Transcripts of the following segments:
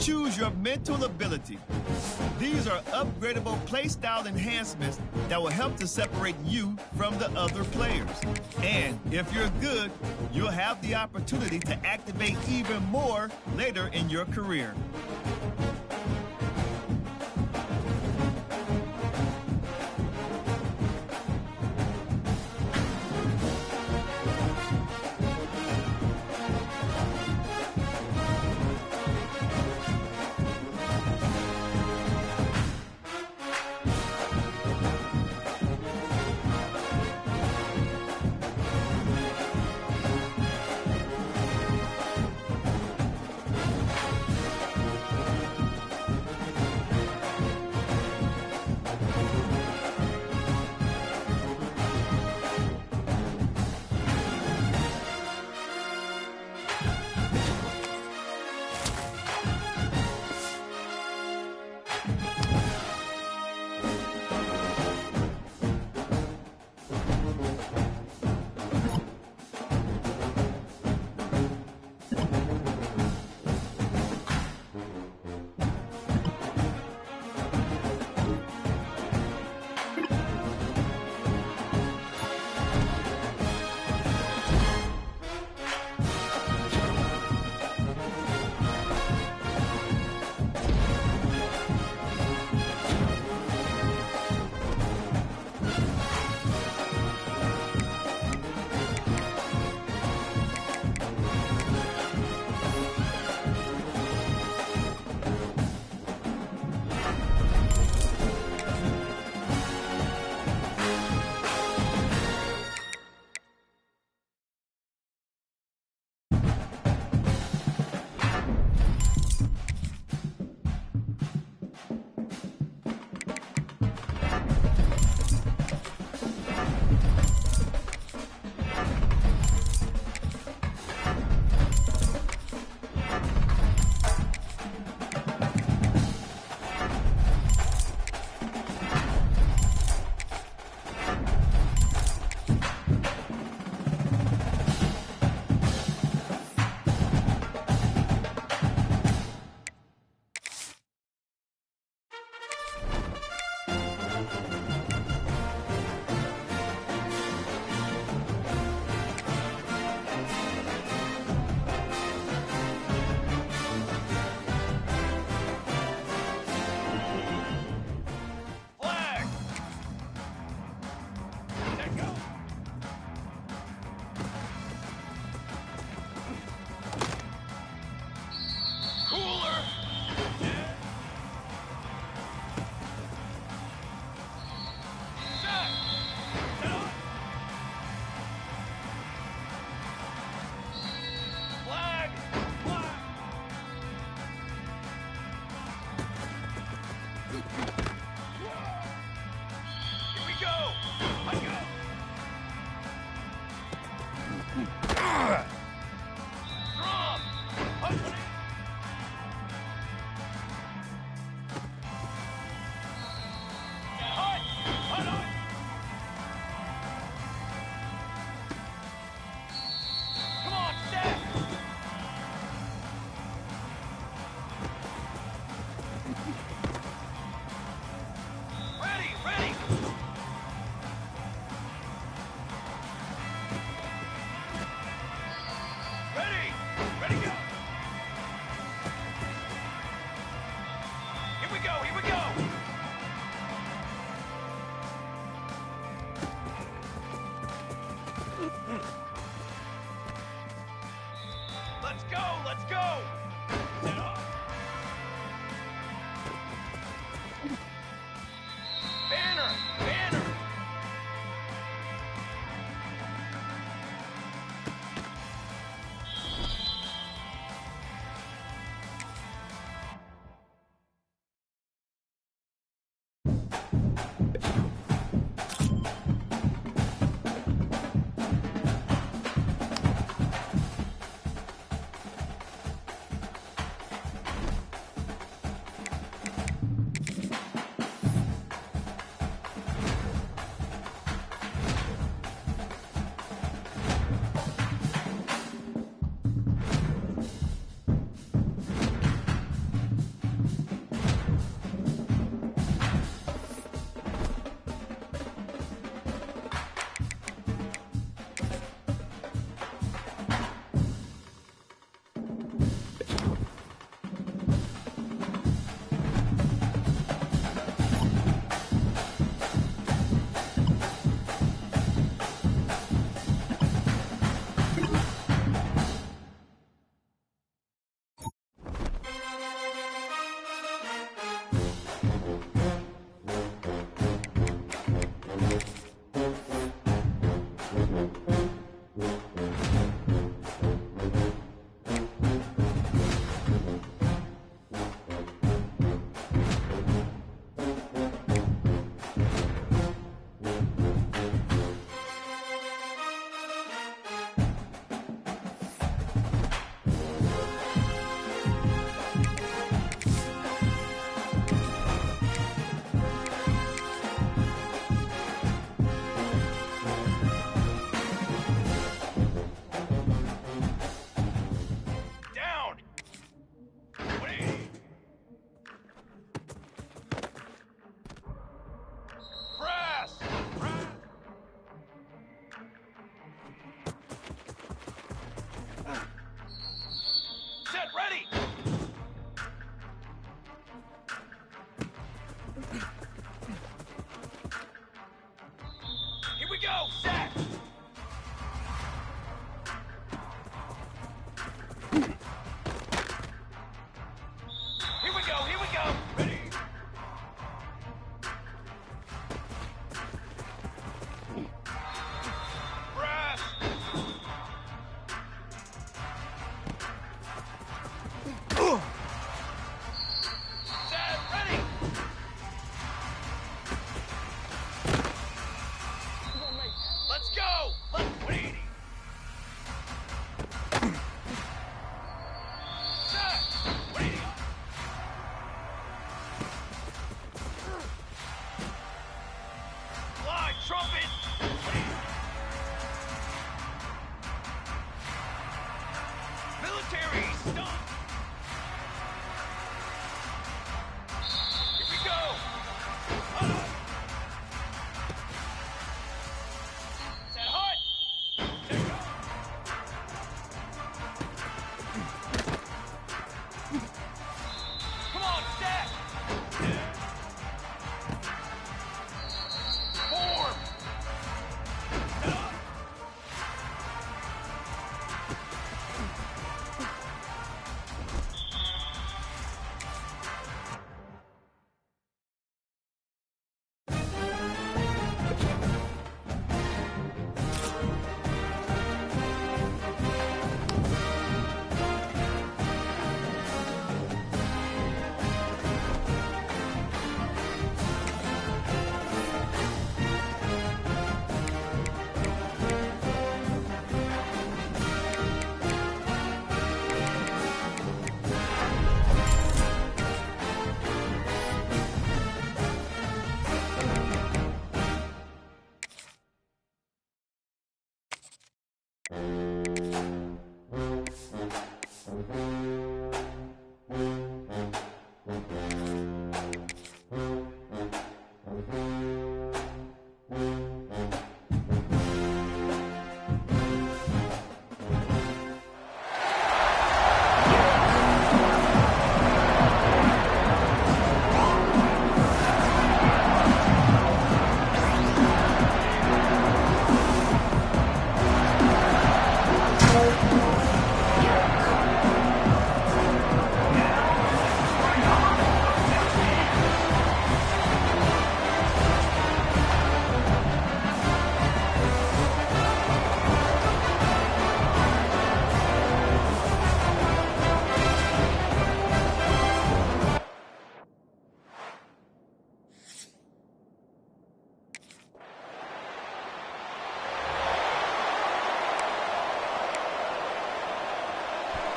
Choose your mental ability. These are upgradable playstyle enhancements that will help to separate you from the other players. And if you're good, you'll have the opportunity to activate even more later in your career.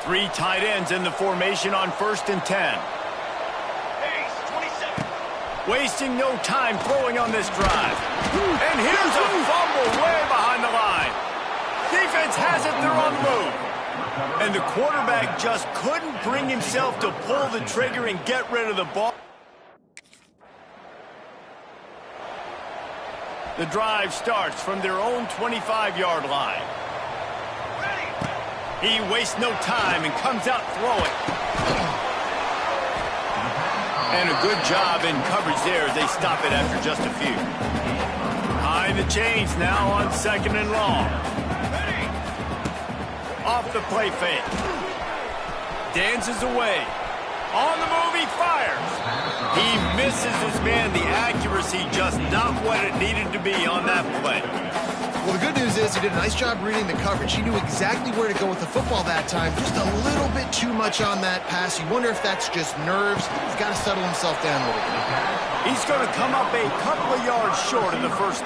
Three tight ends in the formation on 1st and 10. Pace, 27. Wasting no time throwing on this drive. And here's a fumble way behind the line. Defense has it, they're on the move. And the quarterback just couldn't bring himself to pull the trigger and get rid of the ball. The drive starts from their own 25-yard line. He wastes no time and comes out throwing. And a good job in coverage there as they stop it after just a few. High the chains now on 2nd and long. Off the play fake. Dances away. On the move, he fires. He misses his man. The accuracy just not what it needed to be on that play. Well, the good news is he did a nice job reading the coverage. He knew exactly where to go with the football that time. Just a little bit too much on that pass. You wonder if that's just nerves. He's got to settle himself down a little bit. He's going to come up a couple of yards short of the first.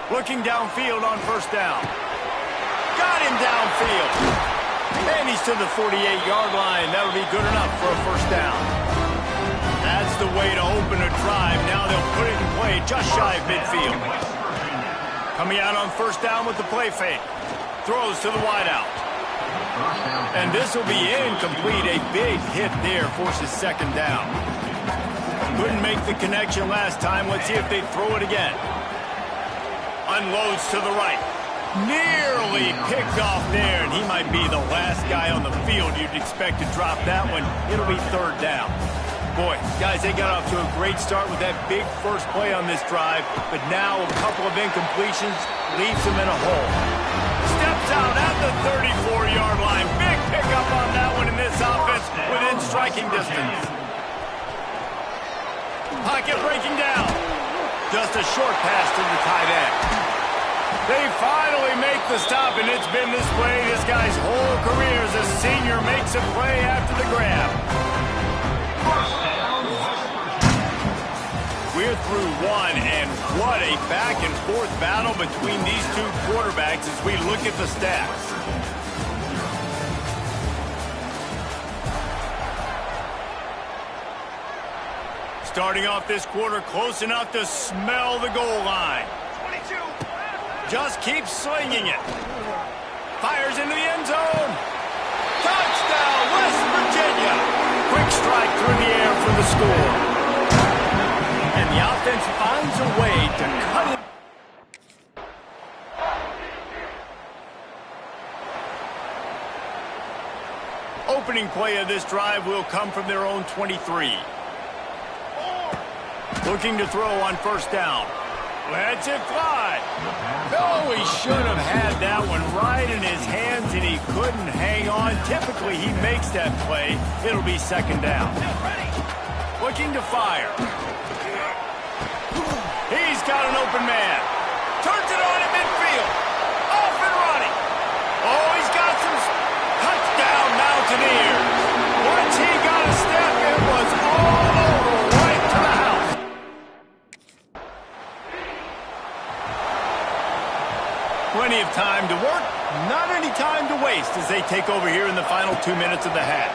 Looking downfield on first down. Got him downfield. And he's to the 48-yard line. That'll be good enough for a first down. That's the way to open a drive. Now they'll put it in play just shy of midfield. Coming out on first down with the play fake. Throws to the wideout. And this will be incomplete. A big hit there forces second down. Couldn't make the connection last time. Let's see if they throw it again. Unloads to the right. Nearly picked off there, and he might be the last guy on the field you'd expect to drop that one. It'll be third down. Boy, guys, they got off to a great start with that big first play on this drive, but now a couple of incompletions leaves them in a hole. Steps out at the 34-yard line. Big pickup on that one in this offense within striking distance. Pocket breaking down. Just a short pass to the tight end. They finally make the stop, and it's been this way this guy's whole career as a senior makes a play after the grab. We're through one, and what a back-and-forth battle between these two quarterbacks as we look at the stats. Starting off this quarter close enough to smell the goal line. Just keeps slinging it. Fires into the end zone. Touchdown, West Virginia. Quick strike through the air for the score. And the offense finds a way to cut it. Opening play of this drive will come from their own 23. Looking to throw on first down. Lets it fly. Oh, he should have had that one right in his hands, and he couldn't hang on. Typically, he makes that play. It'll be second down. Looking to fire. He's got an open man. Turns it on at midfield. Off and running. Oh, he's got some touchdown Mountaineers. Once he got a step, it was all over right to the house. Plenty of time to work, not any time to waste as they take over here in the final 2 minutes of the half.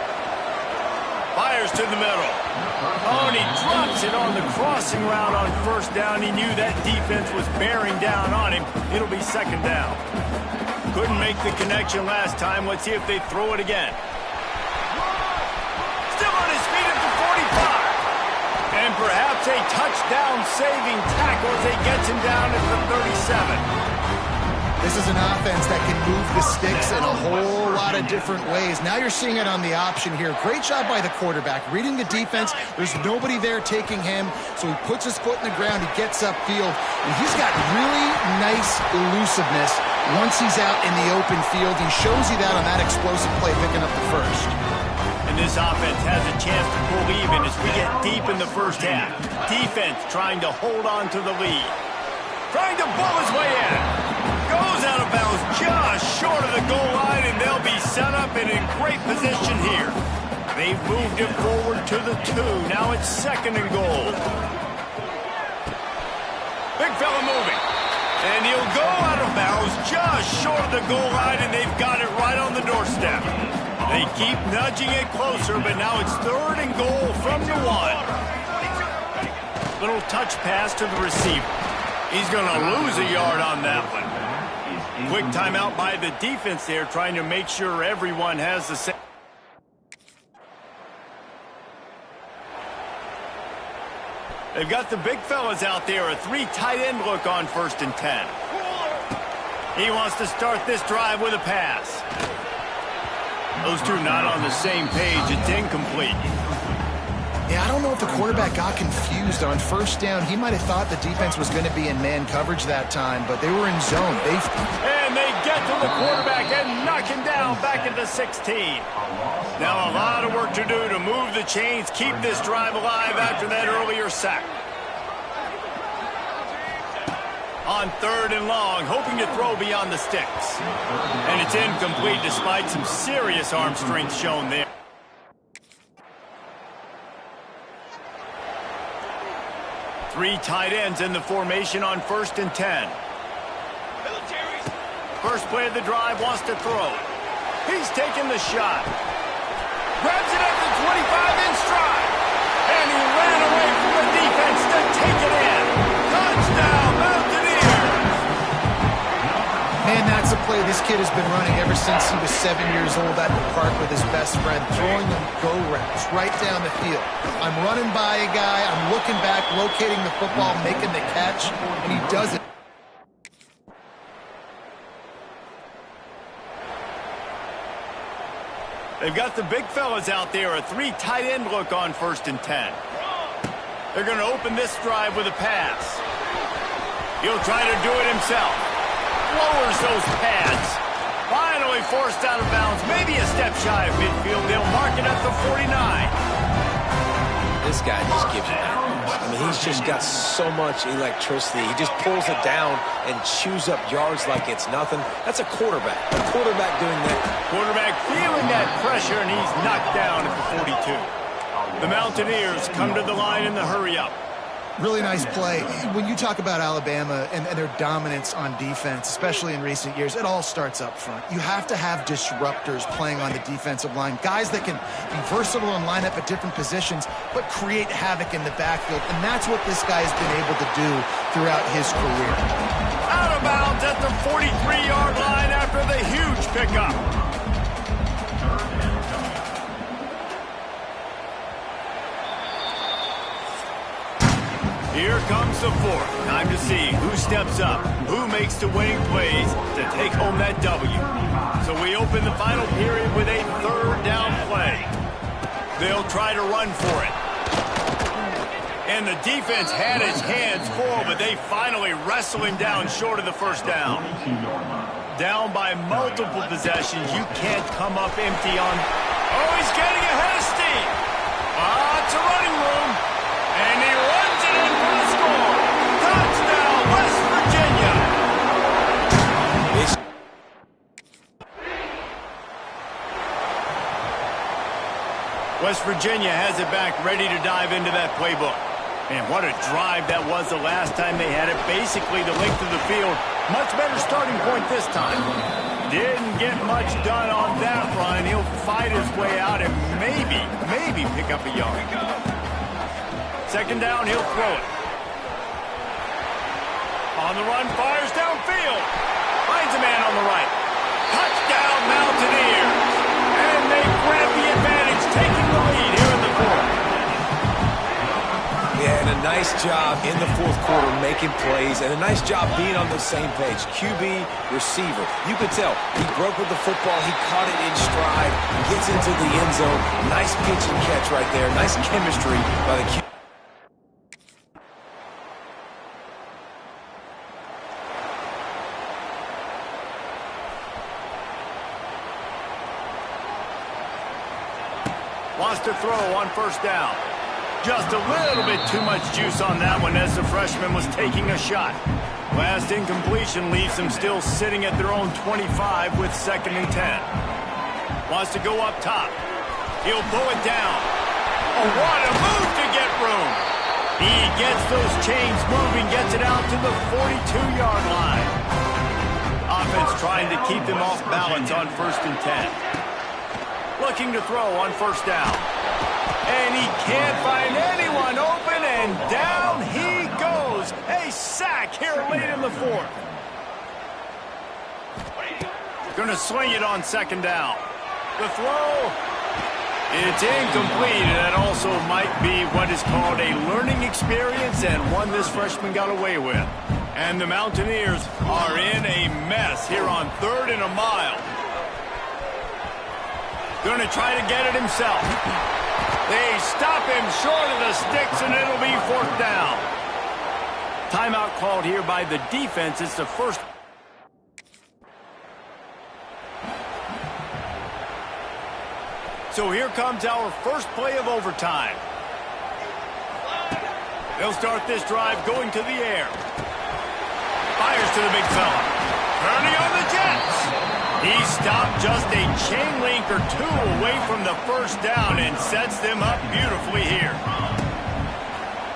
Fires to the middle. Oh, and he drops it on the crossing route on first down. He knew that defense was bearing down on him. It'll be second down. Couldn't make the connection last time. Let's see if they throw it again. Still on his feet at the 45. And perhaps a touchdown-saving tackle as he gets him down at the 37. This is an offense that can move the sticks in a whole lot of different ways. Now you're seeing it on the option here. Great job by the quarterback. Reading the defense, there's nobody there taking him, so he puts his foot in the ground, he gets upfield, and he's got really nice elusiveness once he's out in the open field. He shows you that on that explosive play, picking up the first. And this offense has a chance to pull even as we get deep in the first half. Defense trying to hold on to the lead. Trying to bull his way in. Goes out of bounds just short of the goal line, and they'll be set up and in great position here. They've moved it forward to the 2. Now it's second and goal. Big fella moving. And he'll go out of bounds just short of the goal line, and they've got it right on the doorstep. They keep nudging it closer, but now it's third and goal from the 1. Little touch pass to the receiver. He's going to lose a yard on that one. Quick timeout by the defense there, trying to make sure everyone has the same. They've got the big fellas out there, a 3 tight end look on 1st and 10. He wants to start this drive with a pass. Those two not on the same page. It's incomplete. Yeah, I don't know if the quarterback got confused on first down. He might have thought the defense was going to be in man coverage that time, but they were in zone. back at the 16. Now a lot of work to do to move the chains, keep this drive alive after that earlier sack. On 3rd and long, hoping to throw beyond the sticks. And it's incomplete despite some serious arm strength shown there. Three tight ends in the formation on 1st and 10. First play of the drive, wants to throw. He's taking the shot. Grabs it at the 25 in stride. And he ran away from the defense to take it in. Touchdown, Mountaineers! Man, that's a play this kid has been running ever since he was 7 years old at the park with his best friend, throwing them go routes right down the field. I'm running by a guy, I'm looking back, locating the football, making the catch, and he does it. They've got the big fellas out there, a 3 tight end look on 1st and 10. They're going to open this drive with a pass. He'll try to do it himself. Lowers those pads. Finally forced out of bounds, maybe a step shy of midfield. They'll mark it at the 49. This guy just gives you that. I mean, he's just got so much electricity. He just pulls it down and chews up yards like it's nothing. That's a quarterback. A quarterback doing that. Quarterback feeling that pressure, and he's knocked down at the 42. The Mountaineers come to the line in the hurry-up. Really nice play. When you talk about Alabama and their dominance on defense, especially in recent years, it all starts up front. You have to have disruptors playing on the defensive line, guys that can be versatile and line up at different positions, but create havoc in the backfield, and that's what this guy has been able to do throughout his career. Out of bounds at the 43-yard line after the huge pickup. Here comes the 4th. Time to see who steps up, who makes the winning plays to take home that W. So we open the final period with a 3rd down play. They'll try to run for it. And the defense had his hands full, but they finally wrestle him down short of the 1st down. Down by multiple possessions, you can't come up empty on... Oh, he's getting ahead of steam. It's a running room. And he runs it in for the score. Touchdown, West Virginia. West Virginia has it back, ready to dive into that playbook. And what a drive that was the last time they had it. Basically the length of the field. Much better starting point this time. Didn't get much done on that run. He'll fight his way out and maybe pick up a yard. 2nd down, he'll throw it. On the run, fires downfield. Finds a man on the right. Touchdown, Mountaineers. And they grab the advantage, taking the lead here in the 4th. Yeah, and a nice job in the 4th quarter making plays, and a nice job being on the same page. QB, receiver. You could tell he broke with the football. He caught it in stride, gets into the end zone. Nice pitch and catch right there. Nice chemistry by the QB. Wants to throw on 1st down. Just a little bit too much juice on that one as the freshman was taking a shot. Last incompletion leaves them still sitting at their own 25 with 2nd and 10. Wants to go up top. He'll pull it down. Oh, what a move to get room. He gets those chains moving, gets it out to the 42-yard line. Offense trying to keep them off balance on 1st and 10. Looking to throw on 1st down. And he can't find anyone open, and down he goes. A sack here late in the 4th. Gonna swing it on 2nd down. The throw. It's incomplete, and that also might be what is called a learning experience, and one this freshman got away with. And the Mountaineers are in a mess here on 3rd and a mile. Going to try to get it himself. They stop him short of the sticks, and it'll be 4th down. Timeout called here by the defense. It's the first. So here comes our first play of overtime. They'll start this drive going to the air. Fires to the big fella. Turning on the Jets. He stopped just a chain link or two away from the first down and sets them up beautifully here.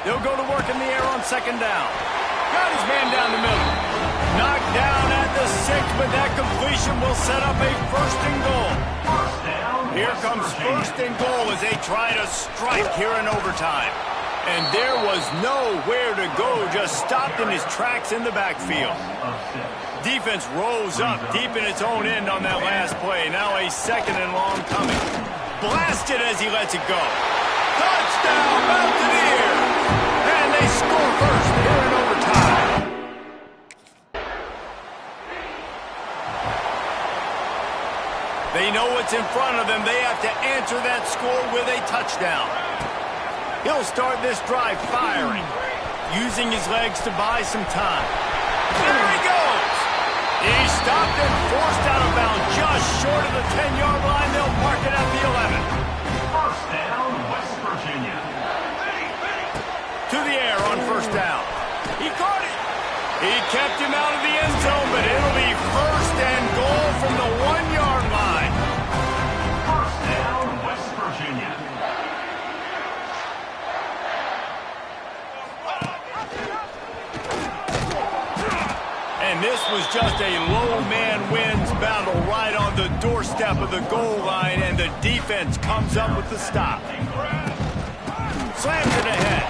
They'll go to work in the air on second down. Got his man down the middle. Knocked down at the 6, but that completion will set up a first and goal. Here comes first and goal as they try to strike here in overtime. And there was nowhere to go, just stopped in his tracks in the backfield. Defense rolls up deep in its own end on that last play. Now a second and long coming. Blasted as he lets it go. Touchdown, Mountaineers! And they score first here in overtime. They know what's in front of them. They have to answer that score with a touchdown. He'll start this drive firing, using his legs to buy some time. There he goes! He's stopped and forced out of bounds just short of the 10-yard line. They'll mark it at the 11. First down, West Virginia. To the air on first down. He caught it. He kept him out of the end zone, but it'll be first and goal from the 1-yard line. First down, West Virginia. And this was just a low man wins battle right on the doorstep of the goal line, and the defense comes up with the stop. Slams it ahead.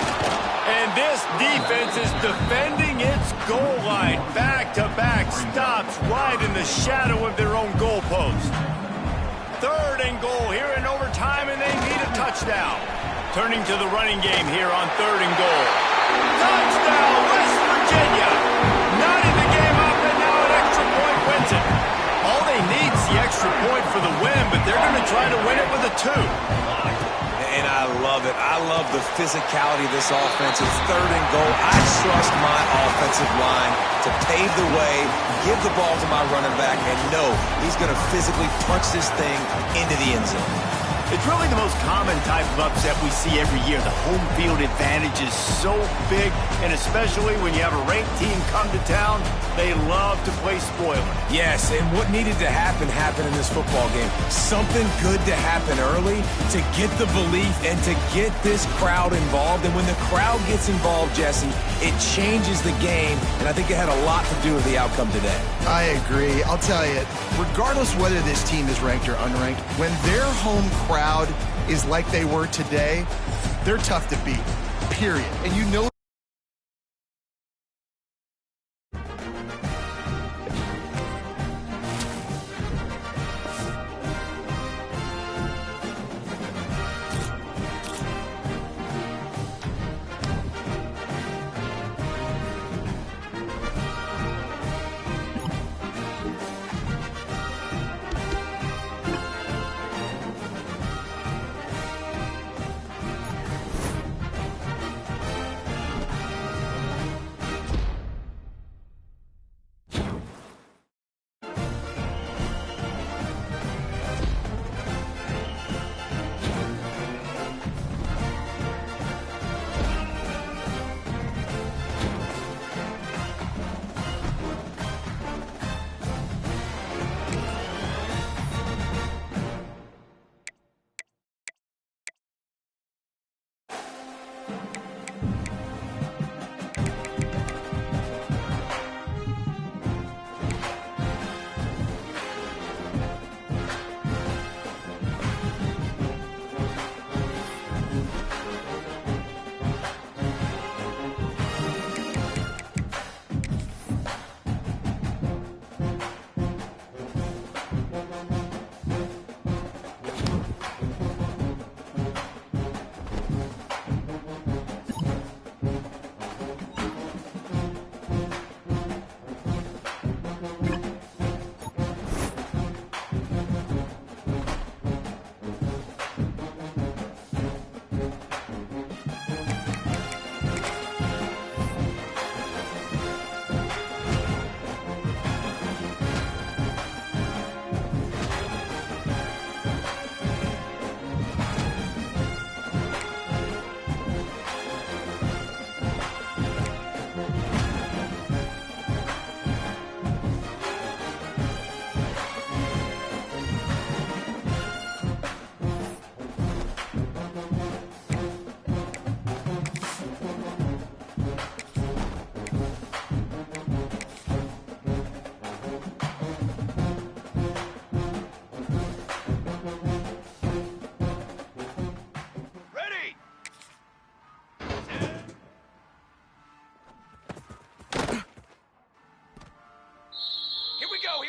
And this defense is defending its goal line. Back-to-back stops right in the shadow of their own goalpost. Third and goal here in overtime, and they need a touchdown. Turning to the running game here on third and goal. Touchdown, West Virginia! Not in the game up, and now an extra point wins it. All they need is the extra point for the win, but they're going to try to win it with a 2. And I love it. I love the physicality of this offense. It's third and goal. I trust my offensive line to pave the way, give the ball to my running back, and know he's going to physically punch this thing into the end zone. It's really the most common type of upset we see every year. The home field advantage is so big, and especially when you have a ranked team come to town, they love to play spoiler. Yes, and what needed to happen happened in this football game. Something good to happen early to get the belief and to get this crowd involved. And when the crowd gets involved, Jesse, it changes the game, and I think it had a lot to do with the outcome today. I agree. I'll tell you, regardless whether this team is ranked or unranked, when their home crowd is like they were today, they're tough to beat, period. And you know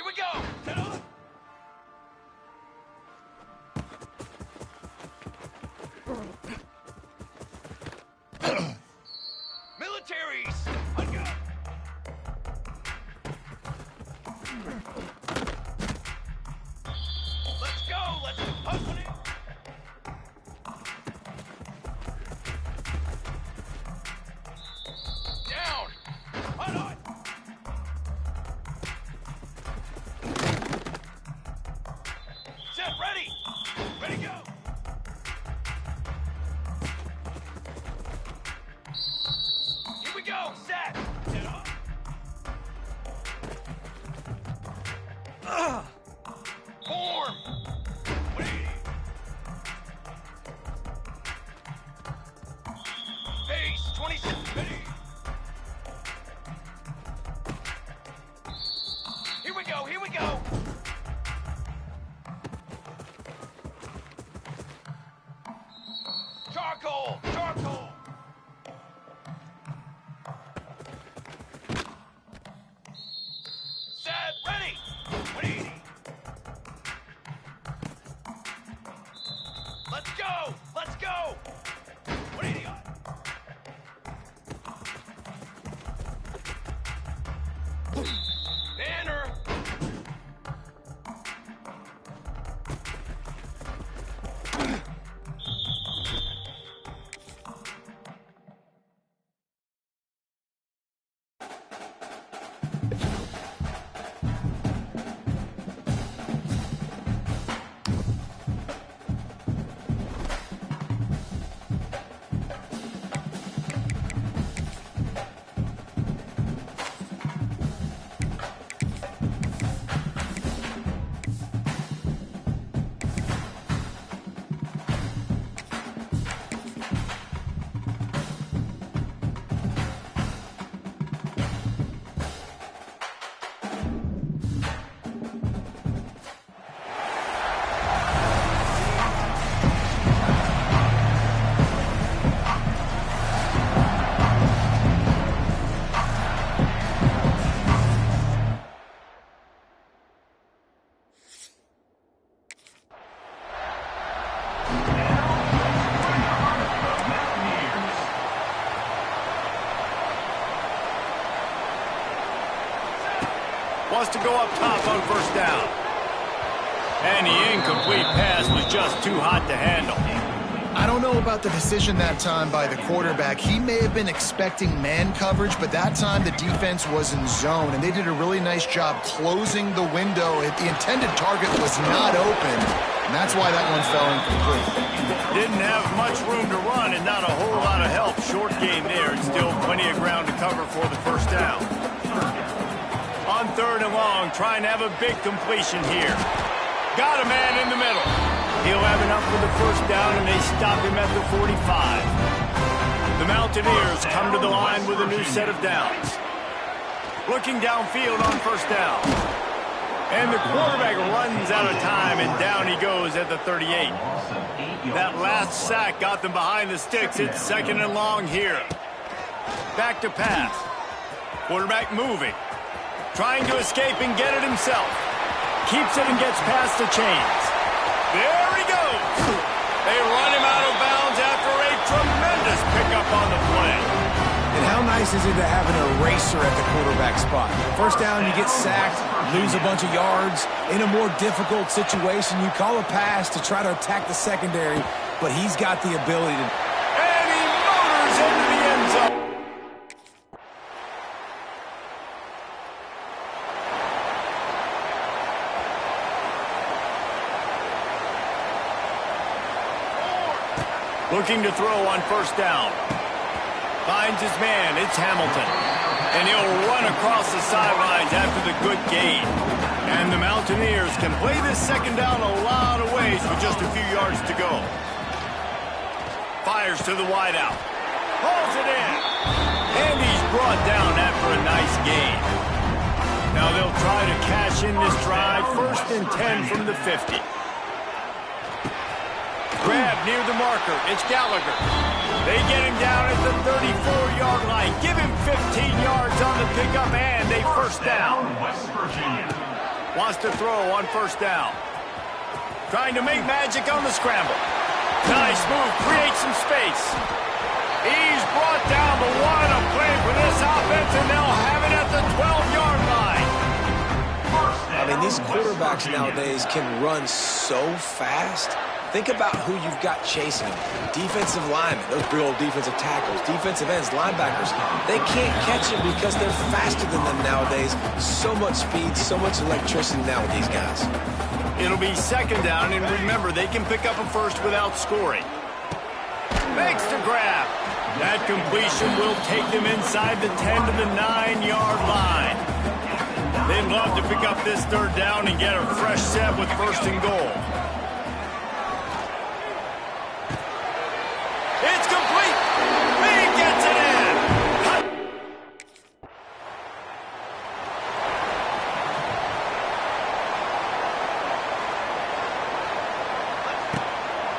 we go. Get on. Militaries. On go. Let's go. Let's hustle it. Down. Hold on. Set. Ready. Ready, go. Here we go. Set. Set up. Form. Wait. Base 26. Ready. Here we go. Here we go. Charcoal. Charcoal. Set. Ready. 180. Let's go. Let's go. 180 on. Banner. Wants to go up top on first down. And the incomplete pass was just too hot to handle. I don't know about the decision that time by the quarterback. He may have been expecting man coverage, but that time the defense was in zone, and they did a really nice job closing the window. The intended target was not open, and that's why that one fell incomplete. Didn't have much room to run and not a whole lot of help. Short game there, and still plenty of ground to cover for the first down. On third and long, trying to have a big completion here. Got a man in the middle. He'll have enough for the first down, and they stop him at the 45. The Mountaineers come to the line with a new set of downs. Looking downfield on first down. And the quarterback runs out of time, and down he goes at the 38. That last sack got them behind the sticks. It's second and long here. Back to pass. Quarterback moving. Trying to escape and get it himself. Keeps it and gets past the chains. There he goes. They run him out of bounds after a tremendous pickup on the play. And how nice is it to have an eraser at the quarterback spot? First down, you get sacked, lose a bunch of yards. In a more difficult situation, you call a pass to try to attack the secondary, but he's got the ability to... And he motors into the end zone. Looking to throw on first down. Finds his man. It's Hamilton. And he'll run across the sidelines after the good gain. And the Mountaineers can play this second down a lot of ways with just a few yards to go. Fires to the wideout. Hauls it in. And he's brought down after a nice gain. Now they'll try to cash in this drive. First and 10 from the 50. Grab near the marker. It's Gallagher. They get him down at the 34-yard line. Give him 15 yards on the pickup and a first down. West Virginia. Wants to throw on first down. Trying to make magic on the scramble. Nice move, creates some space. He's brought down, but what a play for this offense, and they'll have it at the 12-yard line. I mean, these quarterbacks nowadays can run so fast. Think about who you've got chasing them. Defensive linemen, those big old defensive tackles, defensive ends, linebackers. They can't catch them because they're faster than them nowadays. So much speed, so much electricity now with these guys. It'll be second down, and remember, they can pick up a first without scoring. Makes the grab. That completion will take them inside the 10 to the 9-yard line. They'd love to pick up this third down and get a fresh set with first and goal. It's complete. He gets it in.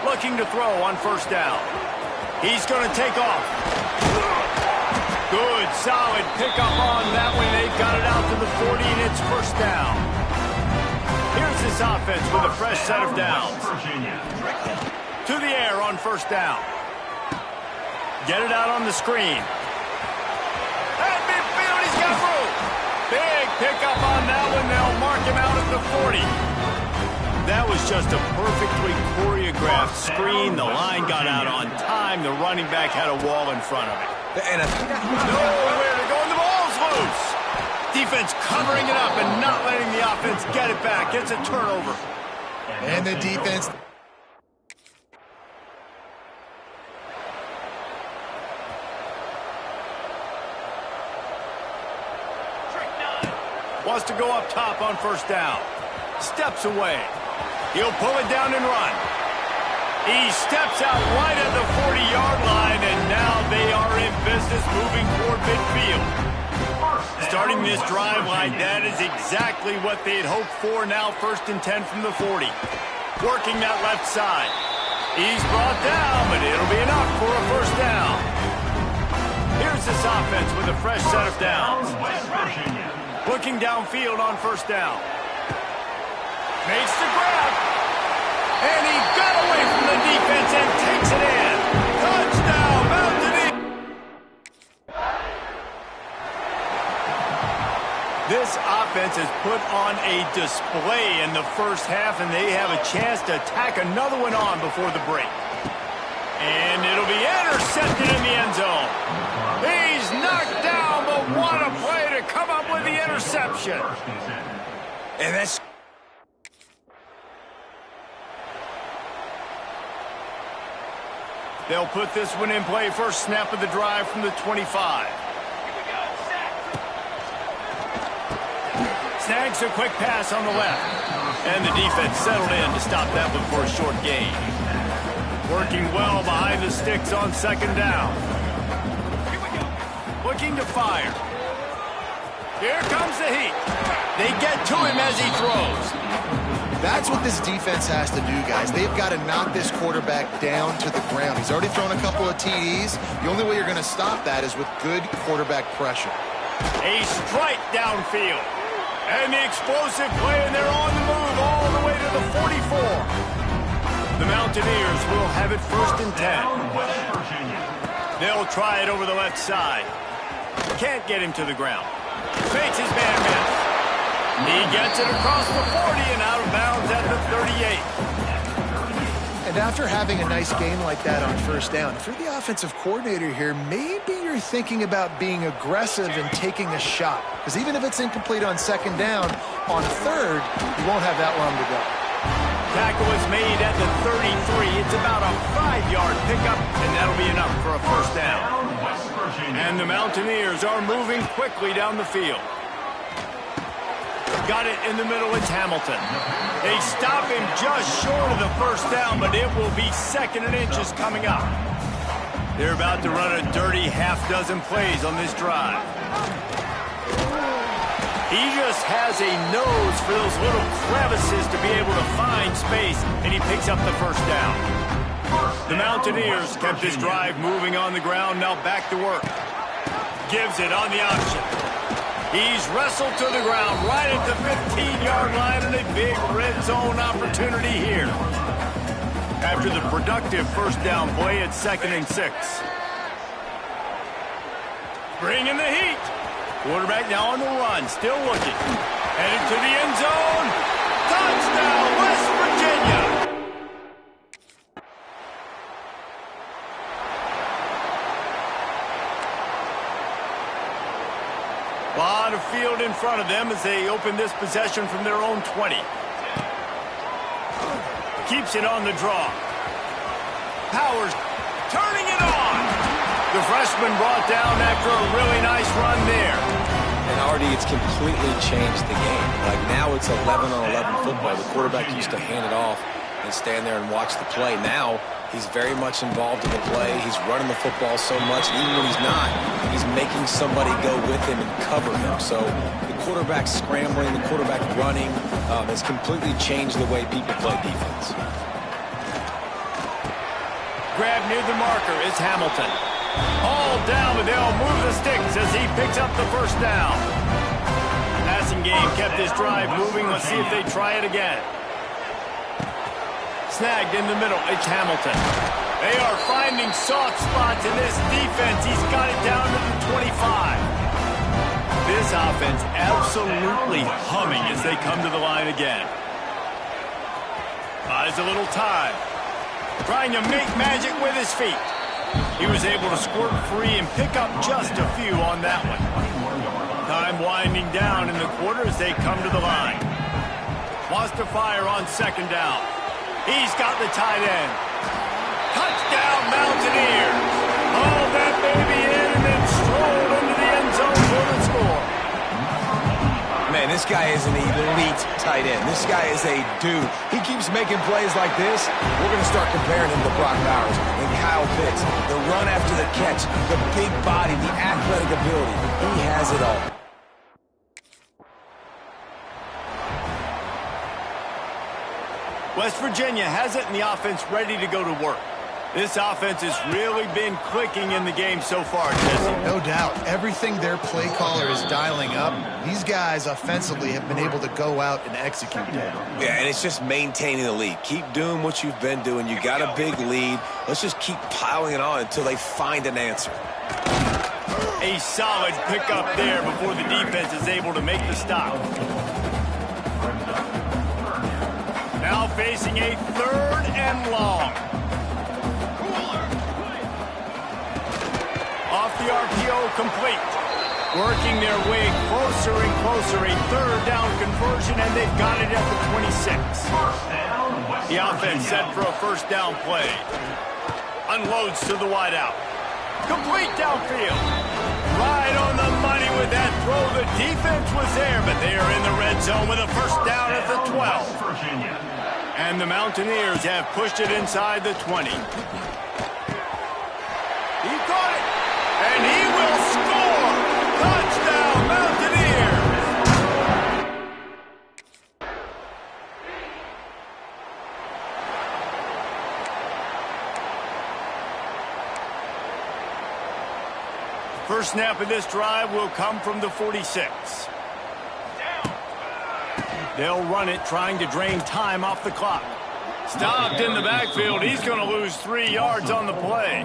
Looking to throw on first down. He's going to take off. Good, solid pickup on that one. They've got it out to the 40, and it's first down. Here's this offense with a fresh set of downs. To the air on first down. Get it out on the screen. At midfield, he's got room. Big pickup on that one. They'll mark him out at the 40. That was just a perfectly choreographed screen. The line got out on time. The running back had a wall in front of it. Nowhere to go, and the ball's loose. Defense covering it up and not letting the offense get it back. It's a turnover. And the defense... Wants to go up top on first down. Steps away. He'll pull it down and run. He steps out right at the 40-yard line, and now they are in business moving toward midfield. Starting this drive like that is exactly what they had hoped for. Now first and 10 from the 40. Working that left side. He's brought down, but it'll be enough for a first down. Here's this offense with a fresh set of downs. Looking downfield on first down. Makes the grab. And he got away from the defense and takes it in. Touchdown, Mountaineers. This offense has put on a display in the first half, and they have a chance to tack another one on before the break. And it'll be intercepted in the end zone. He's knocked down, but what a play to come up with the interception. And that's... They'll put this one in play. First snap of the drive from the 25. Snags a quick pass on the left. And the defense settled in to stop that one for a short gain. Working well behind the sticks on second down. Looking to fire. Here comes the heat. They get to him as he throws. That's what this defense has to do, guys. They've got to knock this quarterback down to the ground. He's already thrown a couple of TDs. The only way you're going to stop that is with good quarterback pressure. A strike downfield. And the explosive play, and they're on the move all the way to the 44. The Mountaineers will have it first and 10. They'll try it over the left side. Can't get him to the ground. Fakes his man miss. He gets it across the 40 and out of bounds at the 38. And after having a nice game like that on first down, if you're the offensive coordinator here, maybe you're thinking about being aggressive and taking a shot. Because even if it's incomplete on second down, on third, you won't have that long to go. Tackle is made at the 33. It's about a 5-yard pickup, and that'll be enough for a first down. And the Mountaineers are moving quickly down the field. Got it in the middle. It's Hamilton. They stop him just short of the first down, but it will be second and inches coming up. They're about to run a dirty half-dozen plays on this drive. He just has a nose for those little crevices to be able to find space, and he picks up the first down. The Mountaineers kept this drive moving on the ground, now back to work. Gives it on the option. He's wrestled to the ground right at the 15-yard line, and a big red zone opportunity here. After the productive first down play, it's 2nd and 6. Bringing the heat. Quarterback now on the run, still looking. Headed to the end zone. Touchdown, West Virginia. A lot of field in front of them as they open this possession from their own 20. Keeps it on the draw. Powers turning it on. The freshman brought down after a really nice run there. And Artie, it's completely changed the game. Like now it's 11-on-11 football. The quarterback used to hand it off and stand there and watch the play. Now he's very much involved in the play. He's running the football so much, and even when he's not, he's making somebody go with him and cover him. So the quarterback scrambling, the quarterback running has completely changed the way people play defense. Grab near the marker is Hamilton. All down, but they'll move the sticks as he picks up the first down. Passing game kept this drive moving. Let's see if they try it again. Snagged in the middle, it's Hamilton. They are finding soft spots in this defense. He's got it down to the 25. This offense absolutely humming as they come to the line again. Buys a little time. Trying to make magic with his feet. He was able to squirt free and pick up just a few on that one. Time winding down in the quarter as they come to the line. Wants to fire on 2nd down. He's got the tight end. Touchdown, Mountaineers. Oh, that baby in and then strolled into the end zone for the score. Man, this guy is an elite tight end. This guy is a dude. He keeps making plays like this. We're going to start comparing him to Brock Bowers and Kyle Pitts. The run after the catch, the big body, the athletic ability. He has it all. West Virginia has it in the offense ready to go to work. This offense has really been clicking in the game so far, Jesse. No doubt. Everything their play caller is dialing up, these guys offensively have been able to go out and execute that. Yeah, and it's just maintaining the lead. Keep doing what you've been doing. You got a big lead. Let's just keep piling it on until they find an answer. A solid pickup there before the defense is able to make the stop. Now facing a 3rd and long. Off the RPO, complete. Working their way closer and closer. A 3rd down conversion, and they've got it at the 26. The offense set for a first down play. Unloads to the wideout. Complete downfield. Right on the money with that throw. The defense was there, but they are in the red zone with a first down at the 12. And the Mountaineers have pushed it inside the 20. He caught it, and he will score. Touchdown, Mountaineers. First snap of this drive will come from the 46. They'll run it, trying to drain time off the clock. Stopped in the backfield. He's going to lose 3 yards on the play.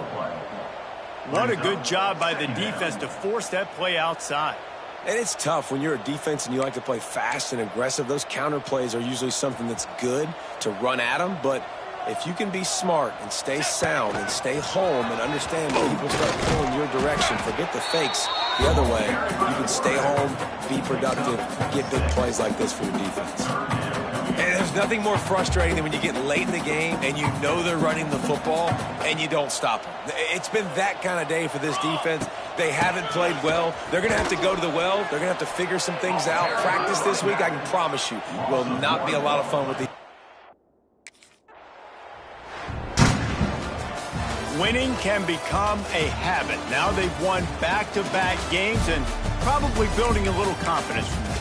What a good job by the defense to force that play outside. And it's tough when you're a defense and you like to play fast and aggressive. Those counter plays are usually something that's good to run at them, but if you can be smart and stay sound and stay home and understand when people start pulling your direction, forget the fakes the other way, you can stay home, be productive, get big plays like this for your defense. And there's nothing more frustrating than when you get late in the game and you know they're running the football and you don't stop them. It's been that kind of day for this defense. They haven't played well. They're going to have to go to the well. They're going to have to figure some things out. Practice this week, I can promise you, will not be a lot of fun with the Winning can become a habit. Now they've won back-to-back games and probably building a little confidence from that.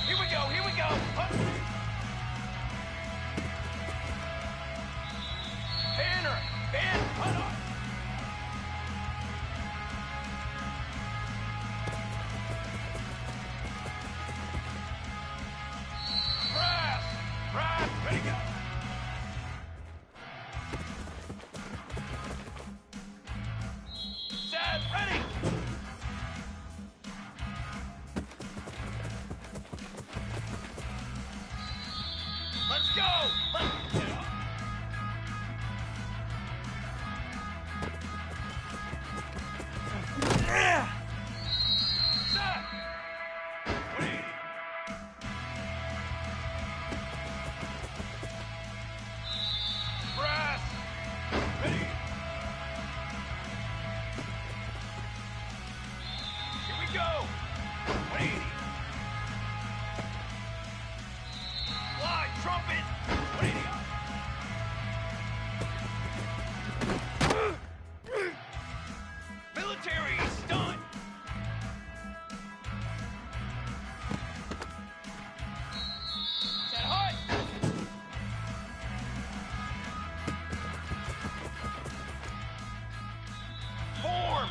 Here we go, here we go. Banner, hold on. Press, ready to go. Set, ready. Let's go. Set. Ready. Press. Ready. Here we go. 180. Fly, trumpet. 180. Military stun. Set hut. Form.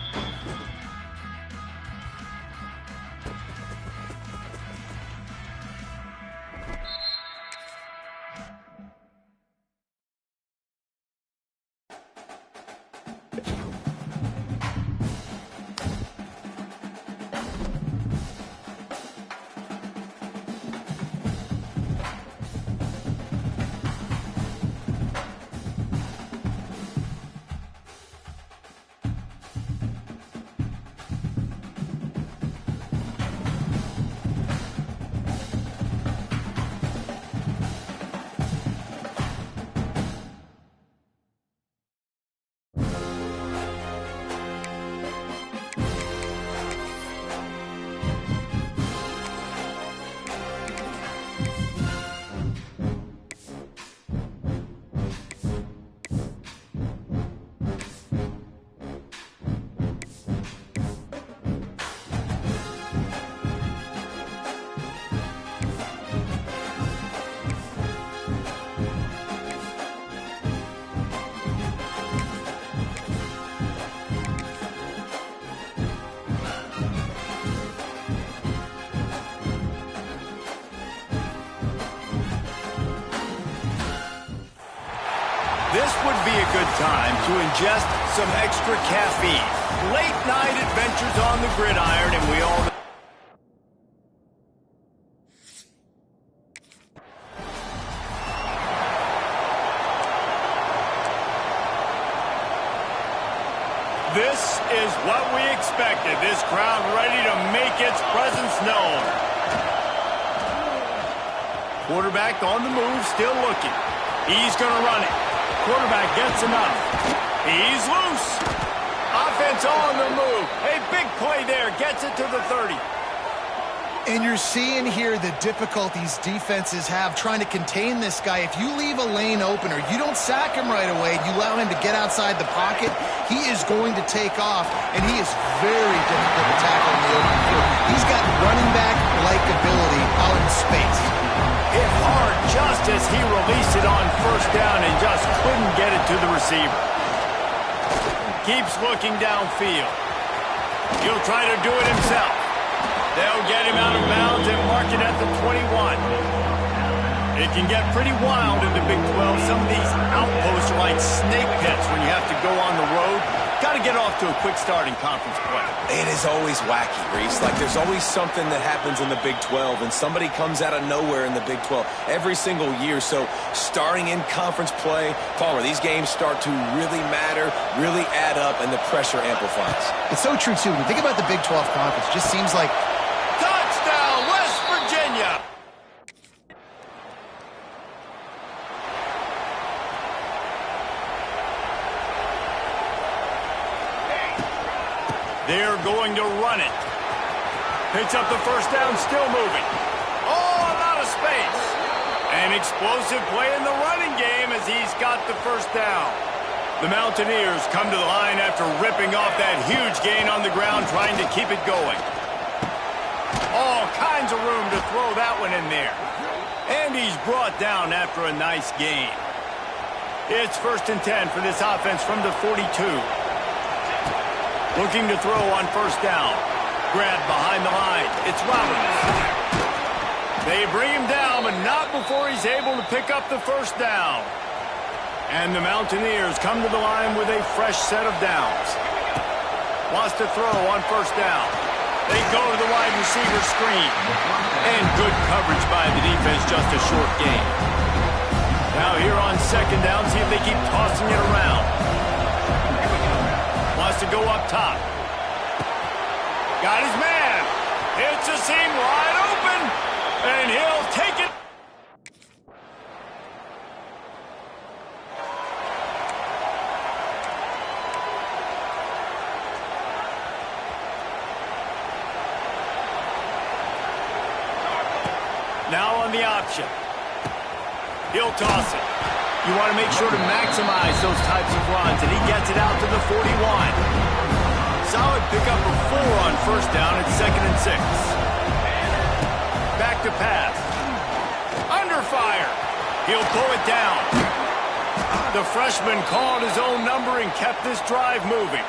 This would be a good time to ingest some extra caffeine. Late night adventures on the gridiron, and we all... This is what we expected. This crowd ready to make its presence known. Quarterback on the move, still looking. He's going to run it. Quarterback gets enough. He's loose. Offense on the move. A big play there. Gets it to the 30. And you're seeing here the difficulties defenses have trying to contain this guy. If you leave a lane open or you don't sack him right away, you allow him to get outside the pocket, he is going to take off, and he is very difficult to tackle in the open field. He's got running back-like ability out in space. Hit hard just as he released it on first down and just couldn't get it to the receiver. Keeps looking downfield. He'll try to do it himself. They'll get him out of bounds and mark it at the 21. It can get pretty wild in the Big 12. Some of these outposts are like snake pits when you have to go on the road. Got to get off to a quick start in conference play. It is always wacky, Reese. Like, there's always something that happens in the Big 12, and somebody comes out of nowhere in the Big 12 every single year. So, starting in conference play, Palmer, these games start to really matter, really add up, and the pressure amplifies. It's so true, too. When you think about the Big 12 conference, it just seems like... Touchdown, West Virginia! They're going to run it. Picks up the first down, still moving. Oh, a lot of space. An explosive play in the running game as he's got the first down. The Mountaineers come to the line after ripping off that huge gain on the ground, trying to keep it going. All kinds of room to throw that one in there. And he's brought down after a nice gain. It's 1st and 10 for this offense from the 42. Looking to throw on 1st down. Grab behind the line. It's Roberts. They bring him down, but not before he's able to pick up the 1st down. And the Mountaineers come to the line with a fresh set of downs. Wants to throw on 1st down. They go to the wide receiver screen. And good coverage by the defense, just a short gain. Now here on 2nd down, see if they keep tossing it around. Wants to go up top. Got his man. Hits a seam wide open. And he'll take it. Now on the option. He'll toss it. You want to make sure to maximize those types of runs, and he gets it out to the 41. Solid pickup of 4 on 1st down at 2nd and 6. Back to pass. Under fire. He'll pull it down. The freshman called his own number and kept this drive moving.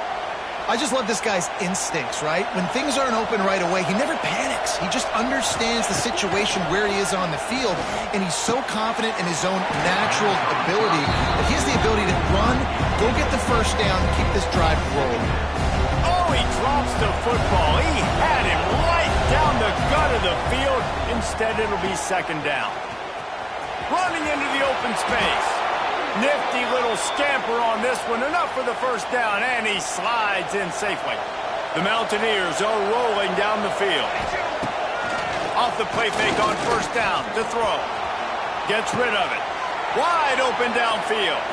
I just love this guy's instincts, right? When things aren't open right away, he never panics. He just understands the situation where he is on the field, and he's so confident in his own natural ability that he has the ability to run, go get the 1st down, and keep this drive rolling. Oh, he drops the football. He had him right down the gut of the field. Instead, it'll be 2nd down. Running into the open space. Nifty little scamper on this one. Enough for the 1st down, and he slides in safely. The Mountaineers are rolling down the field. Off the play fake on 1st down to throw. Gets rid of it. Wide open downfield.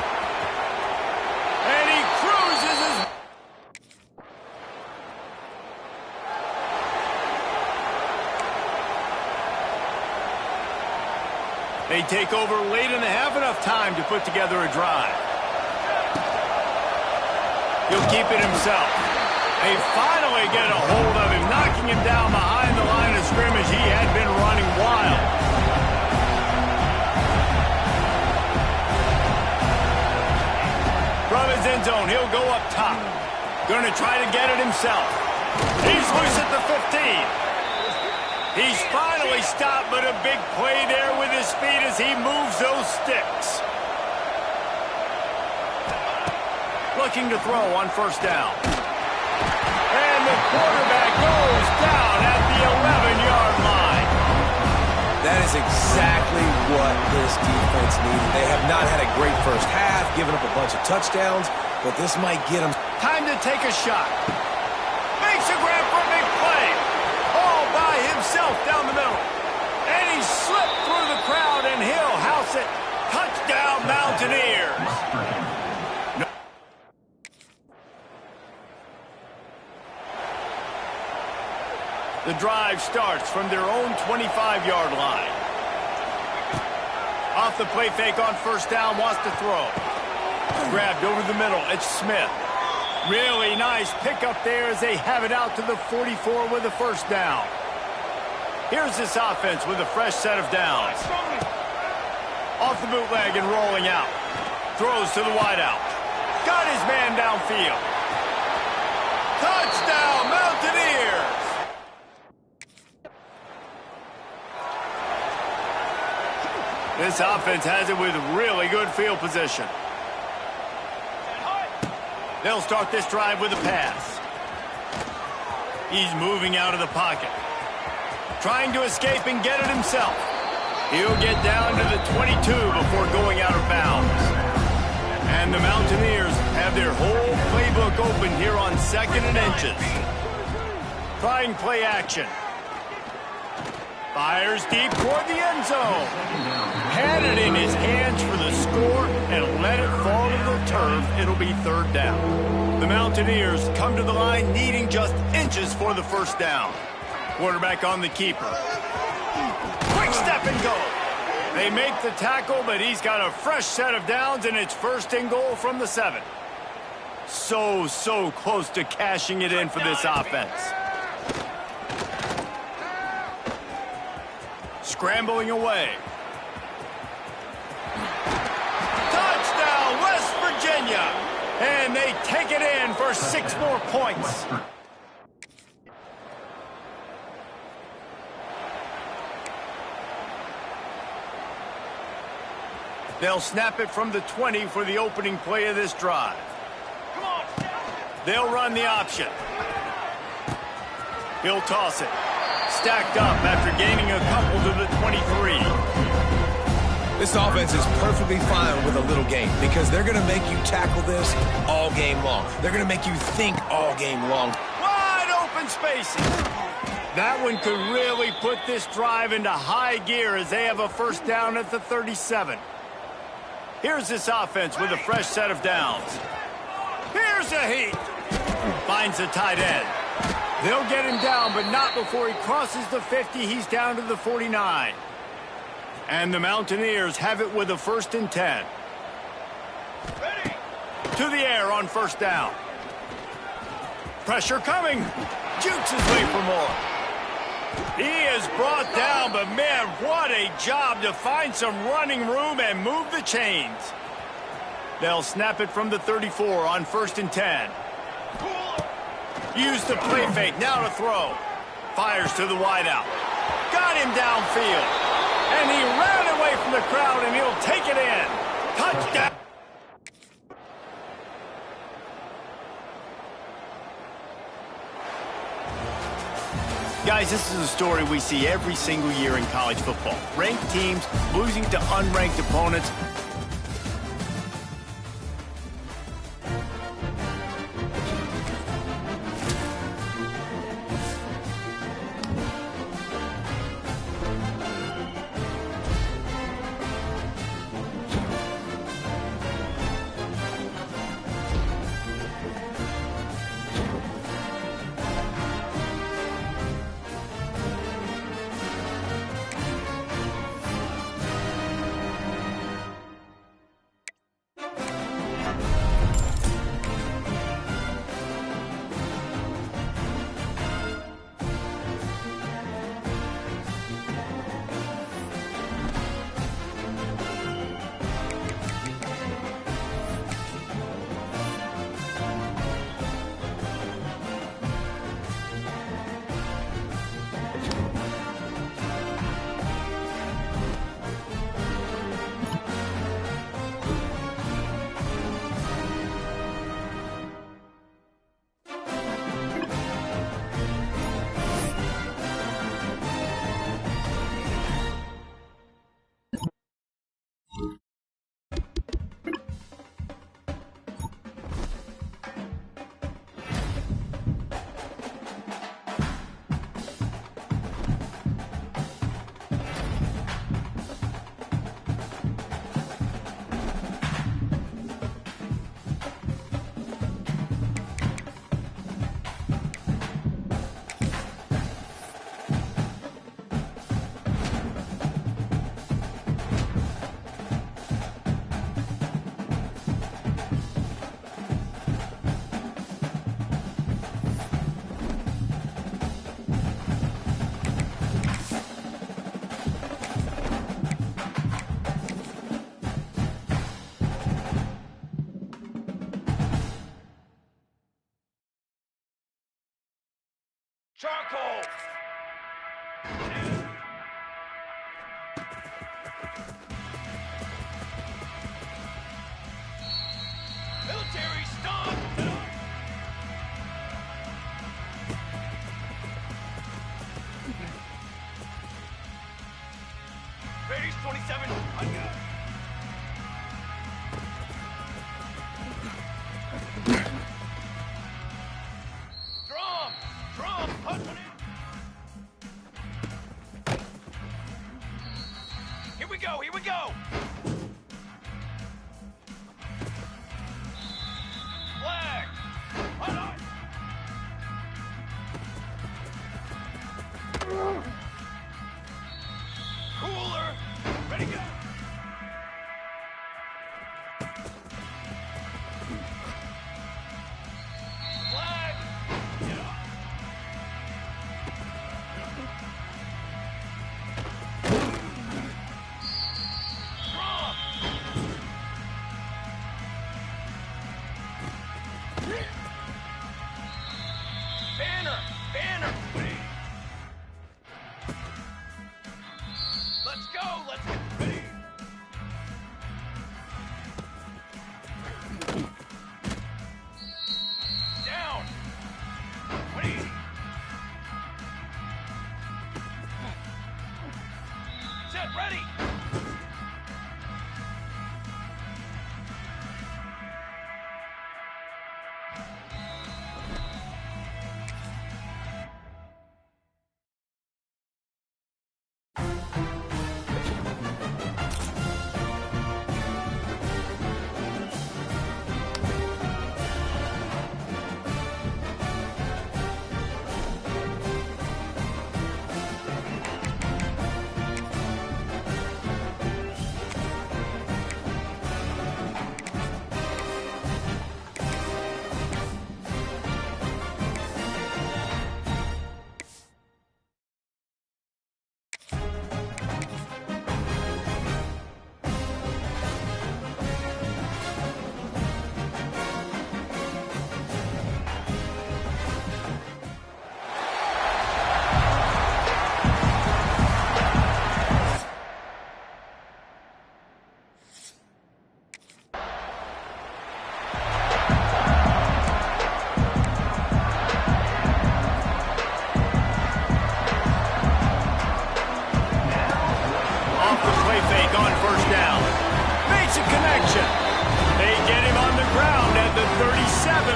And he cruises his... They take over late in the half, enough time to put together a drive. He'll keep it himself. They finally get a hold of him, knocking him down behind the line of scrimmage. He had been running wild. From his end zone, he'll go up top. Going to try to get it himself. He's loose at the 15. He's finally stopped, but a big play there with his feet as he moves those sticks. Looking to throw on 1st down. And the quarterback goes down at the 11-yard line. That is exactly what this defense needed. They have not had a great 1st half, giving up a bunch of touchdowns, but this might get them. Time to take a shot. Makes a grab for a big play. All by himself down the middle. And he slipped through the crowd, and he'll house it. Touchdown, Mountaineers. The drive starts from their own 25-yard line. Off the play fake on 1st down, wants to throw. Grabbed over the middle, it's Smith. Really nice pickup there as they have it out to the 44 with a 1st down. Here's this offense with a fresh set of downs. Off the bootleg and rolling out. Throws to the wideout. Got his man downfield. Touchdown, Mountaineers! This offense has it with really good field position. They'll start this drive with a pass. He's moving out of the pocket. Trying to escape and get it himself. He'll get down to the 22 before going out of bounds. And the Mountaineers have their whole playbook open here on 2nd and inches. Trying play action. Fires deep toward the end zone. Had it in his hands for the score and let it fall to the turf. It'll be 3rd down. The Mountaineers come to the line needing just inches for the 1st down. Quarterback on the keeper. Quick step and go. They make the tackle, but he's got a fresh set of downs, and it's 1st and goal from the 7. So close to cashing it in for this offense. Scrambling away. Touchdown, West Virginia! And they take it in for 6 more points. They'll snap it from the 20 for the opening play of this drive. They'll run the option. He'll toss it. Stacked up after gaining a couple to the 23. This offense is perfectly fine with a little game because they're going to make you tackle this all game long. They're going to make you think all game long. Wide open spaces. That one could really put this drive into high gear as they have a first down at the 37. Here's this offense with a fresh set of downs. Here's a heat. Finds the tight end. They'll get him down, but not before he crosses the 50. He's down to the 49. And the Mountaineers have it with a 1st and 10. Ready. To the air on first down. Pressure coming. Jukes his way for more. He is brought down, but man, what a job to find some running room and move the chains. They'll snap it from the 34 on 1st and 10. Use the play fake, now to throw. Fires to the wideout. Got him downfield. And he ran away from the crowd, and he'll take it in. Touchdown. Guys, this is a story we see every single year in college football. Ranked teams losing to unranked opponents. Charcoal! Military stop! Raiders 27, on guard. Drum, punching it. Here we go, here we go. Flag, hold on. Cooler, ready, go. banner. Let's go. Let's get ready. Down. 20. Set. Ready.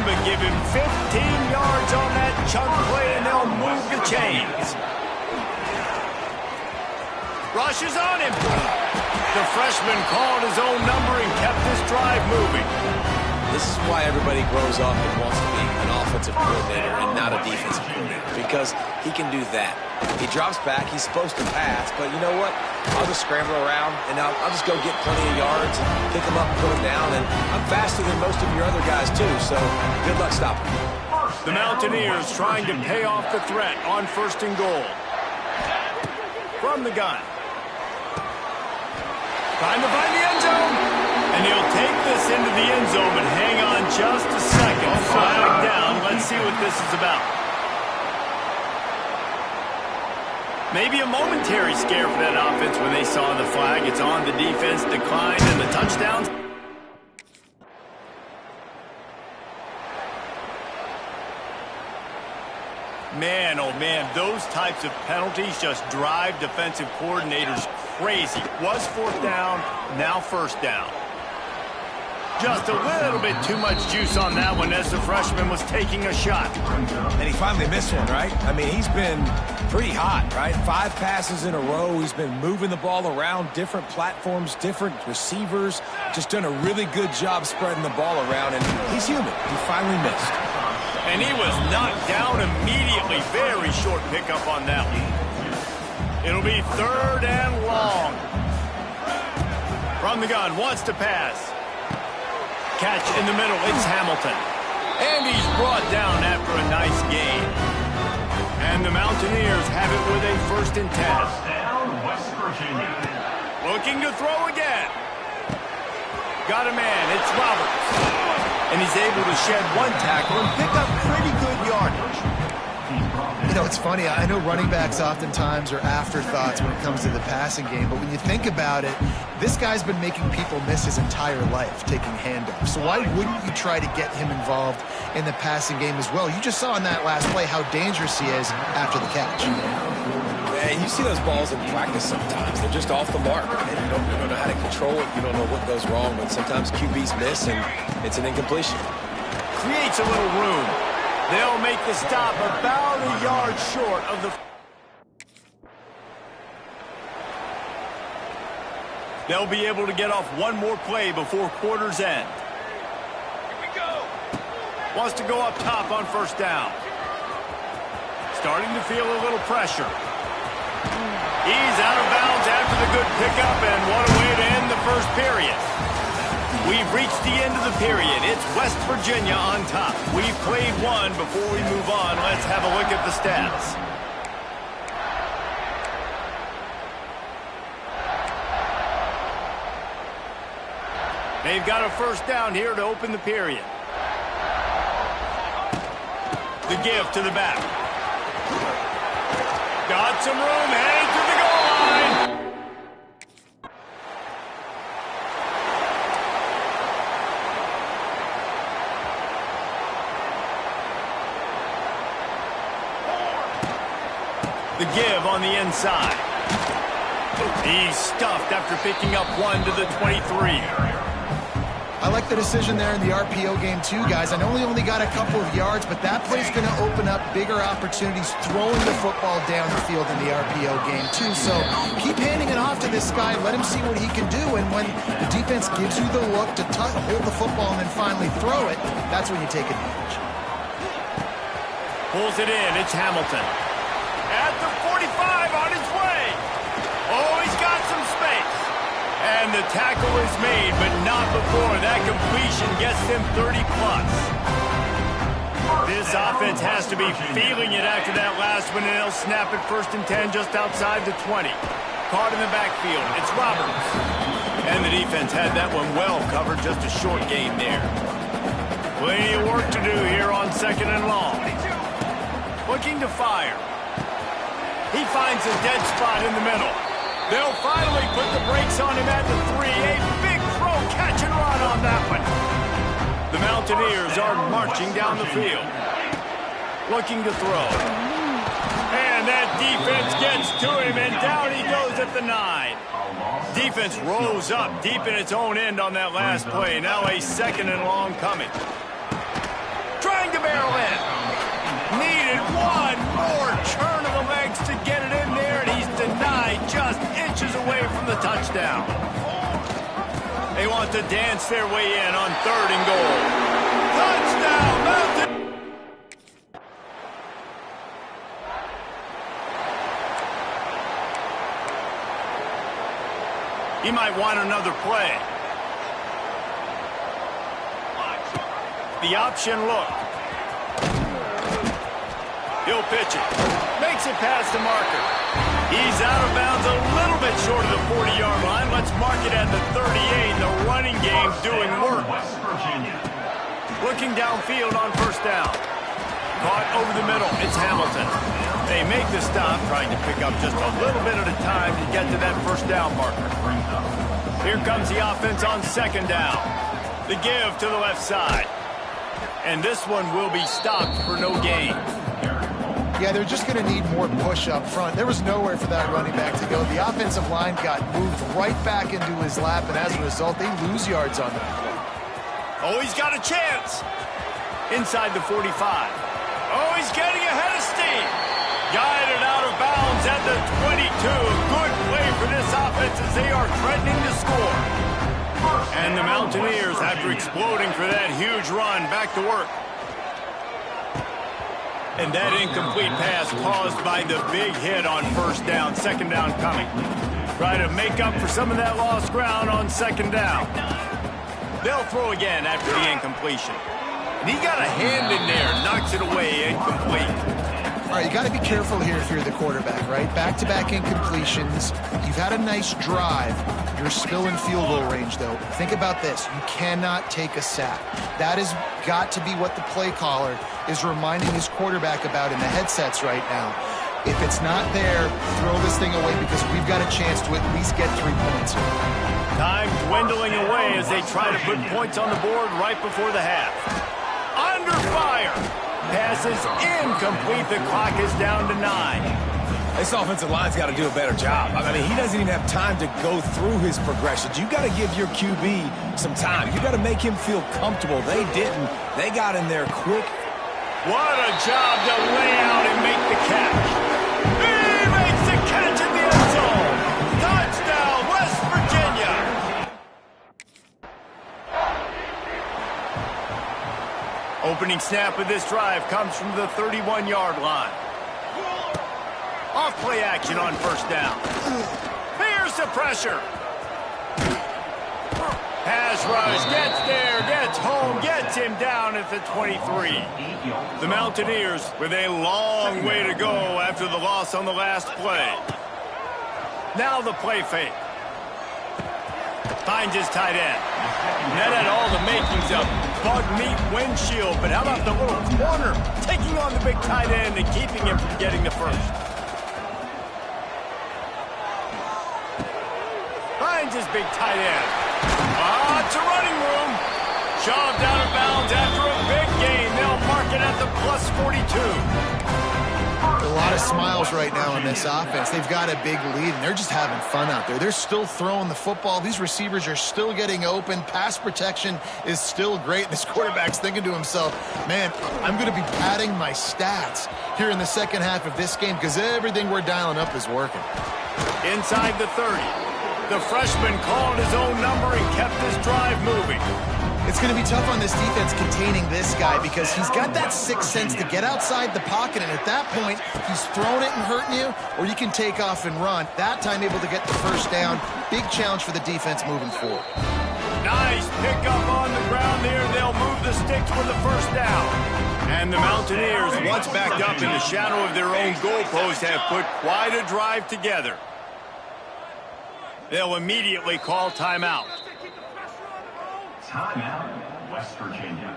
But give him 15 yards on that chunk play, and they'll move the chains. Rushes on him. The freshman called his own number and kept this drive moving. This is why everybody grows up and wants to be an offensive coordinator and not a defensive coordinator, because he can do that. He drops back, he's supposed to pass, but you know what? I'll just scramble around, and I'll just go get plenty of yards and pick them up and put them down, and I'm faster than most of your other guys, too, so good luck stopping me. The Mountaineers trying to pay off the threat on 1st and goal. From the gun. Trying to find the end zone. And he'll take this into the end zone, but hang on just a second. Flag down. Let's see what this is about. Maybe a momentary scare for that offense when they saw the flag. It's on the defense, declined, and the touchdowns. Man, oh man, those types of penalties just drive defensive coordinators crazy. Was 4th down, now 1st down. Just a little bit too much juice on that one as the freshman was taking a shot. And he finally missed one, right? I mean, he's been pretty hot, right? 5 passes in a row. He's been moving the ball around, different platforms, different receivers. Just done a really good job spreading the ball around, and he's human. He finally missed. And he was knocked down immediately. Very short pickup on that one. It'll be 3rd and long. From the gun, wants to pass. Catch in the middle, it's Hamilton. And he's brought down after a nice gain. And the Mountaineers have it with a 1st and 10. West Virginia. Looking to throw again. Got a man, it's Roberts. And he's able to shed 1 tackle and pick up pretty good yardage. You know, it's funny. I know running backs oftentimes are afterthoughts when it comes to the passing game, but when you think about it, this guy's been making people miss his entire life taking handoffs. So why wouldn't you try to get him involved in the passing game as well? You just saw in that last play how dangerous he is after the catch. Hey, you see those balls in practice sometimes. They're just off the mark. And you don't know how to control it. You don't know what goes wrong, but sometimes QBs miss, and it's an incompletion. Creates a little room. They'll make the stop about a yard short of the... They'll be able to get off 1 more play before quarter's end. Here we go. Wants to go up top on 1st down. Starting to feel a little pressure. He's out of bounds after the good pickup, and what a way to end the 1st period. We've reached the end of the period. It's West Virginia on top. We've played 1 before we move on. Let's have a look at the stats. They've got a 1st down here to open the period. The give to the back. Got some room, headed to the goal line. The give on the inside. He's stuffed after picking up one to the 23. I like the decision there in the RPO game too, guys. I know he only got a couple of yards, but that play's going to open up bigger opportunities throwing the football down the field in the RPO game too. So keep handing it off to this guy. Let him see what he can do. And when the defense gives you the look to hold the football and then finally throw it, that's when you take advantage. Pulls it in. It's Hamilton. At the 45 on his way. Oh, he's got some space. And the tackle is made, but not before that completion gets them 30-plus. This offense has to be feeling it after that last one, and they'll snap it 1st and 10 just outside the 20. Caught in the backfield. It's Roberts. And the defense had that one well covered, just a short gain there. Plenty of work to do here on 2nd and long. Looking to fire. He finds a dead spot in the middle. They'll finally put the brakes on him at the 3. A big throw, catch and run on that one. The Mountaineers are marching down the field. Looking to throw. And that defense gets to him, and down he goes at the 9. Defense rose up deep in its own end on that last play. Now a 2nd and long coming. Trying to barrel in. Needed one more turn of the legs to get it in there, and he's denied just inches away from the touchdown. They want to dance their way in on 3rd and goal. Touchdown, Mountain! He might want another play. The option look. He'll pitch it. Makes it past the marker. He's out of bounds a little bit short of the 40-yard line. Let's mark it at the 38. The running game doing work. West Virginia. Looking downfield on 1st down. Caught over the middle. It's Hamilton. They make the stop, trying to pick up just a little bit at a time to get to that 1st down marker. Here comes the offense on 2nd down. The give to the left side. And this one will be stopped for no gain. Yeah, they're just going to need more push up front. There was nowhere for that running back to go. The offensive line got moved right back into his lap, and as a result, they lose yards on the play. Oh, he's got a chance. Inside the 45. Oh, he's getting ahead of steam. Guided out of bounds at the 22. Good play for this offense as they are threatening to score. And the Mountaineers, after exploding for that huge run, back to work. And that incomplete pass caused by the big hit on 1st down. 2nd down coming. Try to make up for some of that lost ground on 2nd down. They'll throw again after the incompletion. And he got a hand in there, knocks it away, incomplete. All right, you got to be careful here if you're the quarterback, right? Back-to-back incompletions. You've had a nice drive. You're still in field goal range, though. Think about this. You cannot take a sack. That has got to be what the play caller is reminding his quarterback about in the headsets right now. If it's not there, throw this thing away because we've got a chance to at least get 3 points here. Time dwindling away as they try to put points on the board right before the half. Under fire. Pass is incomplete. The clock is down to 9. This offensive line's got to do a better job. I mean, he doesn't even have time to go through his progressions. You got to give your QB some time. You got to make him feel comfortable. They didn't. They got in there quick. What a job to lay out and make the catch. He makes the catch in the end zone. Touchdown, West Virginia. Opening snap of this drive comes from the 31-yard line. Off play action on 1st down. Here's the pressure. Pass rush, gets there, gets home, gets him down at the 23. The Mountaineers with a long way to go after the loss on the last play. Now the play fake. Finds his tight end. That had all the makings of bug meat windshield, but how about the little corner taking on the big tight end and keeping him from getting the first? big tight end. It's a running room. Shoved out of bounds after a big gain. They'll mark it at the plus 42. A lot of smiles right now in this offense. They've got a big lead, and they're just having fun out there. They're still throwing the football. These receivers are still getting open. Pass protection is still great. This quarterback's thinking to himself, man, I'm going to be padding my stats here in the second half of this game because everything we're dialing up is working. Inside the 30. The freshman called his own number and kept this drive moving. It's going to be tough on this defense containing this guy because he's got that sixth sense to get outside the pocket, and at that point, he's throwing it and hurting you, or you can take off and run. That time able to get the first down. Big challenge for the defense moving forward. Nice pickup on the ground there. They'll move the sticks with the first down. And the Mountaineers, once backed up in the shadow of their own goalpost, have put quite a drive together. They'll immediately call timeout. Timeout, West Virginia.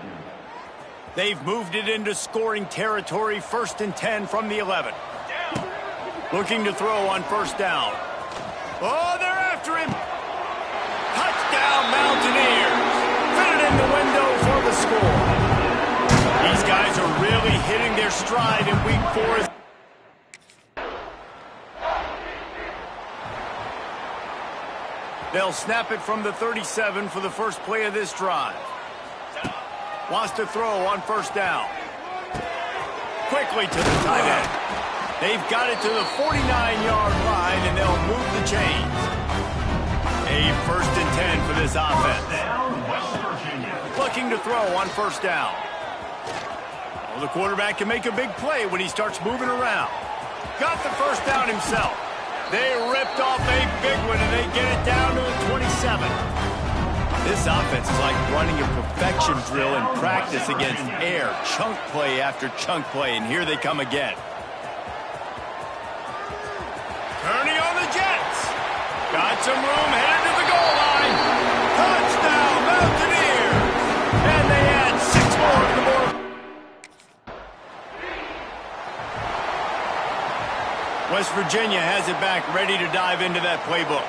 They've moved it into scoring territory, 1st and 10 from the 11. Looking to throw on first down. Oh, they're after him. Touchdown, Mountaineers. Fit it in the window for the score. These guys are really hitting their stride in week 4. They'll snap it from the 37 for the first play of this drive. Wants to throw on first down. Quickly to the tight end. They've got it to the 49-yard line, and they'll move the chains. A 1st and 10 for this offense. Looking to throw on first down. Well, the quarterback can make a big play when he starts moving around. Got the first down himself. They ripped off a big one, and they get it down to the 27. This offense is like running a perfection drill in practice against air. Chunk play after chunk play, and here they come again. Turning on the Jets. Got some room, headed to the goal line. Touchdown, Mountaineers. And they add 6 more to the board. West Virginia has it back, ready to dive into that playbook.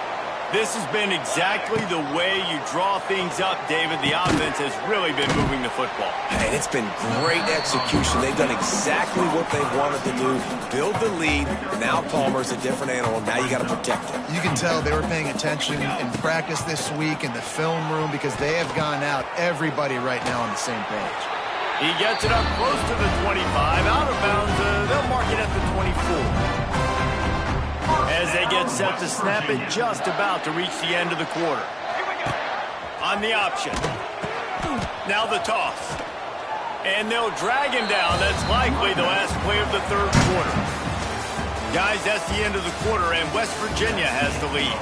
This has been exactly the way you draw things up, David. The offense has really been moving the football. And it's been great execution. They've done exactly what they wanted to do. Build the lead. Now Palmer's a different animal. Now you got to protect him. You can tell they were paying attention in practice this week in the film room because they have gone out, everybody right now on the same page. He gets it up close to the 25. Out of bounds, they'll mark it at the 24. As they get set to snap it, just about to reach the end of the quarter. On the option. Now the toss. And they'll drag him down. That's likely the last play of the third quarter. Guys, that's the end of the quarter, and West Virginia has the lead.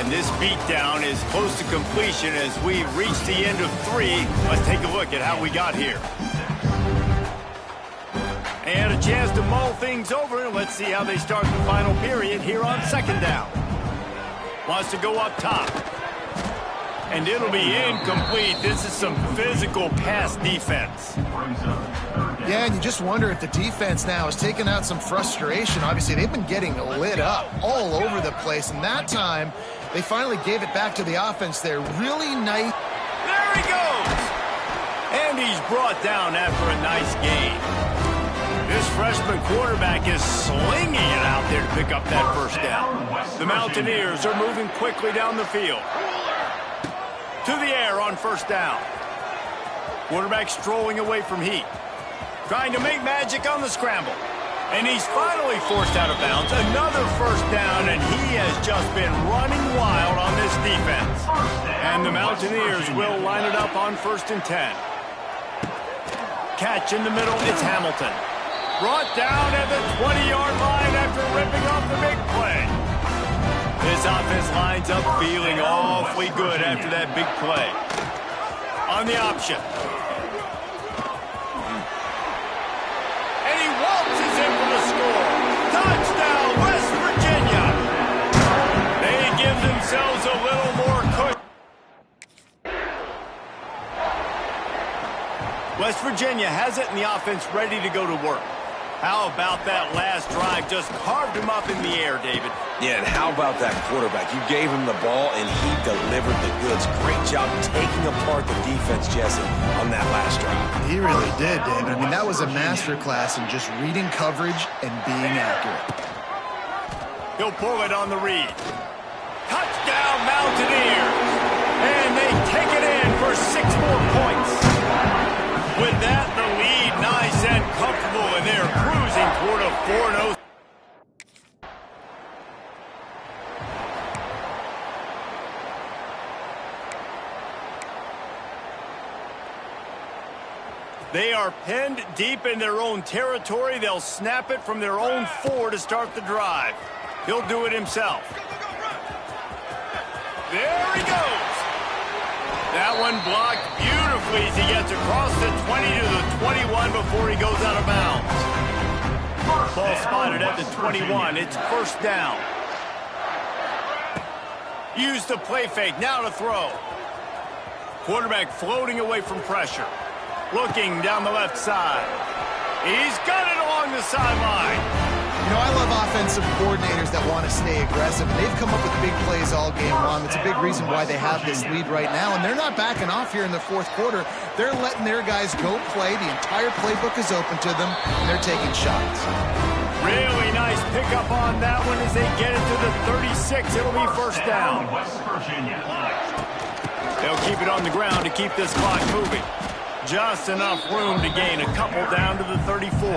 And this beatdown is close to completion as we reach the end of 3. Let's take a look at how we got here. And a chance to mull things over. Let's see how they start the final period here on second down. Wants to go up top. And it'll be incomplete. This is some physical pass defense. Yeah, and you just wonder if the defense now has taken out some frustration. Obviously, they've been getting lit up all over the place. And that time, they finally gave it back to the offense there. Really nice. There he goes. And he's brought down after a nice gain. This freshman quarterback is slinging it out there to pick up that first down. The Mountaineers are moving quickly down the field. To the air on first down. Quarterback strolling away from heat. Trying to make magic on the scramble. And he's finally forced out of bounds. Another first down, and he has just been running wild on this defense. And the Mountaineers will line it up on 1st and 10. Catch in the middle, it's Hamilton. Brought down at the 20-yard line after ripping off the big play. This offense lines up feeling awfully good after that big play. On the option. And he waltzes in for the score. Touchdown, West Virginia. They give themselves a little more cushion. West Virginia has it and the offense ready to go to work. How about that last drive? drive just carved him up in the air, David. Yeah, and how about that quarterback? You gave him the ball, and he delivered the goods. Great job taking apart the defense, Jesse, on that last drive. He really did, David. I mean, that was a masterclass in just reading coverage and being accurate. He'll pull it on the read. Touchdown, Mountaineers! And they take it in for 6 more points. With that, the lead nice and comfortable, and they're cruising toward a 4-0. They are pinned deep in their own territory. They'll snap it from their own 4 to start the drive. He'll do it himself. There he goes. That one blocked beautifully as he gets across the 20 to the 21 before he goes out of bounds. Ball spotted at the 21. It's first down. Use the play fake. Now to throw. Quarterback floating away from pressure. Looking down the left side. He's got it along the sideline. You know, I love offensive coordinators that want to stay aggressive. They've come up with big plays all game long. It's a big reason why they have this lead right now, and they're not backing off here in the fourth quarter. They're letting their guys go play. The entire playbook is open to them, and they're taking shots. Really nice pickup on that one as they get it to the 36. It'll be first down. West Virginia. They'll keep it on the ground to keep this clock moving. Just enough room to gain a couple down to the 34.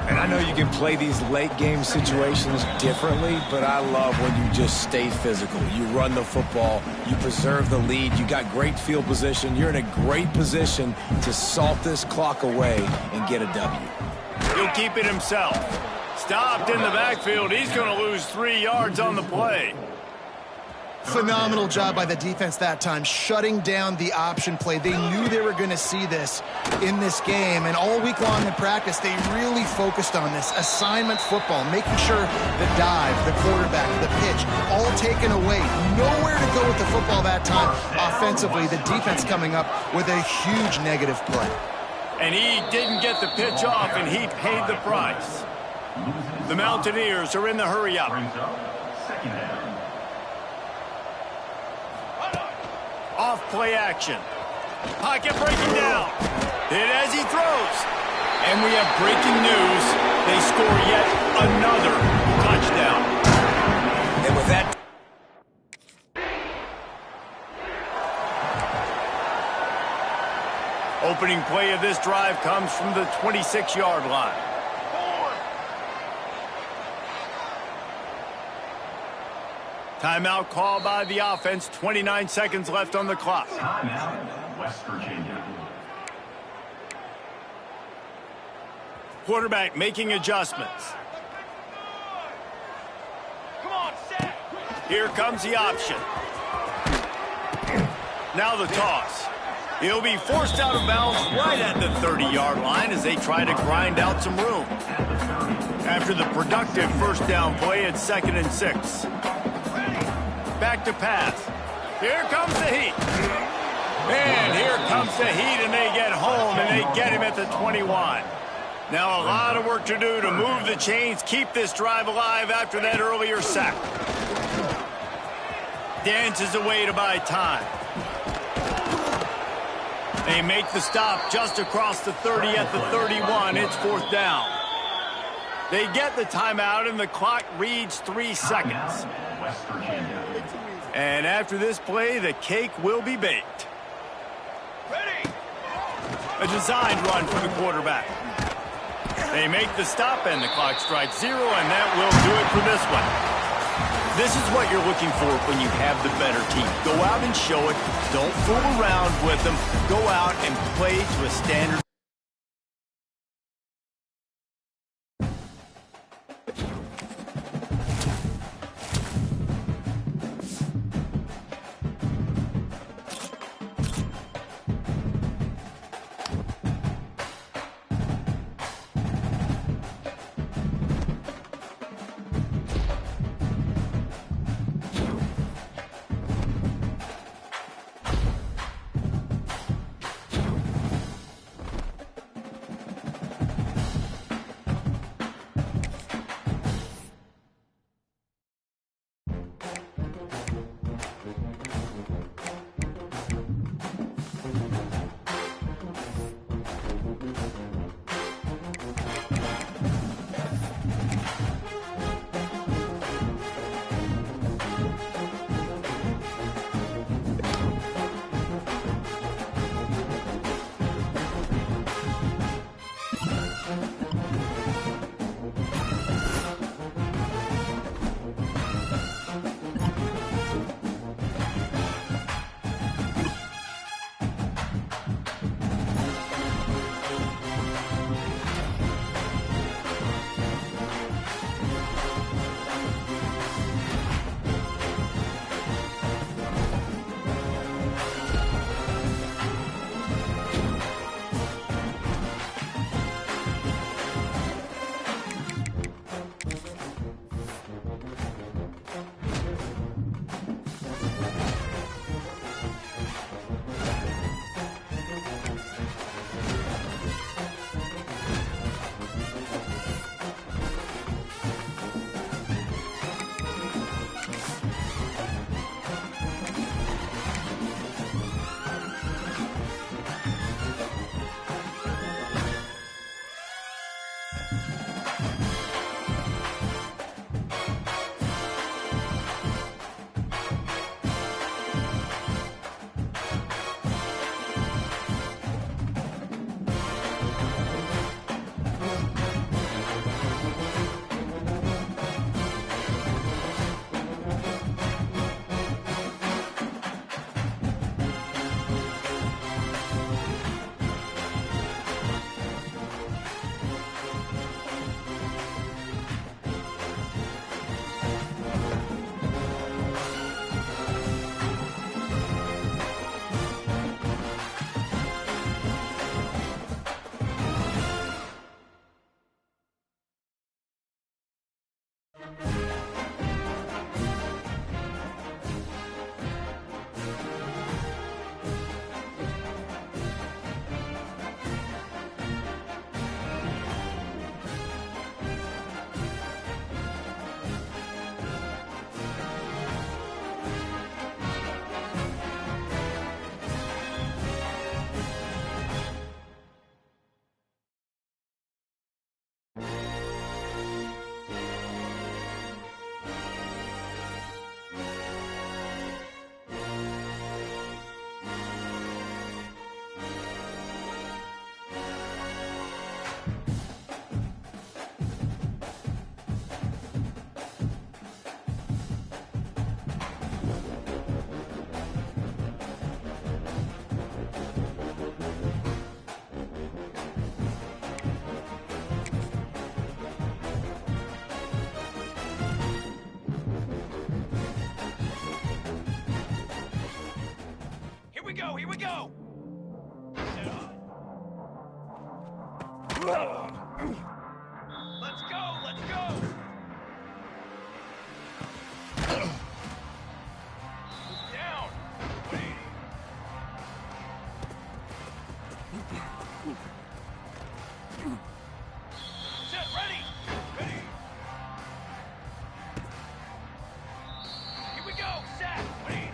And I know you can play these late-game situations differently, but I love when you just stay physical. You run the football, you preserve the lead, you got great field position. You're in a great position to salt this clock away and get a W. He'll keep it himself. Stopped in the backfield. He's going to lose 3 yards on the play. Phenomenal job by the defense that time, shutting down the option play. They knew they were going to see this in this game, and all week long in practice, they really focused on this assignment football, making sure the dive, the quarterback, the pitch, all taken away. Nowhere to go with the football that time offensively. The defense coming up with a huge negative play. And he didn't get the pitch off, and he paid the price. The Mountaineers are in the hurry-up. Second down. Off play action. Pocket breaking down. Hit as he throws. And we have breaking news. They score yet another touchdown. And with that... Opening play of this drive comes from the 26-yard line. Timeout called by the offense. 29 seconds left on the clock. Timeout, West Virginia. Quarterback making adjustments. Here comes the option. Now the toss. He'll be forced out of bounds right at the 30-yard line as they try to grind out some room. After the productive first down play, it's 2nd and 6. Back to pass. Here comes the heat. And here comes the heat, and they get home, and they get him at the 21. Now a lot of work to do to move the chains, keep this drive alive after that earlier sack. Dances away to buy time. They make the stop just across the 30 at the 31. It's 4th down. They get the timeout, and the clock reads 3 seconds. West Virginia. And after this play, the cake will be baked. Ready. A designed run for the quarterback. They make the stop, and the clock strikes 0, and that will do it for this one. This is what you're looking for when you have the better team. Go out and show it. Don't fool around with them. Go out and play to a standard. Here we go! Let's go! Let's go! Down! Set, ready! Ready! Here we go! Set! Ready!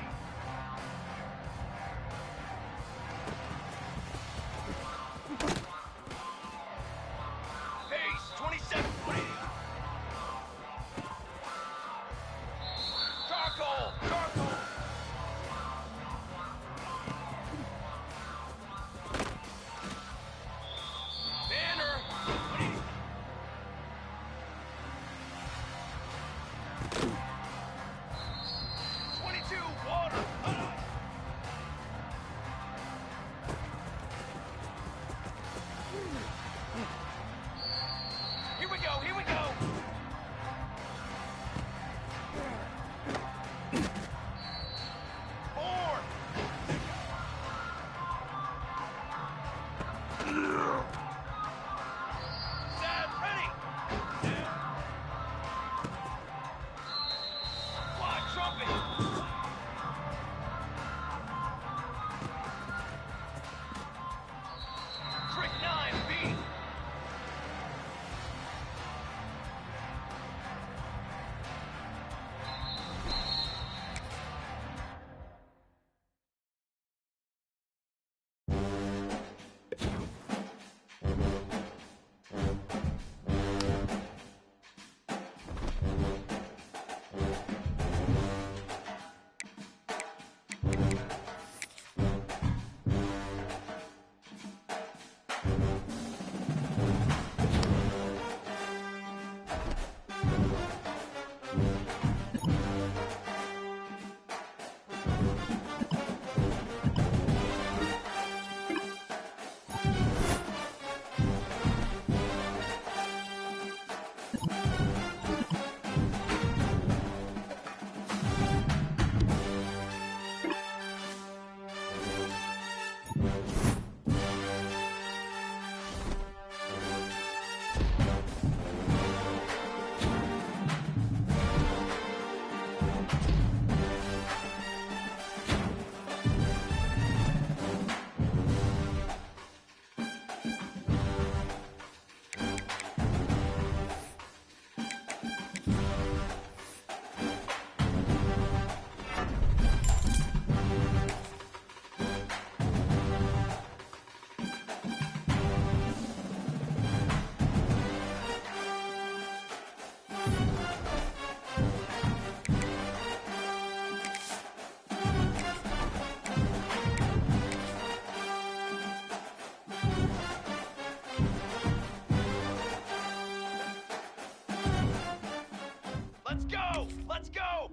Let's go! Let's go!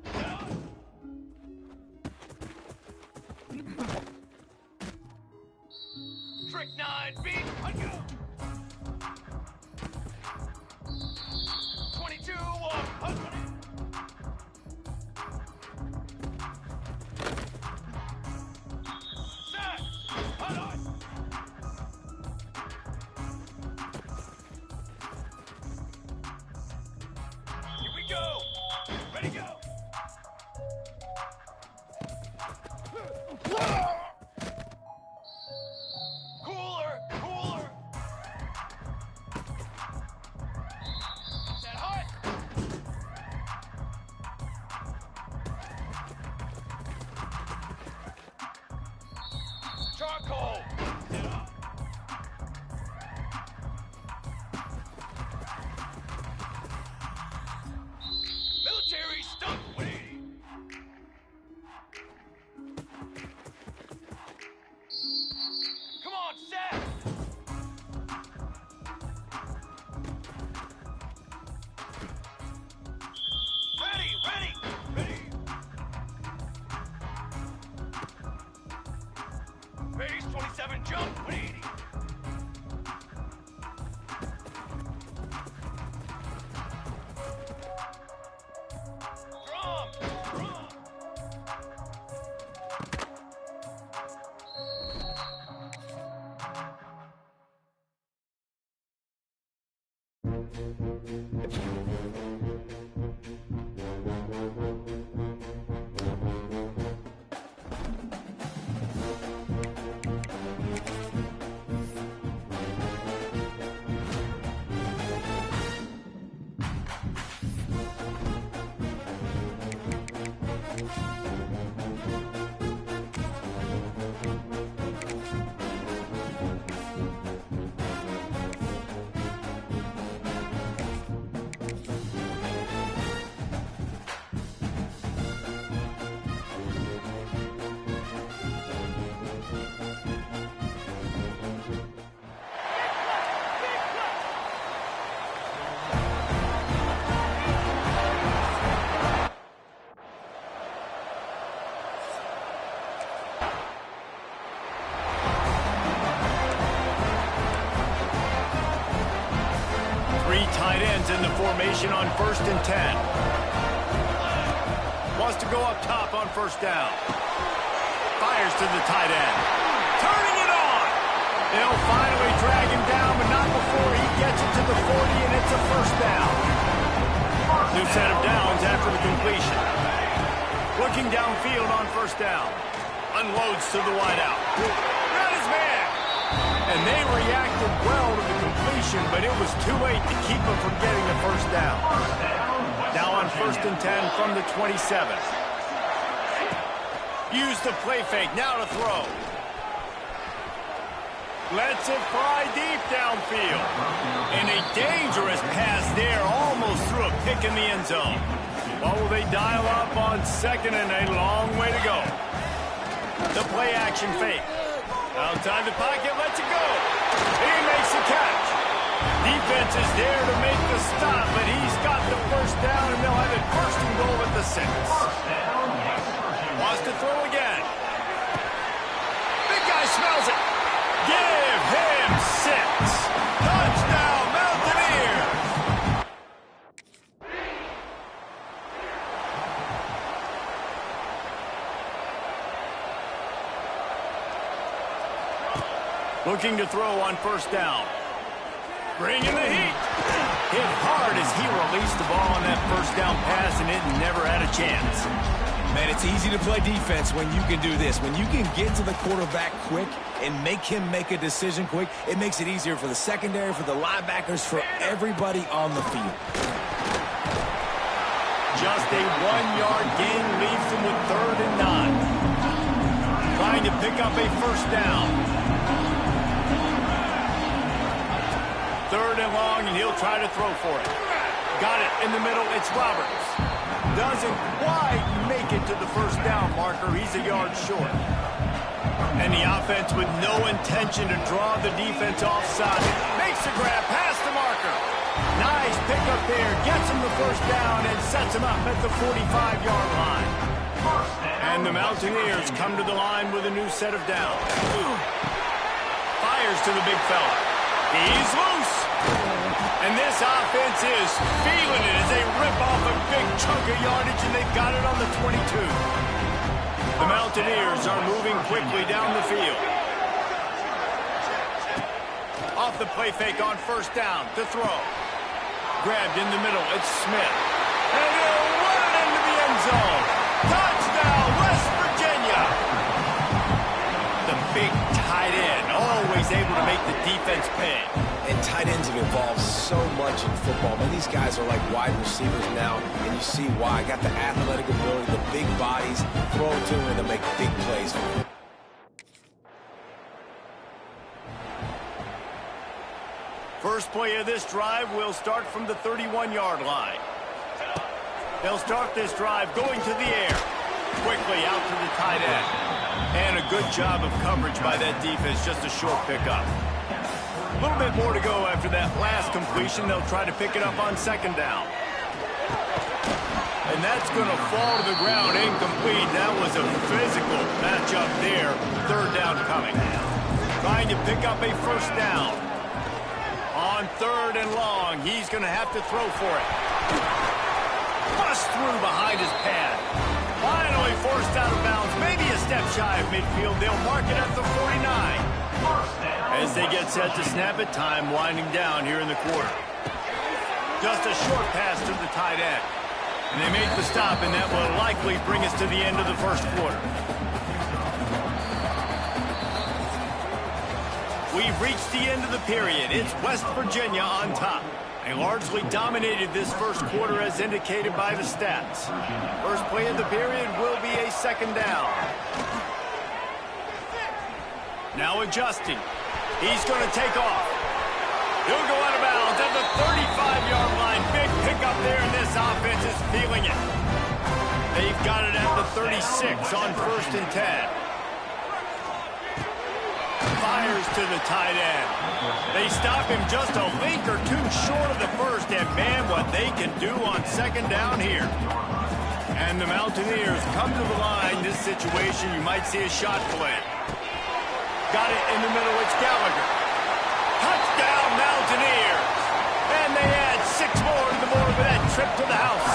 Trick 9, beat, let's go! 22, 1, set! Hold on! Here we go! Ready, go! Cooler! Cooler! Set hot! Charcoal! Set up! Military stuff! 180! Come on, set! Ready, ready, ready! Base 27, jump, 180! Drum, drum! Three tight ends in the formation on 1st and 10. Wants to go up top on 1st down. Fires to the tight end. Turning it on! They'll finally drag him down, but not before he gets it to the 40, and it's a 1st down. New set of downs after the completion. Looking downfield on 1st down. Unloads to the wideout. Got his man! And they reacted well to the completion, but it was too late to keep him from getting the 1st down. Now on 1st and 10 from the 27. Use the play fake, now to throw. Lets it fly deep downfield. And a dangerous pass there, almost threw a pick in the end zone. What will they dial up on 2nd and a long way to go? The play action fake. Outside the pocket, lets it go. He makes the catch. Defense is there to make the stop, but he's got the 1st down, and they'll have it 1st and goal at the 6. Wants to throw again. Big guy smells it. Give him 6. Touchdown, Mountaineers. Looking to throw on 1st down. Bringing the heat. Hit hard as he released the ball on that 1st down pass, and it never had a chance. Man, it's easy to play defense when you can do this. When you can get to the quarterback quick and make him make a decision quick, it makes it easier for the secondary, for the linebackers, for everybody on the field. Just a 1-yard gain leaves him with 3rd and 9. Trying to pick up a 1st down. 3rd and long, and he'll try to throw for it. Got it in the middle. It's Roberts. Doesn't quite make it to the first down marker. He's a yard short. And the offense with no intention to draw the defense offside. Makes the grab past the marker. Nice pickup there. Gets him the first down and sets him up at the 45-yard line. And the Mountaineers come to the line with a new set of downs. Fires to the big fella. He's loose. And this offense is feeling it as they rip off a big chunk of yardage, and they've got it on the 22. The Mountaineers are moving quickly down the field. Off the play fake on first down to throw. Grabbed in the middle. It's Smith. And he'll run it into the end zone. Touchdown, West Virginia. The big tight end, always able to make the defense pay. And tight ends have evolved so much in football. Man, these guys are like wide receivers now, and you see why. Got the athletic ability, the big bodies, throw it to them, and they'll make big plays for them. First play of this drive will start from the 31-yard line. They'll start this drive going to the air. Quickly out to the tight end. And a good job of coverage by that defense, just a short pickup. A little bit more to go after that last completion. They'll try to pick it up on second down. And that's going to fall to the ground incomplete. That was a physical matchup there. Third down coming. Trying to pick up a first down. On third and long, he's going to have to throw for it. Bust through behind his pad. Finally forced out of bounds. Maybe a step shy of midfield. They'll mark it at the 49. As they get set to snap it, time winding down here in the quarter. Just a short pass to the tight end. And they make the stop, and that will likely bring us to the end of the first quarter. We've reached the end of the period. It's West Virginia on top. They largely dominated this first quarter as indicated by the stats. First play of the period will be a second down. Now adjusting. He's going to take off. He'll go out of bounds at the 35-yard line. Big pickup there, and this offense is feeling it. They've got it at the 36 on first and 10. Fires to the tight end. They stop him just a link or two short of the first, and man, what they can do on second down here. And the Mountaineers come to the line. This situation, you might see a shot play. Got it in the middle, it's Gallagher. Touchdown, Mountaineers. And they add 6 more to the board with that trip to the house.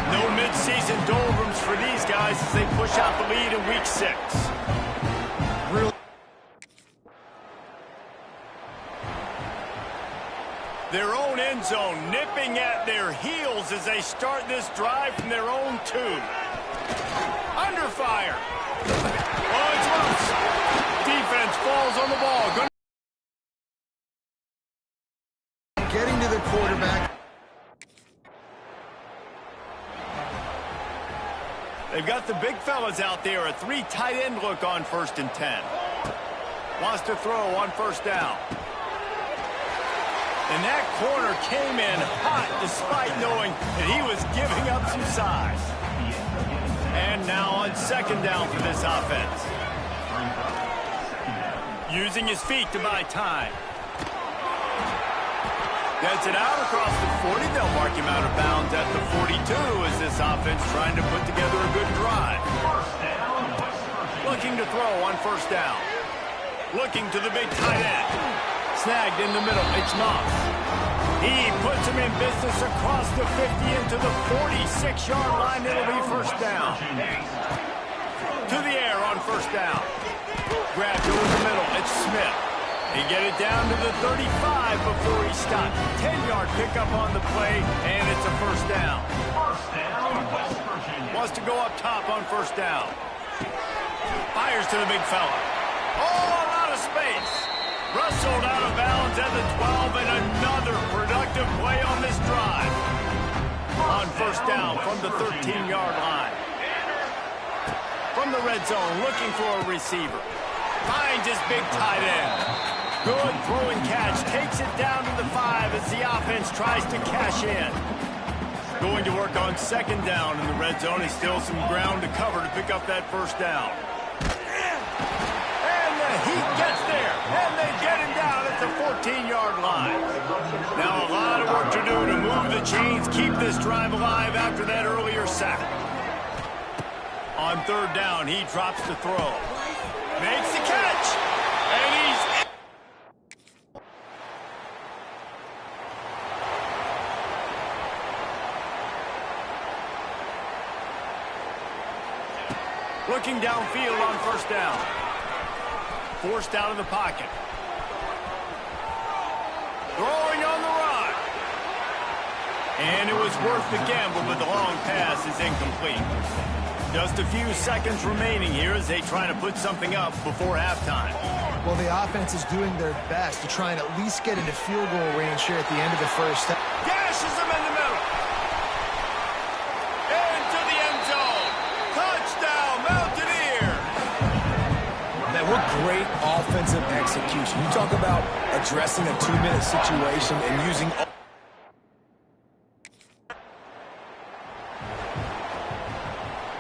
No midseason doldrums for these guys as they push out the lead in week 6. Their own end zone nipping at their heels as they start this drive from their own 2. Under fire. Oh, it's loose. Defense falls on the ball. Getting to the quarterback. They've got the big fellas out there. A 3 tight end look on first and 10. Wants to throw on first down. And that corner came in hot despite knowing that he was giving up some size. And now on second down for this offense. Using his feet to buy time. Gets it out across the 40. They'll mark him out of bounds at the 42 as this offense trying to put together a good drive. Looking to throw on first down. Looking to the big tight end. Snagged in the middle. It's Moss. He puts him in business across the 50 into the 46-yard line. It'll be first down. To the air on first down. Grabbed over the middle. It's Smith. He get it down to the 35 before he stopped. 10-yard pickup on the play, and it's a first down. Wants to go up top on first down. Fires to the big fella. Oh, a lot of space. Rustled out of bounds at the 12, and another productive play on this drive. On first down from the 13-yard line. From the red zone, looking for a receiver. Finds his big tight end. Good throw and catch. Takes it down to the 5 as the offense tries to cash in. Going to work on second down in the red zone. Is still some ground to cover to pick up that first down. And the Heat gets there. And they get him down at the 14-yard line. Now a lot of work to do to move the chains, keep this drive alive after that earlier sack. On third down, he drops the throw. Makes the catch. And he's in. Looking downfield on first down. Forced out of the pocket. Throwing on the run. And it was worth the gamble, but the long pass is incomplete. Just a few seconds remaining here as they try to put something up before halftime. Well, the offense is doing their best to try and at least get into field goal range here at the end of the first. Gashes them in the middle. Into the end zone. Touchdown, Mountaineers. Man, what great offensive execution. You talk about addressing a 2-minute situation and using...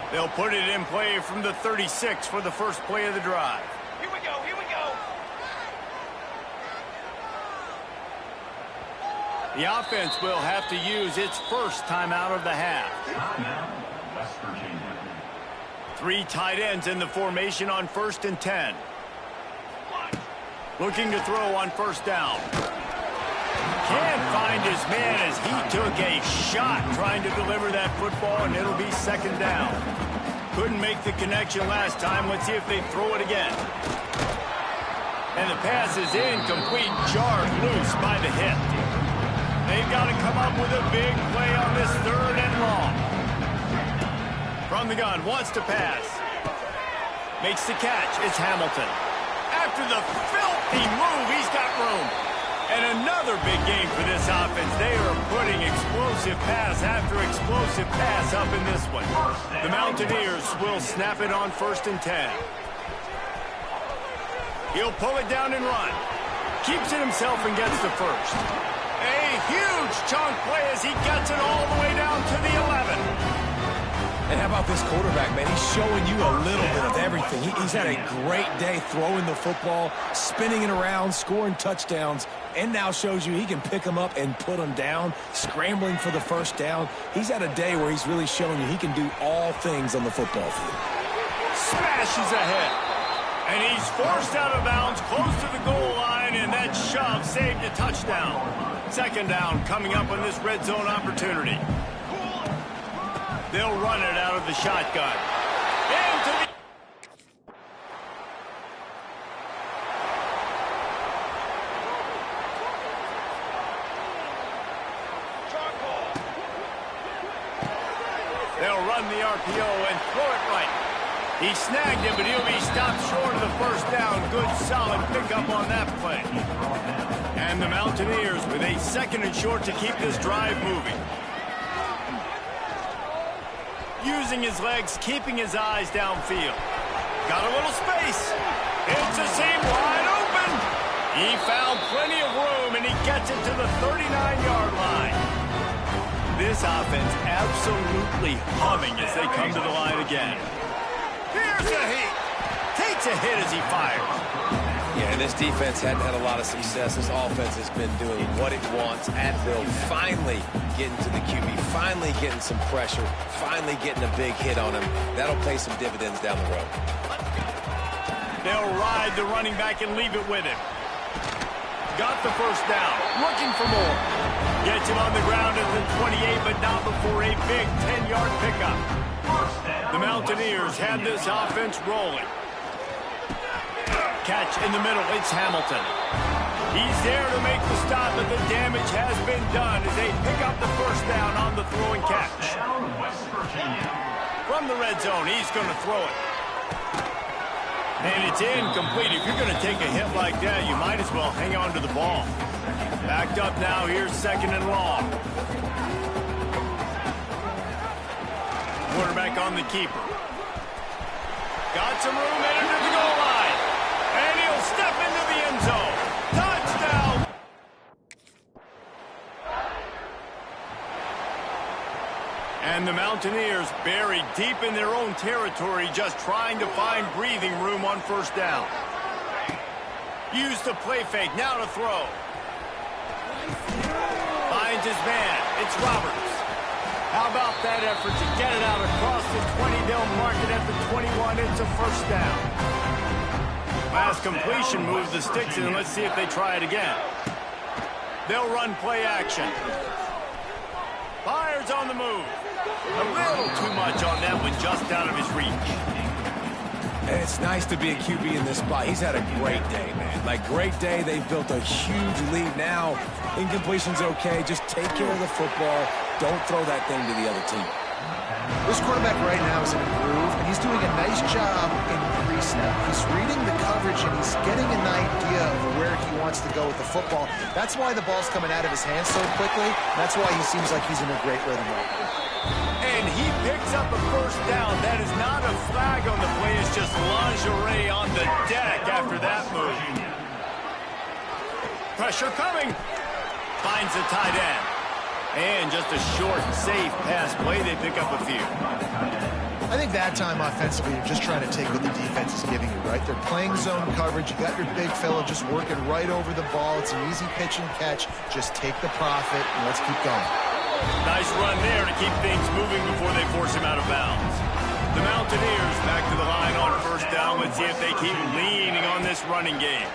They'll put it in play from the 36 for the first play of the drive. Here we go, here we go. The offense will have to use its first timeout of the half. Timeout, West Virginia. 3 tight ends in the formation on 1st and 10. Looking to throw on first down. Can't find his man as he took a shot trying to deliver that football, and it'll be second down. Couldn't make the connection last time. Let's see if they throw it again. And the pass is incomplete, jarred loose by the hip. They've got to come up with a big play on this 3rd and long. From the gun, wants to pass. Makes the catch. It's Hamilton. After the filthy move, he's got room. And another big game for this offense. They are putting explosive pass after explosive pass up in this one. The Mountaineers will snap it on 1st and 10. He'll pull it down and run. Keeps it himself and gets the first. A huge chunk play as he gets it all the way down to the 11. And how about this quarterback, man? He's showing you a little bit of everything. He's had a great day throwing the football, spinning it around, scoring touchdowns, and now shows you he can pick them up and put them down, scrambling for the first down. He's had a day where he's really showing you he can do all things on the football field. Smashes ahead. And he's forced out of bounds, close to the goal line, and that shove saved a touchdown. Second down coming up on this red zone opportunity. They'll run it out of the shotgun. Into the... They'll run the RPO and throw it right. He snagged him, but he'll be stopped short of the first down. Good, solid pickup on that play. And the Mountaineers with a 2nd and short to keep this drive moving. Using his legs, keeping his eyes downfield. Got a little space. It's a seam wide open. He found plenty of room, and he gets it to the 39-yard line. This offense absolutely humming as they come to the line again. Here's a hit. Takes a hit as he fires. Yeah, and this defense hadn't had a lot of success. This offense has been doing what it wants at will. Finally getting to the QB, finally getting some pressure, finally getting a big hit on him. That'll pay some dividends down the road. They'll ride the running back and leave it with him. Got the first down, looking for more. Gets him on the ground at the 28, but not before a big 10-yard pickup. The Mountaineers have this offense rolling. Catch in the middle, it's Hamilton. He's there to make the stop, but the damage has been done as they pick up the first down on the throw and catch. West Virginia. From the red zone, he's going to throw it. And it's incomplete. If you're going to take a hit like that, you might as well hang on to the ball. Backed up now, here's 2nd and long. Quarterback on the keeper. Got some room, headed to the goal line. And he'll step into the end zone. And the Mountaineers buried deep in their own territory, just trying to find breathing room on first down. Use the play fake, now to throw. Finds his man, it's Roberts. How about that effort to get it out across the 20? They'll mark it at the 21, it's a first down. Last completion moves the sticks in, and let's see if they try it again. They'll run play action. Byers on the move. A little too much on that one, just out of his reach. And it's nice to be a QB in this spot. He's had a great day, man. Like, great day. They've built a huge lead now. Incompletion's okay. Just take care of the football. Don't throw that thing to the other team. This quarterback right now is in a groove, and he's doing a nice job in pre-snap. He's reading the coverage, and he's getting an idea of where he wants to go with the football. That's why the ball's coming out of his hands so quickly. That's why he seems like he's in a great rhythm right now. And he picks up a first down. That is not a flag on the play. It's just lingerie on the deck after that move. Pressure coming. Finds the tight end. And just a short, safe pass play. They pick up a few. I think that time offensively, you're just trying to take what the defense is giving you, right? They're playing zone coverage. You got your big fella just working right over the ball. It's an easy pitch and catch. Just take the profit, and let's keep going. Nice run there to keep things moving before they force him out of bounds. The Mountaineers back to the line on first down. Let's see if they keep leaning on this running game.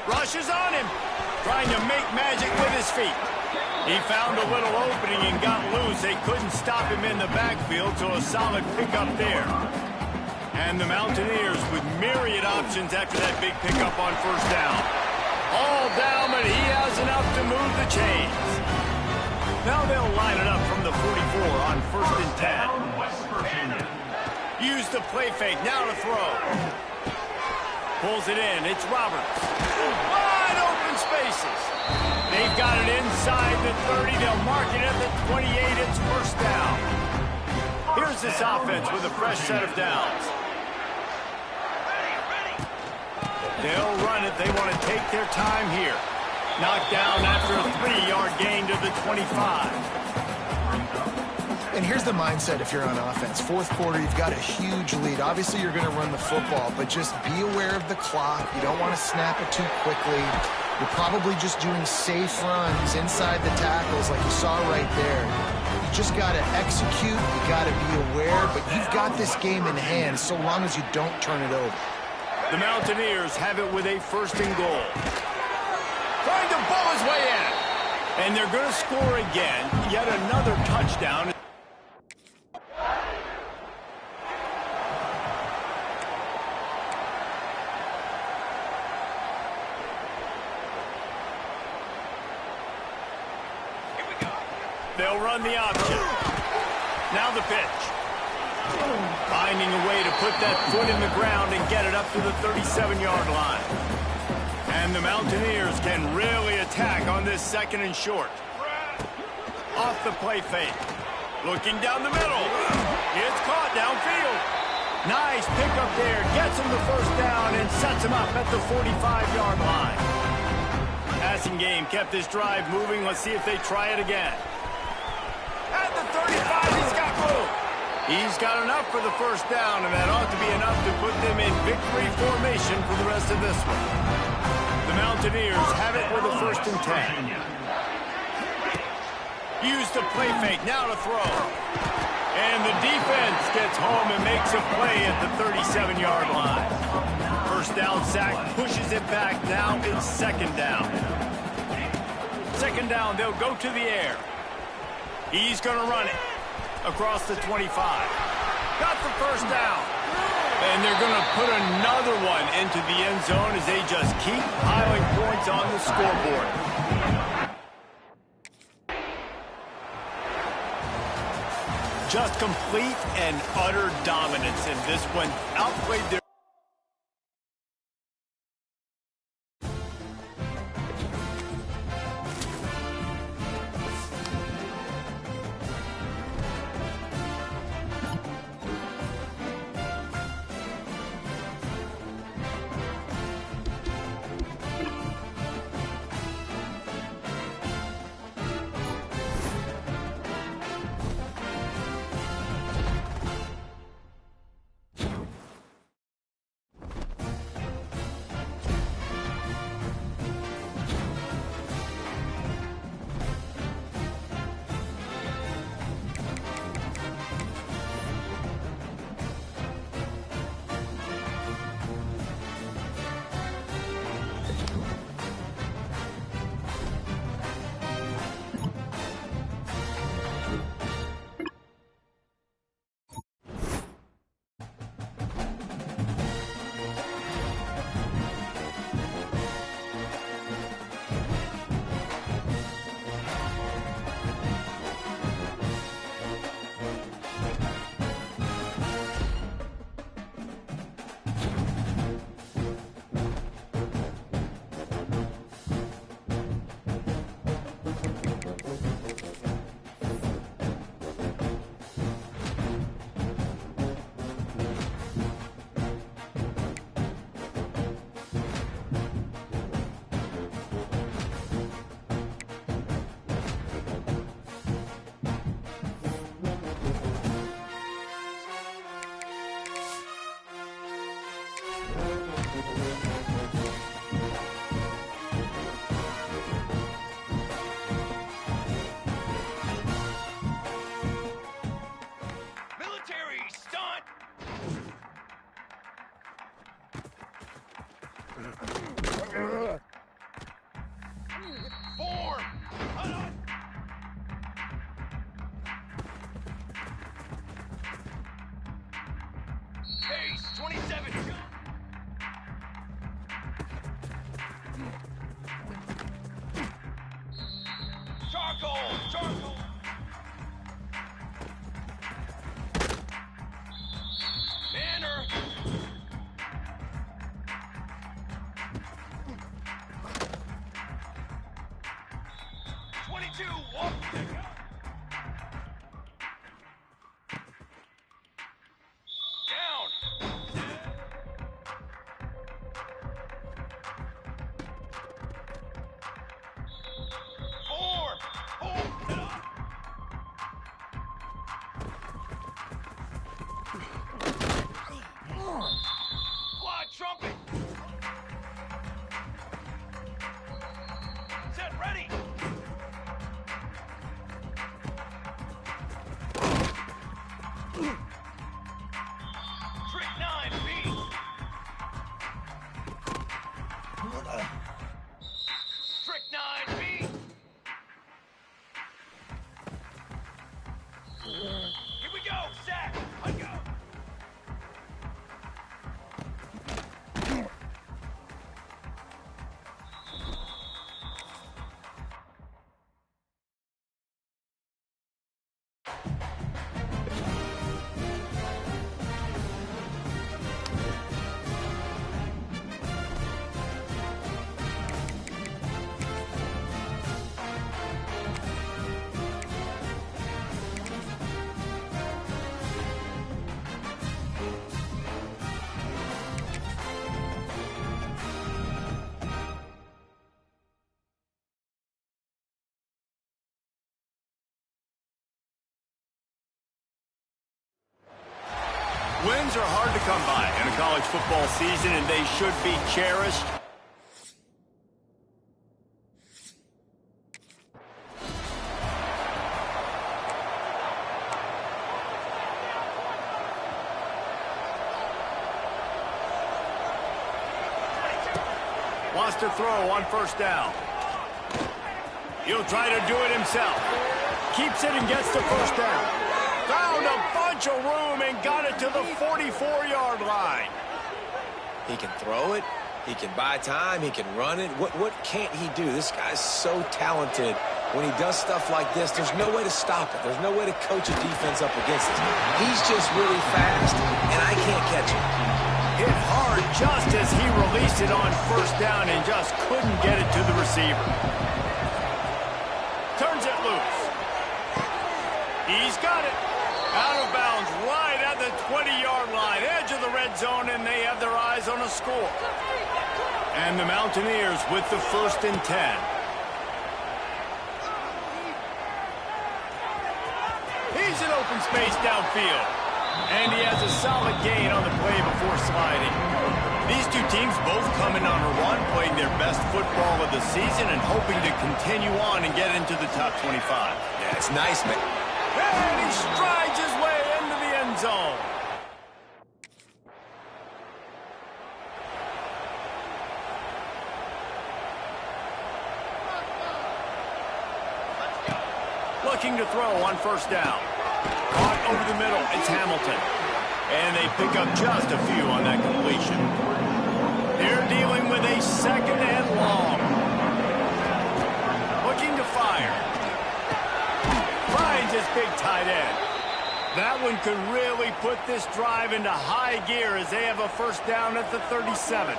Rush is on him, trying to make magic with his feet. He found a little opening and got loose. They couldn't stop him in the backfield, so a solid pickup there. And the Mountaineers with myriad options after that big pickup on first down. All down, but he has enough to move the chains. Now they'll line it up from the 44 on first and 10. Use the play fake, now to throw. Pulls it in, it's Roberts. Wide open spaces. They've got it inside the 30. They'll mark it at the 28. It's first down. Here's this offense with a fresh set of downs. They'll run it. They want to take their time here. Knocked down after a 3-yard gain to the 25. And here's the mindset if you're on offense. Fourth quarter, you've got a huge lead. Obviously, you're going to run the football, but just be aware of the clock. You don't want to snap it too quickly. You're probably just doing safe runs inside the tackles like you saw right there. You just got to execute. You got to be aware, but you've got this game in hand so long as you don't turn it over. The Mountaineers have it with a first and goal. Trying to bowl his way in. And they're going to score again. Yet another touchdown. They'll run the option. Now the pitch. Finding a way to put that foot in the ground and get it up to the 37-yard line. And the Mountaineers can really attack on this second and short. Off the play fake. Looking down the middle. It's caught downfield. Nice pickup there. Gets him the first down and sets him up at the 45-yard line. Passing game kept this drive moving. Let's see if they try it again. At the 35, he's got room. He's got enough for the first down, and that ought to be enough to put them in victory formation for the rest of this one. The Mountaineers have it with a first and 10. Use the play fake, now to throw. And the defense gets home and makes a play at the 37-yard line. First down sack, pushes it back. Now it's second down. Second down, they'll go to the air. He's going to run it across the 25. Got the first down. And they're going to put another one into the end zone as they just keep piling points on the scoreboard. Just complete and utter dominance in this one. Outplayed their 27. Charcoal. Banner. 22. Walk. Down. Fly trumpet. Set ready. Trick 9B. Trick 9B. Here we go, Zach. I go. Wins are hard to come by in a college football season, and they should be cherished. Wants to throw on first down. He'll try to do it himself. Keeps it and gets the first down. Found a bunch of room and got it to the 44-yard line. He can throw it. He can buy time. He can run it. What can't he do? This guy's so talented. When he does stuff like this, there's no way to stop it. There's no way to coach a defense up against it. He's just really fast, and I can't catch him. Hit hard just as he released it on first down and just couldn't get it to the receiver. Turns it loose. He's got it. Out of bounds right at the 20-yard line, edge of the red zone, and they have their eyes on a score. And the Mountaineers with the 1st and 10. He's in open space downfield. And he has a solid gain on the play before sliding. These two teams both coming on a run, playing their best football of the season and hoping to continue on and get into the top 25. Yeah, it's nice, man. And he strides his way into the end zone. Looking to throw on first down. Caught over the middle, it's Hamilton. And they pick up just a few on that completion. They're dealing with a 2nd and long. Looking to fire. Finds his big tight end. That one could really put this drive into high gear as they have a first down at the 37.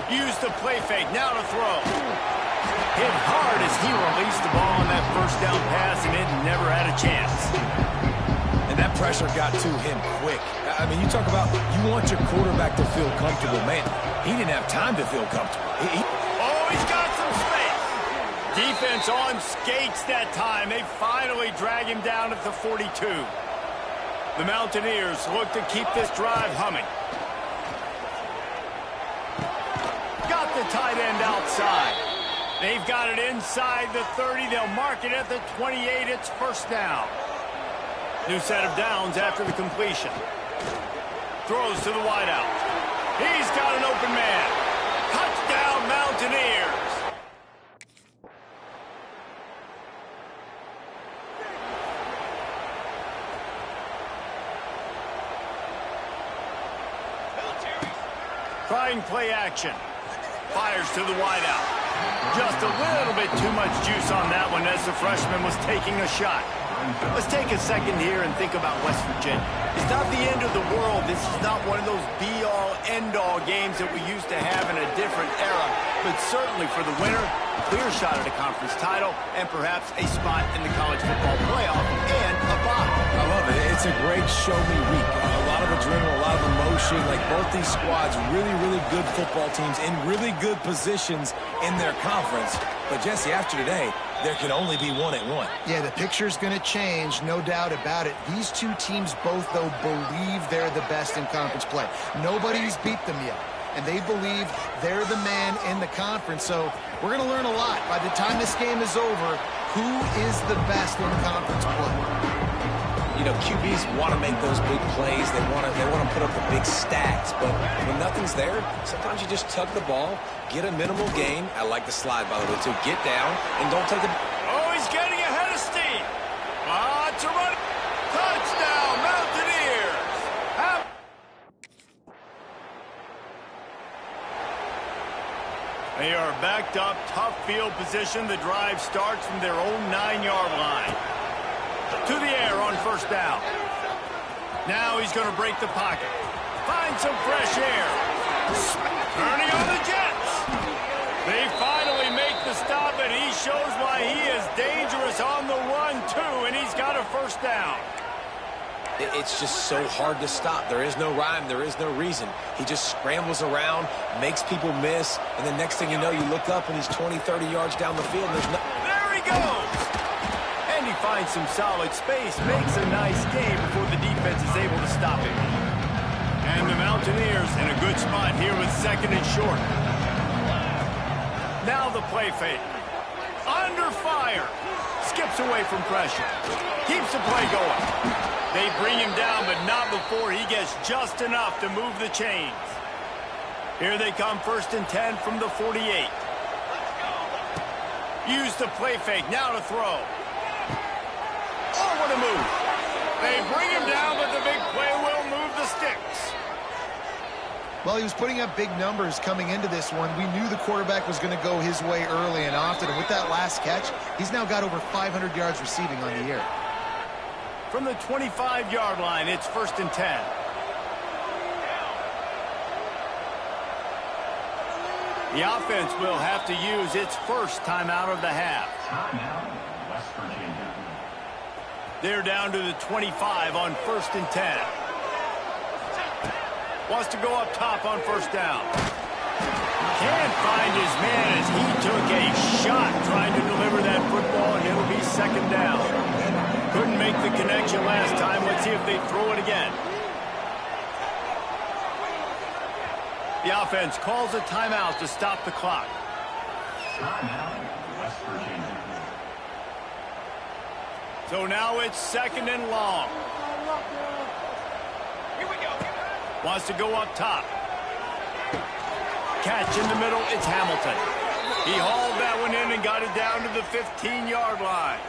Use the play fake, now to throw. Hit hard as he released the ball on that first down pass, and it never had a chance. And that pressure got to him quick. I mean, you talk about you want your quarterback to feel comfortable. Man, he didn't have time to feel comfortable. Oh, he's got some space. Defense on skates that time. They finally drag him down at the 42. The Mountaineers look to keep this drive humming. Got the tight end outside. They've got it inside the 30. They'll mark it at the 28. It's first down. New set of downs after the completion. Throws to the wideout. He's got an open man. Touchdown, Mountaineers. Trying play action. Fires to the wideout. Just a little bit too much juice on that one as the freshman was taking a shot. Let's take a second here and think about West Virginia. It's not the end of the world. This is not one of those be-all, end-all games that we used to have in a different era. But certainly for the winner, a clear shot at a conference title and perhaps a spot in the college football playoff and a bye. I love it. It's a great show-me week. A lot of adrenaline, a lot of emotion. Like both these squads, really, really good football teams in really good positions in their conference. But Jesse, after today, there can only be one at one. Yeah, the picture's going to change, no doubt about it. These two teams both, though, believe they're the best in conference play. Nobody's beat them yet, and they believe they're the man in the conference. So we're going to learn a lot. By the time this game is over, who is the best in conference play? You know, QBs want to make those big plays. They want to put up the big stats. But when nothing's there, sometimes you just tuck the ball, get a minimal gain. I like the slide, by the way, too. Get down and don't take the... Oh, he's getting ahead of steam. Lots of running. Touchdown, Mountaineers. They are backed up, tough field position. The drive starts from their own 9-yard line. To the air on first down. Now he's going to break the pocket. Find some fresh air. Turning on the Jets. They finally make the stop, and he shows why he is dangerous on the run, too, and he's got a first down. It's just so hard to stop. There is no rhyme. There is no reason. He just scrambles around, makes people miss, and the next thing you know, you look up, and he's 20, 30 yards down the field, and there's no... There he goes! And he finds some solid space, makes a nice game before the defense is able to stop him. And the Mountaineers in a good spot here with second and short. Now the play fake. Under fire. Skips away from pressure. Keeps the play going. They bring him down, but not before he gets just enough to move the chains. Here they come, 1st and 10 from the 48. Use the play fake, now to throw. Oh, what a move. They bring him down, but the big play will move the sticks. Well, he was putting up big numbers coming into this one. We knew the quarterback was going to go his way early and often. And with that last catch, he's now got over 500 yards receiving on the year. From the 25-yard line, it's 1st and 10. The offense will have to use its first timeout of the half. Timeout, West Virginia. They're down to the 25 on 1st and 10. Wants to go up top on first down. Can't find his man as he took a shot trying to deliver that football, and it'll be 2nd down. Couldn't make the connection last time. Let's see if they throw it again. The offense calls a timeout to stop the clock. Timeout, West Virginia. So now it's 2nd and long. Here we go. Wants to go up top. Catch in the middle, it's Hamilton. He hauled that one in and got it down to the 15-yard line.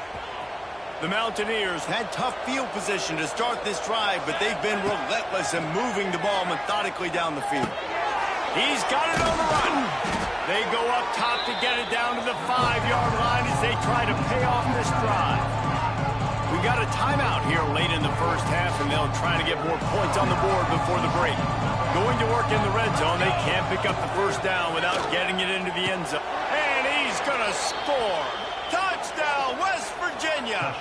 The Mountaineers had tough field position to start this drive, but they've been relentless in moving the ball methodically down the field. He's got it on the run. They go up top to get it down to the 5-yard line as they try to pay off this drive. We got a timeout here late in the first half, and they'll try to get more points on the board before the break. Going to work in the red zone, they can't pick up the first down without getting it into the end zone. And he's going to score. Touchdown, West Virginia.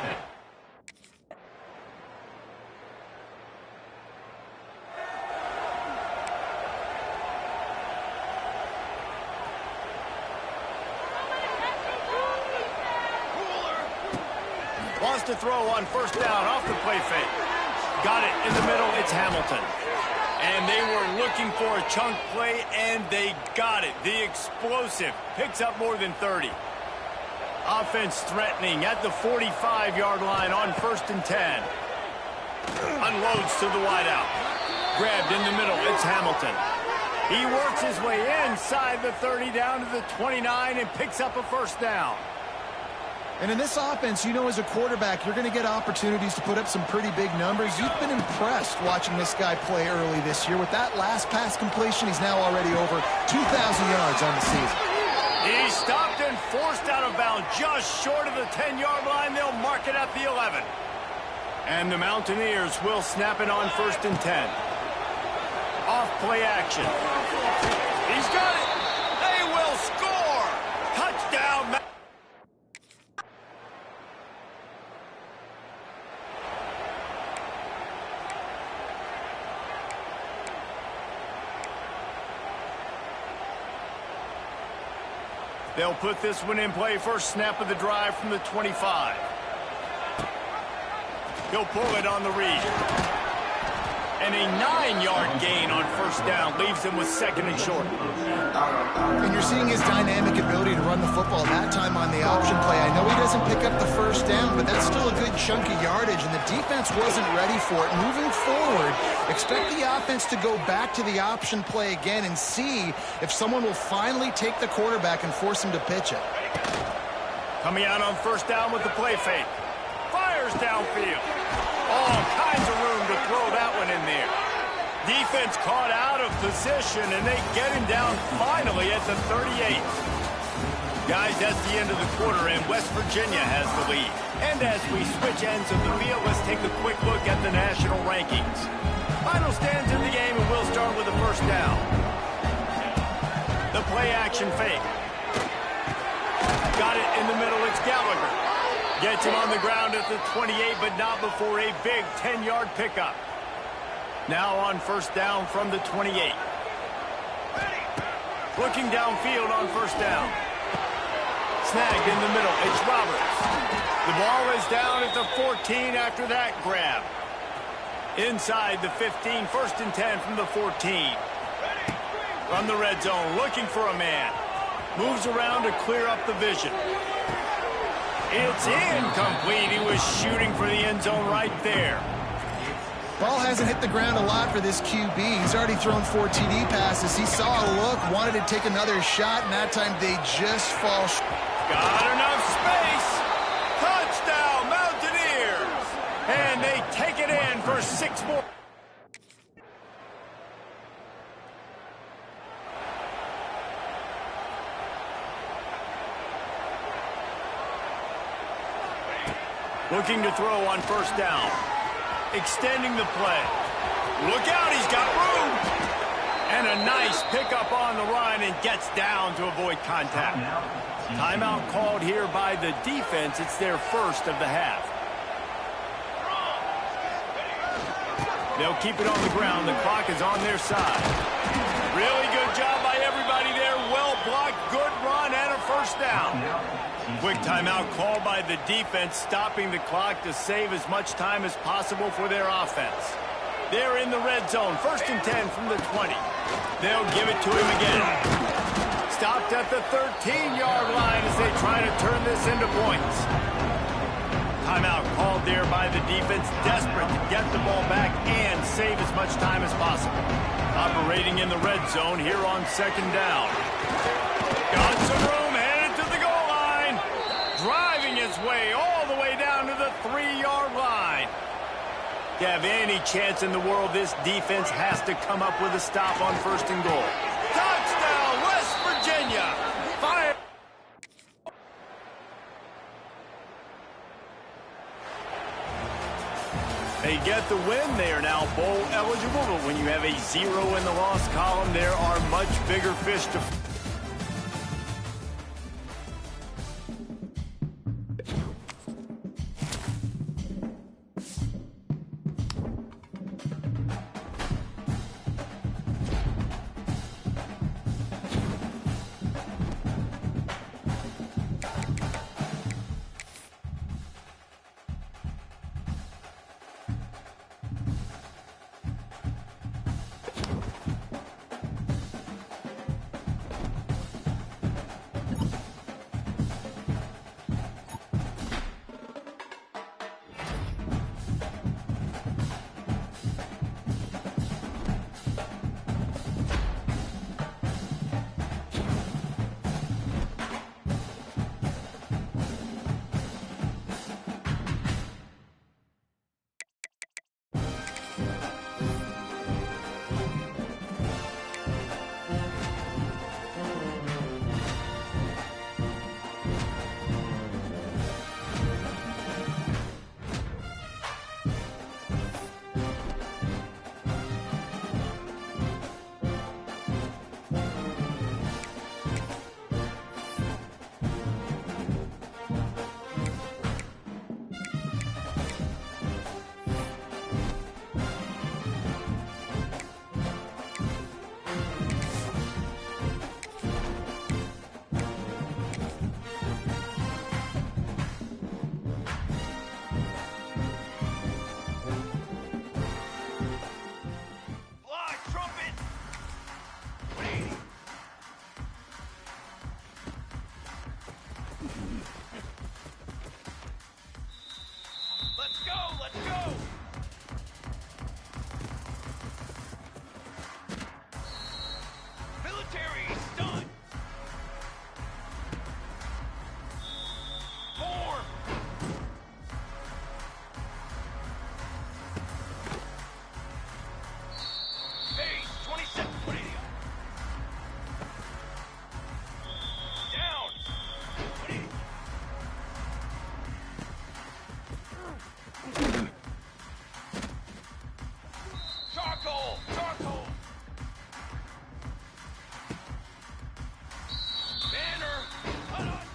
Wants to throw on first down off the play fake. Got it in the middle, it's Hamilton. And they were looking for a chunk play, and they got it. The explosive picks up more than 30. Offense threatening at the 45-yard line on 1st and 10. Unloads to the wideout. Grabbed in the middle, it's Hamilton. He works his way inside the 30 down to the 29 and picks up a first down. And in this offense, you know, as a quarterback, you're going to get opportunities to put up some pretty big numbers. You've been impressed watching this guy play early this year. With that last pass completion, he's now already over 2,000 yards on the season. He's stopped and forced out of bounds just short of the 10-yard line. They'll mark it at the 11. And the Mountaineers will snap it on 1st and 10. Off play action. He's got it. They will score. Touchdown. They'll put this one in play. First snap of the drive from the 25. He'll pull it on the read. And a 9-yard gain on 1st down leaves him with 2nd and short. And you're seeing his dynamic ability to run the football, that time on the option play. I know he doesn't pick up the 1st down, but that's still a good chunk of yardage, and the defense wasn't ready for it. Moving forward, expect the offense to go back to the option play again and see if someone will finally take the quarterback and force him to pitch it. Coming out on 1st down with the play fake. Fires downfield. All kinds of room to throw that one in there. Defense caught out of position, and they get him down finally at the 38. Guys, that's the end of the quarter, and West Virginia has the lead. And as we switch ends of the field, let's take a quick look at the national rankings. Final stands in the game, and we'll start with the 1st down. The play action fake. Got it in the middle. It's Gallagher. Gets him on the ground at the 28, but not before a big 10-yard pickup. Now on 1st down from the 28. Looking downfield on 1st down. Snagged in the middle. It's Roberts. The ball is down at the 14 after that grab. Inside the 15, 1st and 10 from the 14. From the red zone, looking for a man. Moves around to clear up the vision. It's incomplete. He was shooting for the end zone right there. Ball hasn't hit the ground a lot for this QB. He's already thrown 4 TD passes. He saw a look, wanted to take another shot, and that time they just fall short. Got enough space. Touchdown, Mountaineers. And they take it in for 6 more. Looking to throw on 1st down. Extending the play. Look out, he's got room. And a nice pickup on the run and gets down to avoid contact. Timeout called here by the defense. It's their 1st of the half. They'll keep it on the ground. The clock is on their side. Really good job by everybody there. Well blocked, good run, and a 1st down. Quick timeout called by the defense, stopping the clock to save as much time as possible for their offense. They're in the red zone, 1st and 10 from the 20. They'll give it to him again. Stopped at the 13-yard line as they try to turn this into points. Timeout called there by the defense, desperate to get the ball back and save as much time as possible. Operating in the red zone here on 2nd down. Got some room, headed to the goal line. Driving his way all the way down to the 3-yard line. To have any chance in the world, this defense has to come up with a stop on 1st and goal. Touchdown, West Virginia. Fire. They get the win. They are now bowl eligible, but when you have a 0 in the loss column, there are much bigger fish to fry. go, let's go! Military, stun! Form! Base, 27, 20. Down! 20. Charcoal! Charcoal! Banner! Cut on!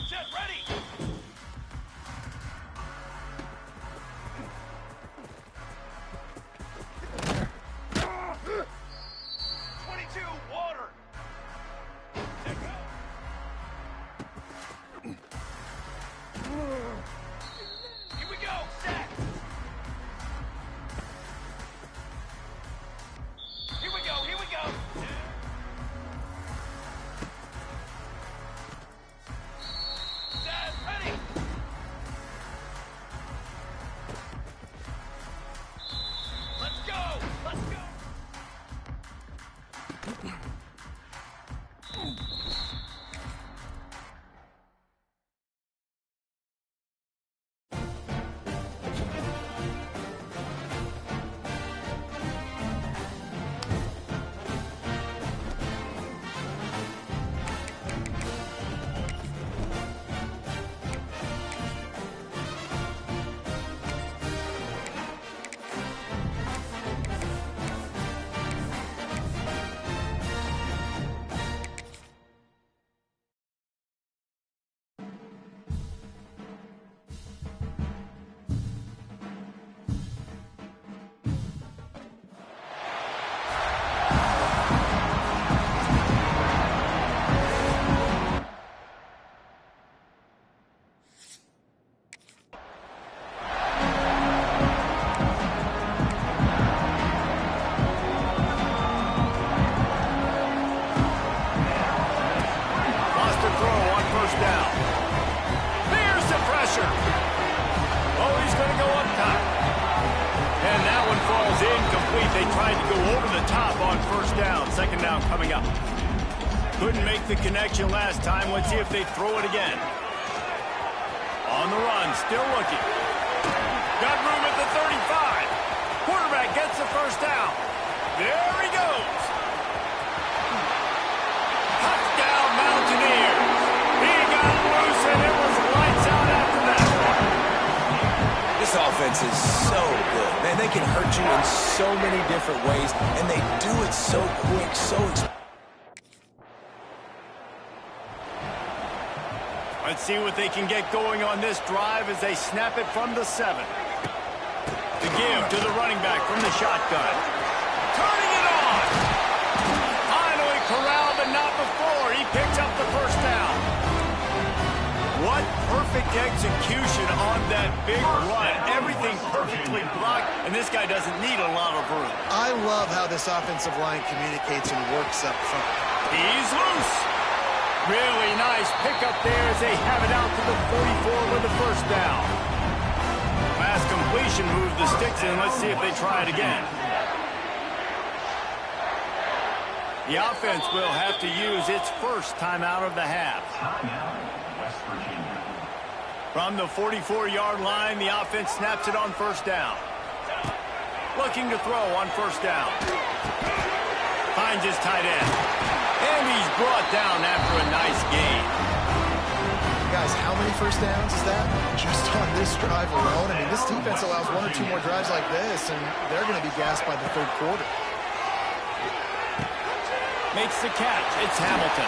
Set ready! Water! Set go! Here we go! Set! Here we go! Here we go! Set! Ready! Let's go! Let's go! They tried to go over the top on first down. Second down coming up. Couldn't make the connection last time. Let's see if they throw it again. On the run, still looking. Got room at the 35. Quarterback gets the first down. There he goes. Touchdown, Mountaineers. He got loose, and it was lights out after that. This offense is so good. Man, they can hurt you in so many different ways, and they do it so quick, so Let's see what they can get going on this drive as they snap it from the 7. To give to the running back from the shotgun. Turning it on! Finally corralled, but not before. He picks up the first down. What perfect execution on that big run. Everything perfectly blocked, and this guy doesn't need a lot of room. I love how this offensive line communicates and works up front. He's loose. Really nice pickup there as they have it out to the 44 with the first down. Last completion moved the sticks in. Let's see if they try it again. The offense will have to use its first timeout of the half. Timeout, West Virginia. From the 44-yard line, the offense snaps it on first down. Looking to throw on first down. Finds his tight end. And he's brought down after a nice gain. Guys, how many first downs is that? Just on this drive alone? I mean, this defense allows 1 or 2 more drives like this, and they're going to be gassed by the third quarter. Makes the catch. It's Hamilton.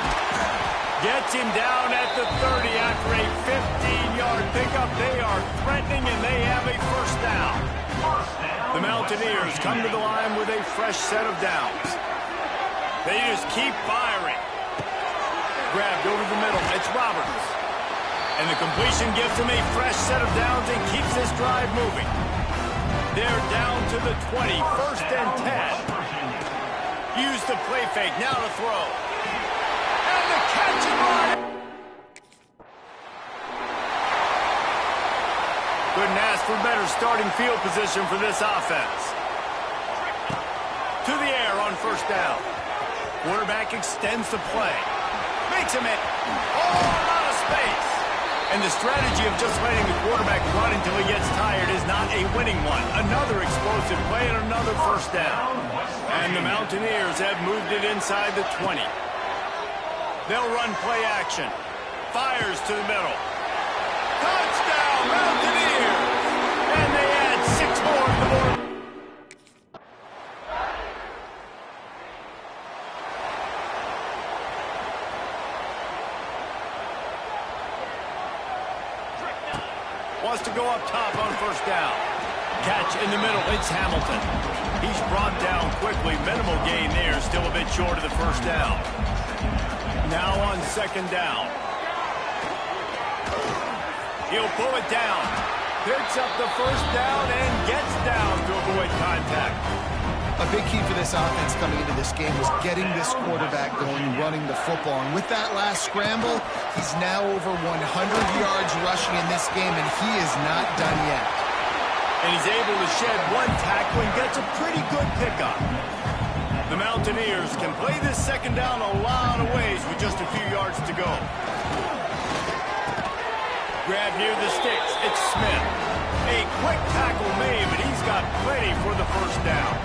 Gets him down at the 30 after a 15-yard pickup. They are threatening, and they have a first down. The Mountaineers come to the line with a fresh set of downs. They just keep firing. Grabbed over the middle. It's Roberts. And the completion gives them a fresh set of downs and keeps this drive moving. They're down to the 20. First and 10. Use the play fake. Now to throw. And the catch for better starting field position for this offense. To the air on first down. Quarterback extends the play. Makes him hit. Oh, a lot of space. And the strategy of just letting the quarterback run until he gets tired is not a winning one. Another explosive play and another first down. And the Mountaineers have moved it inside the 20. They'll run play action. Fires to the middle. Touchdown, Mountaineers! And they add 6 more to the board. Wants to go up top on first down. Catch in the middle. It's Hamilton. He's brought down quickly. Minimal gain there. Still a bit short of the first down. Now on second down. He'll pull it down. Picks up the first down and gets down to avoid contact. A big key for this offense coming into this game was getting this quarterback going, running the football. And with that last scramble, he's now over 100 yards rushing in this game, and he is not done yet. And he's able to shed 1 tackle and gets a pretty good pickup. The Mountaineers can play this second down a lot of ways with just a few yards to go. Grab near the sticks. It's Smith. A quick tackle made, but he's got plenty for the first down.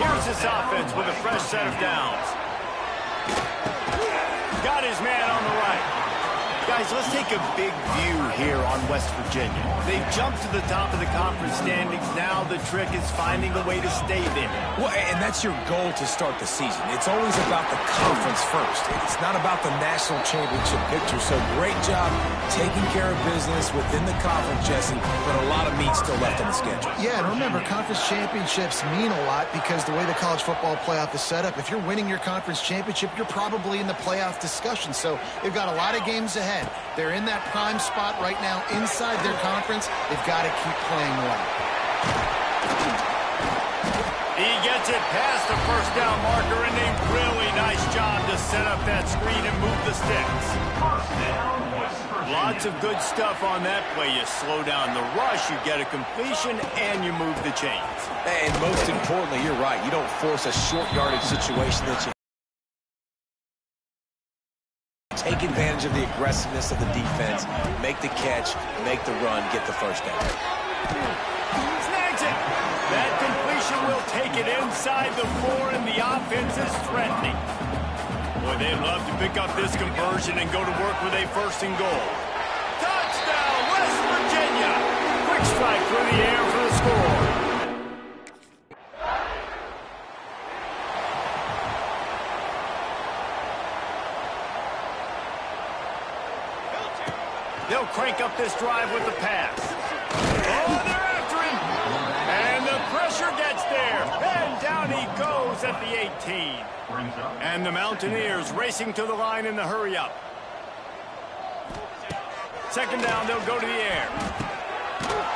Here's this offense with a fresh set of downs. Got his man on the right. Guys, let's take a big view here on West Virginia. They've jumped to the top of the conference standings. Now the trick is finding a way to stay there. Well, and that's your goal to start the season. It's always about the conference first. It's not about the national championship picture. So great job taking care of business within the conference, Jesse, but a lot of meat still left on the schedule. Yeah, and remember, conference championships mean a lot because the way the college football playoff is set up, if you're winning your conference championship, you're probably in the playoff discussion. So they've got a lot of games ahead. They're in that prime spot right now inside their conference. They've got to keep playing well. He gets it past the first down marker, and a really nice job to set up that screen and move the sticks. Lots of good stuff on that play. You slow down the rush, you get a completion, and you move the chains. And most importantly, you're right. You don't force a short yardage situation that you take advantage of the aggressiveness of the defense, make the catch, make the run, get the first down. Snags it. That completion will take it inside the 4, and the offense is threatening. Boy, they'd love to pick up this conversion and go to work with a first and goal. Touchdown, West Virginia. Quick strike through the air for the score. They'll crank up this drive with the pass. Oh, they're after him. And the pressure gets there. And down he goes at the 18. And the Mountaineers racing to the line in the hurry-up. Second down, they'll go to the air.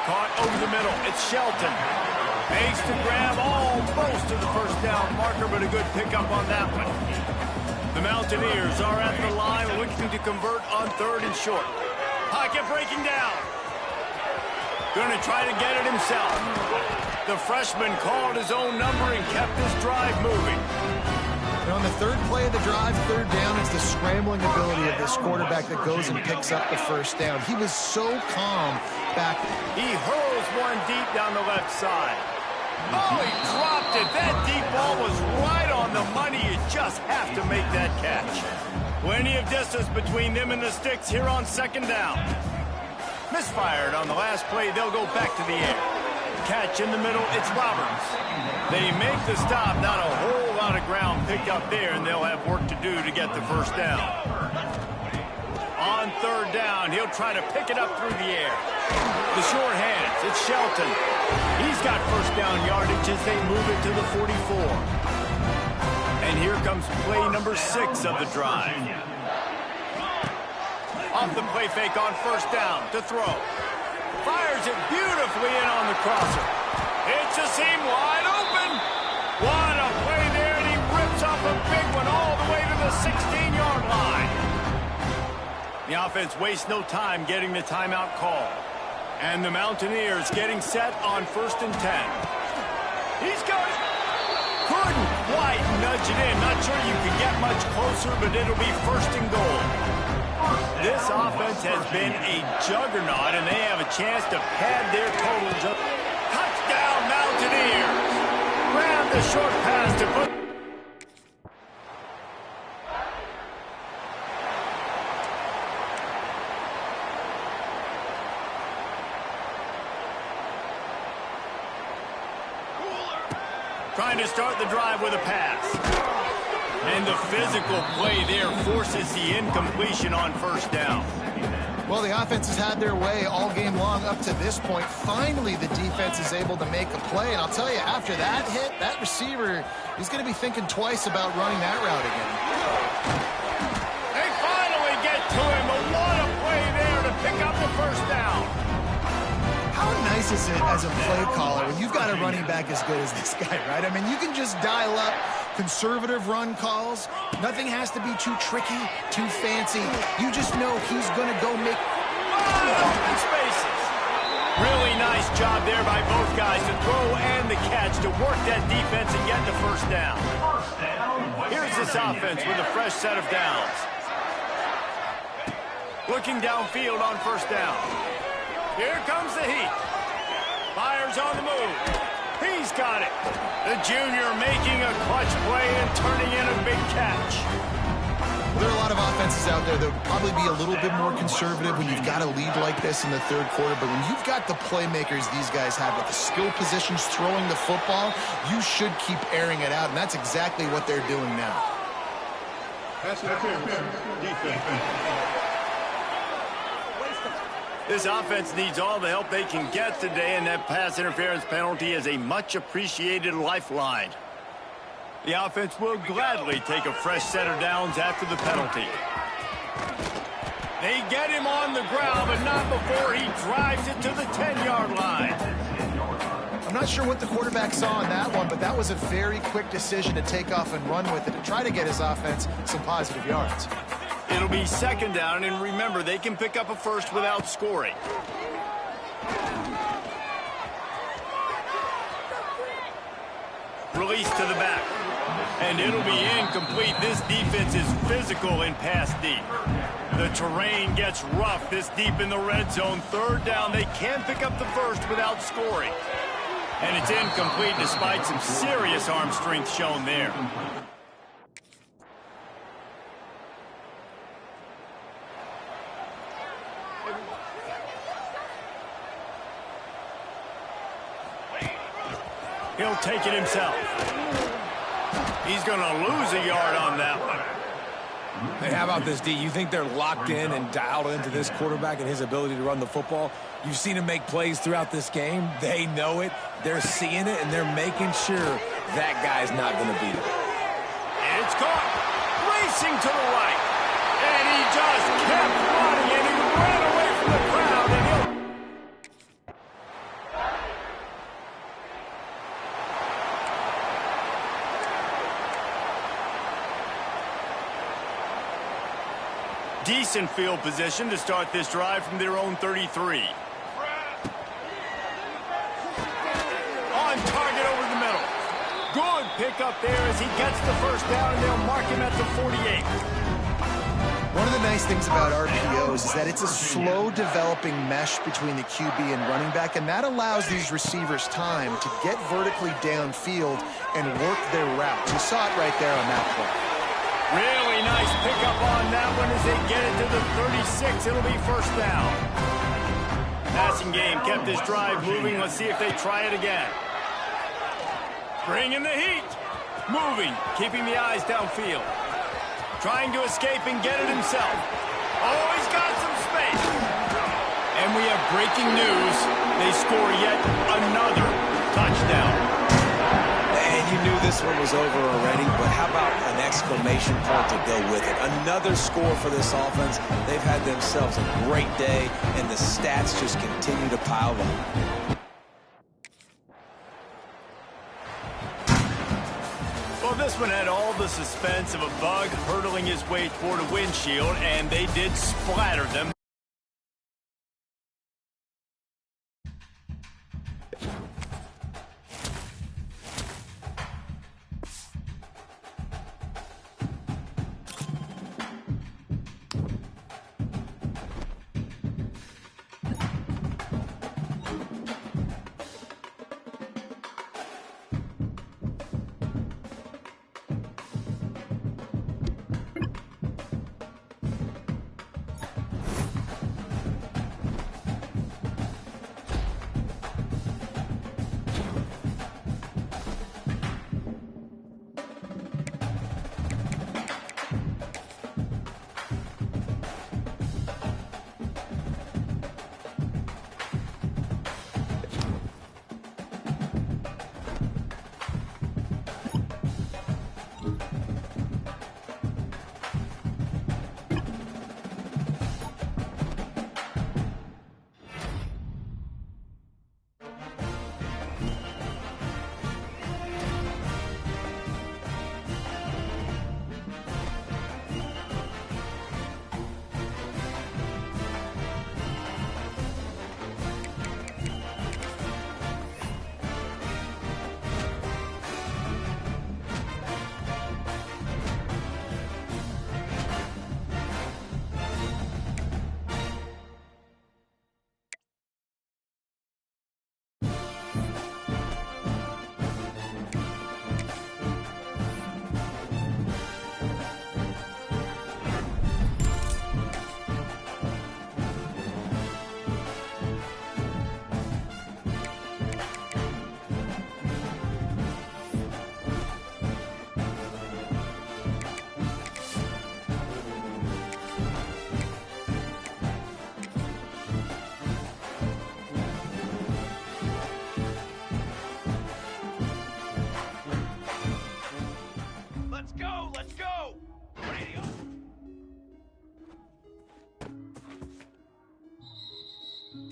Caught over the middle. It's Shelton. Makes the grab almost to the first down marker, but a good pickup on that one. The Mountaineers are at the line looking to convert on 3rd and short. Pocket breaking down. Going to try to get it himself. The freshman called his own number and kept this drive moving. And on the 3rd play of the drive, 3rd down, it's the scrambling ability of this quarterback that goes and picks up the first down. He was so calm back. He hurls one deep down the left side. Oh, he dropped it. That deep ball was right on the money. You just have to make that catch. Plenty of distance between them and the sticks here on second down. Misfired on the last play. They'll go back to the air. Catch in the middle. It's Roberts. They make the stop. Not a whole lot of ground picked up there, and they'll have work to do to get the first down. On 3rd down, he'll try to pick it up through the air. The short hands. It's Shelton. He's got first down yardage as they move it to the 44. And here comes play number 6 of the drive. Off the play fake on first down to throw. Fires it beautifully in on the crosser. It's a seam wide open. What a play there, and he rips off a big one all the way to the 16-yard line. The offense wastes no time getting the timeout call. And the Mountaineers getting set on 1st and 10. He's got it. Couldn't quite nudge it in. Not sure you can get much closer, but it'll be 1st and goal. This offense has been a juggernaut, and they have a chance to pad their total. Touchdown, Mountaineers. Grab the short pass to put... Trying to start the drive with a pass. And the physical play there forces the incompletion on 1st down. Well, the offense has had their way all game long up to this point. Finally, the defense is able to make a play. And I'll tell you, after that hit, that receiver is going to be thinking twice about running that route again. They finally get to him. But what a play there to pick up the 1st down. How nice is it as a play caller when you've got a running back as good as this guy, right? I mean, you can just dial up conservative run calls. Nothing has to be too tricky, too fancy. You just know he's going to go make open spaces. Really nice job there by both guys to throw and the catch to work that defense and get the 1st down. Here's this offense with a fresh set of downs. Looking downfield on 1st down. Here comes the heat. Fires on the move. He's got it. The junior making a clutch play and turning in a big catch. There are a lot of offenses out there that would probably be a little bit more conservative when you've got a lead like this in the 3rd quarter. But when you've got the playmakers these guys have with the skill positions throwing the football, you should keep airing it out. And that's exactly what they're doing now. This offense needs all the help they can get today, and that pass interference penalty is a much-appreciated lifeline. The offense will gladly take a fresh set of downs after the penalty. They get him on the ground, but not before he drives it to the 10-yard line. I'm not sure what the quarterback saw on that one, but that was a very quick decision to take off and run with it to try to get his offense some positive yards. It'll be 2nd down, and remember, they can pick up a 1st without scoring. Release to the back. And it'll be incomplete. This defense is physical in pass deep. The terrain gets rough this deep in the red zone. 3rd down, they can pick up the 1st without scoring. And it's incomplete despite some serious arm strength shown there. He'll take it himself. He's going to lose a yard on that one. Hey, how about this, D? You think they're locked in and dialed into this quarterback and his ability to run the football? You've seen him make plays throughout this game. They know it. They're seeing it, and they're making sure that guy's not going to beat him. It's caught. Racing to the right. And he just kept running, and he ran away from the crowd, and he'll... Decent field position to start this drive from their own 33. On target over the middle. Good pick up there as he gets the 1st down, and they'll mark him at the 48. One of the nice things about RPOs is that it's a slow developing mesh between the QB and running back, and that allows these receivers time to get vertically downfield and work their routes. You saw it right there on that play. Really nice pickup on that one as they get it to the 36. It'll be 1st down. Passing game kept this drive moving. Let's see if they try it again. Bringing the heat. Moving, keeping the eyes downfield. Trying to escape and get it himself. Oh, he's got some space. And we have breaking news. They score yet another touchdown. And you knew this one was over already, but how about an exclamation point to go with it? Another score for this offense. They've had themselves a great day, and the stats just continue to pile on. Well, this one had all the suspense of a bug hurtling his way toward a windshield, and they did splatter them.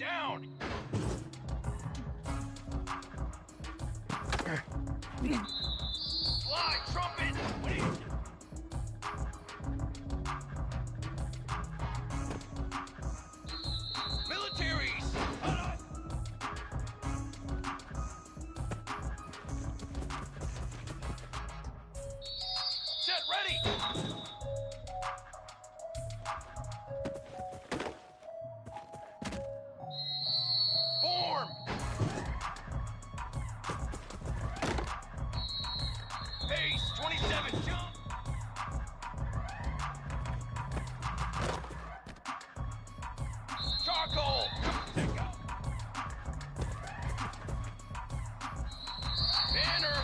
down. Fly, trumpet. Militaries. Set ready. Form. Base 27, jump. Charcoal. Banner.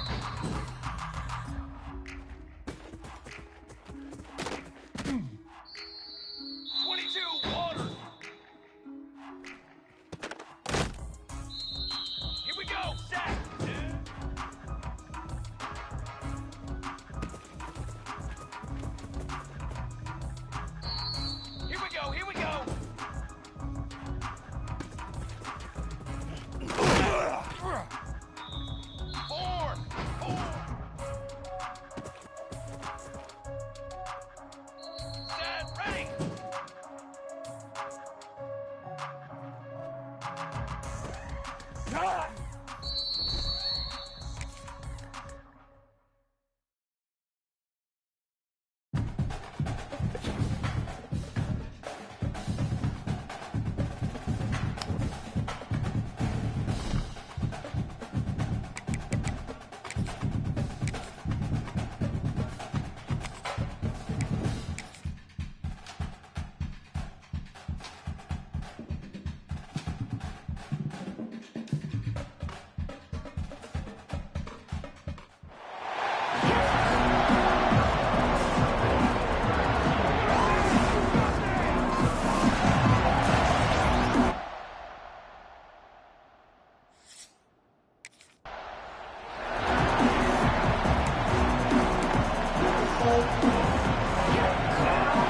Water. Here we go. Set. Here we go. Here we go. Form. Set. Ready.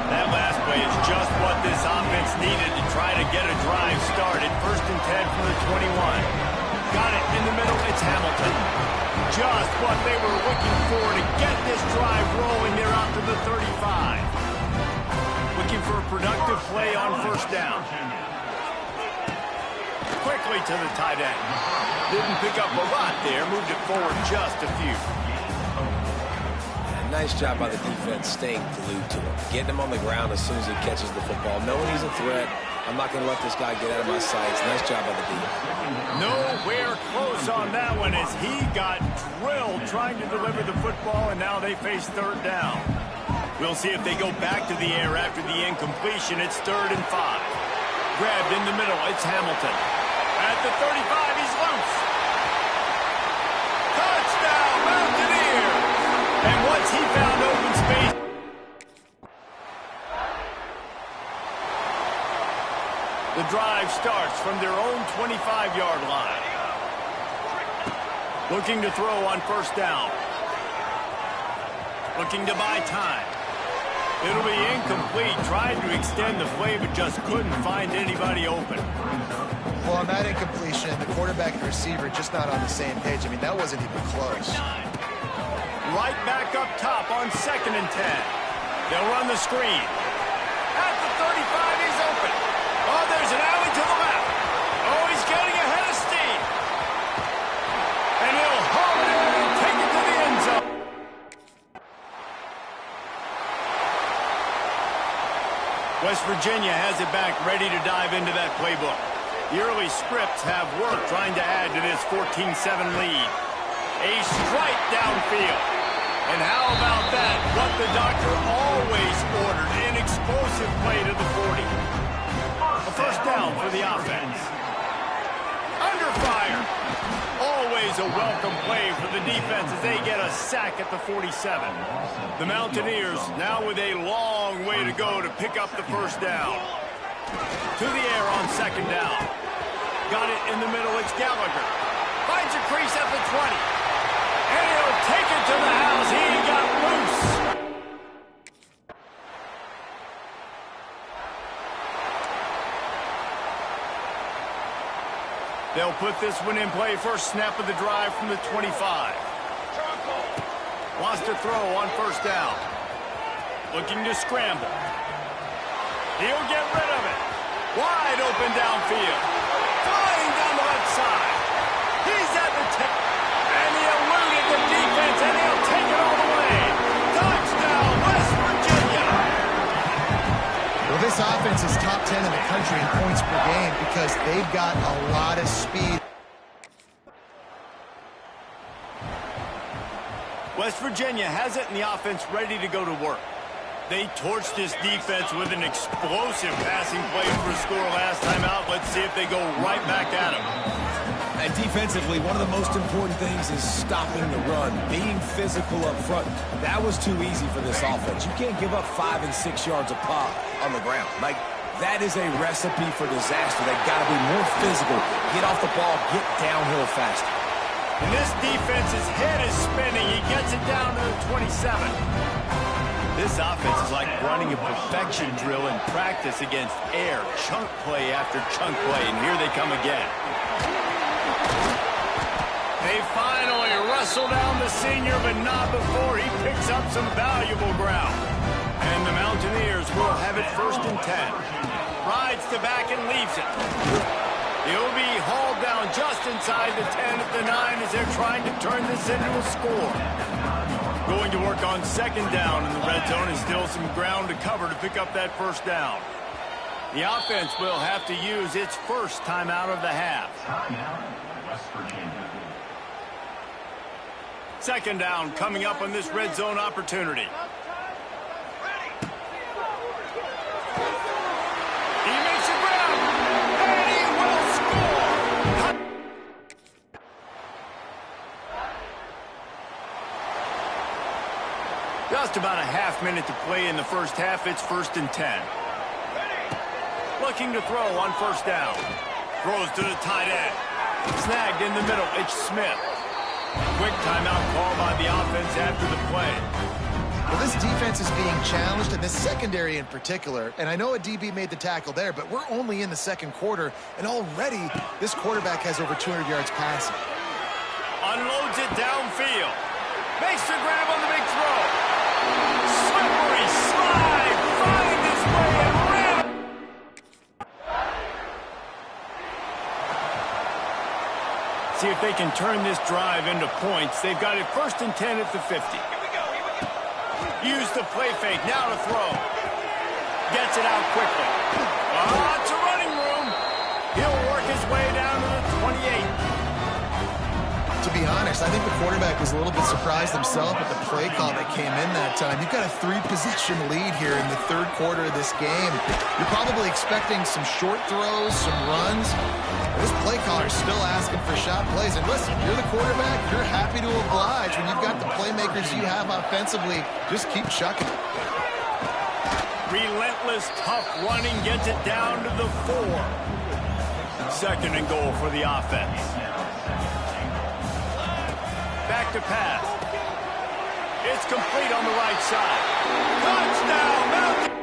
That last play is just what this offense needed to try to get a drive started. 1st and 10 from the 21. Got it in the middle. It's Hamilton. Just what they were looking for to get this drive rolling. They're out to the 35. Looking for a productive play on 1st down. Quickly to the tight end. Didn't pick up a lot there. Moved it forward just a few. Nice job by the defense staying glued to him. Getting him on the ground as soon as he catches the football. Knowing he's a threat, I'm not going to let this guy get out of my sights. Nice job by the defense. Nowhere close on that one as he got drilled trying to deliver the football, and now they face 3rd down. We'll see if they go back to the air after the incompletion. It's 3rd and 5. Grabbed in the middle. It's Hamilton. At the 35, he's loose. Touchdown, Mountaineers! And once he found open space, the drive starts from their own 25-yard line. Looking to throw on 1st down. Looking to buy time. It'll be incomplete. Tried to extend the play, but just couldn't find anybody open. Well, on that incompletion, the quarterback and receiver just not on the same page. I mean, that wasn't even close. Right back up top on 2nd and 10. They'll run the screen. At the 35, he's open. Oh, there's an alley to the left. Oh, he's getting ahead of steam. And he'll haul it in and take it to the end zone. West Virginia has it back, ready to dive into that playbook. The early scripts have worked trying to add to this 14-7 lead. A strike downfield. And how about that? What the doctor always ordered, an explosive play to the 40. A 1st down for the offense. Under fire. Always a welcome play for the defense as they get a sack at the 47. The Mountaineers now with a long way to go to pick up the 1st down. To the air on 2nd down. Got it in the middle. It's Gallagher. Finds a crease at the 20. And he'll take it to the house. He got loose. They'll put this one in play. First snap of the drive from the 25. Wants to throw on first down. Looking to scramble. He'll get rid of it. Wide open downfield. Flying down the left side. He's at the 10. And he eluded the defense, and he'll take it all the way. Touchdown, West Virginia. Well, this offense is top 10 in the country in points per game because they've got a lot of speed. West Virginia has it, and the offense ready to go to work. They torched this defense with an explosive passing play for a score last time out. Let's see if they go right back at him. And defensively, one of the most important things is stopping the run, being physical up front. That was too easy for this offense. You can't give up 5 and 6 yards a pop on the ground. Like, that is a recipe for disaster. They've got to be more physical, get off the ball, get downhill faster. And this defense's head is spinning. He gets it down to the 27. This offense is like running a perfection drill in practice against air. Chunk play after chunk play, and here they come again. They finally wrestle down the senior, but not before he picks up some valuable ground. And the Mountaineers will have it 1st and 10. Rides to back and leaves it. He'll be hauled down just inside the 10 at the 9 as they're trying to turn this into a score. Going to work on 2nd down in the red zone, and still some ground to cover to pick up that 1st down. The offense will have to use its first timeout of the half. West Virginia. 2nd down coming up on this red zone opportunity. He makes it ground, and he will score. Just about a half minute to play in the first half. It's 1st and 10. Looking to throw on 1st down. Throws to the tight end. Snagged in the middle. It's Smith. Quick timeout call by the offense after the play. Well, this defense is being challenged, and this secondary in particular. And I know a DB made the tackle there, but we're only in the 2nd quarter, and already this quarterback has over 200 yards passing. Unloads it downfield. Makes the grab on the big throw. Slippery slide. Finds his way and ran. See if they can turn this drive into points. They've got it 1st and 10 at the 50. Use the play fake. Now to throw. Gets it out quickly. Lots of running room. He'll work his way down to the 28. To be honest, I think the quarterback was a little bit surprised himself at the play call that came in that time. You've got a 3-possession lead here in the 3rd quarter of this game. You're probably expecting some short throws, some runs. This play caller is still asking for shot plays. And listen, you're the quarterback. You're happy to oblige. When you've got the playmakers you have offensively, just keep chucking it. Relentless, tough running gets it down to the 4. 2nd and goal for the offense. Back to pass. It's complete on the right side. Touchdown, Mountain.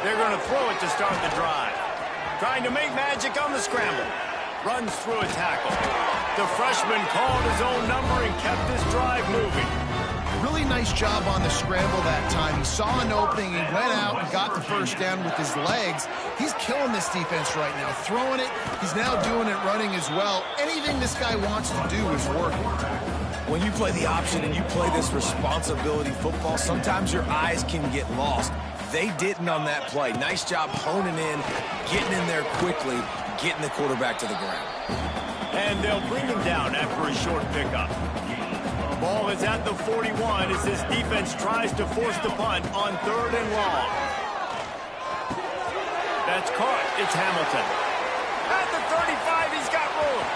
They're going to throw it to start the drive. Trying to make magic on the scramble. Runs through a tackle. The freshman called his own number and kept this drive moving. Really nice job on the scramble that time. He saw an opening, he went out and got the 1st down with his legs. He's killing this defense right now, throwing it. He's now doing it running as well. Anything this guy wants to do is working. When you play the option and you play this responsibility football, sometimes your eyes can get lost. They didn't on that play. Nice job honing in, getting in there quickly, getting the quarterback to the ground. And they'll bring him down after a short pickup. Ball is at the 41 as this defense tries to force the punt on 3rd and long. That's caught. It's Hamilton. At the 35, he's got room.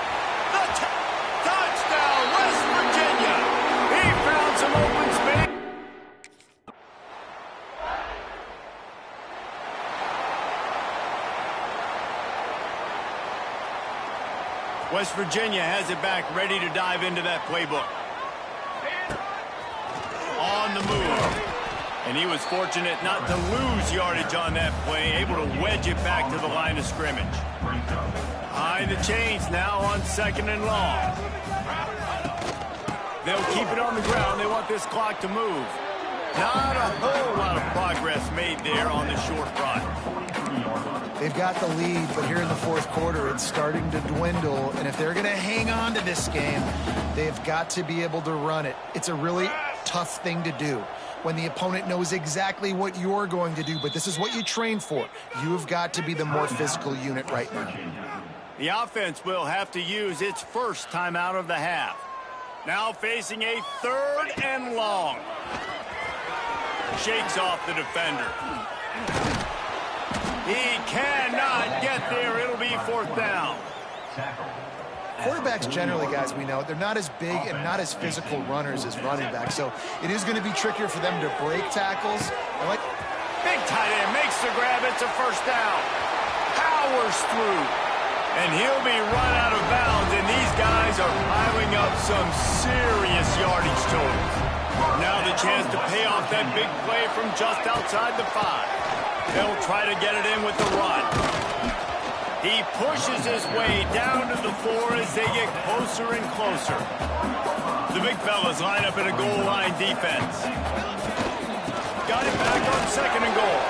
The touchdown, West Virginia. He found some open space. West Virginia has it back, ready to dive into that playbook. on the move. And he was fortunate not to lose yardage on that play, able to wedge it back to the line of scrimmage. Behind the chains now on 2nd and long. They'll keep it on the ground. They want this clock to move. Not a whole lot of progress made there on the short run. They've got the lead, but here in the fourth quarter, it's starting to dwindle. And if they're going to hang on to this game, they've got to be able to run it. It's a really tough thing to do when the opponent knows exactly what you're going to do, but this is what you train for. You've got to be the more physical unit right now. The offense will have to use its first timeout of the half. Now facing a 3rd and long. Shakes off the defender. He cannot get there. It'll be 4th down. Quarterbacks generally, guys, we know, they're not as big and not as physical runners as running backs, so it is going to be trickier for them to break tackles. Big tight end makes the grab. It's a 1st down. Powers through. And he'll be run out of bounds, and these guys are piling up some serious yardage totals. Now the chance to pay off that big play from just outside the 5. They'll try to get it in with the run. He pushes his way down to the 4 as they get closer and closer. The big fellas line up in a goal line defense. Got it back on 2nd and goal.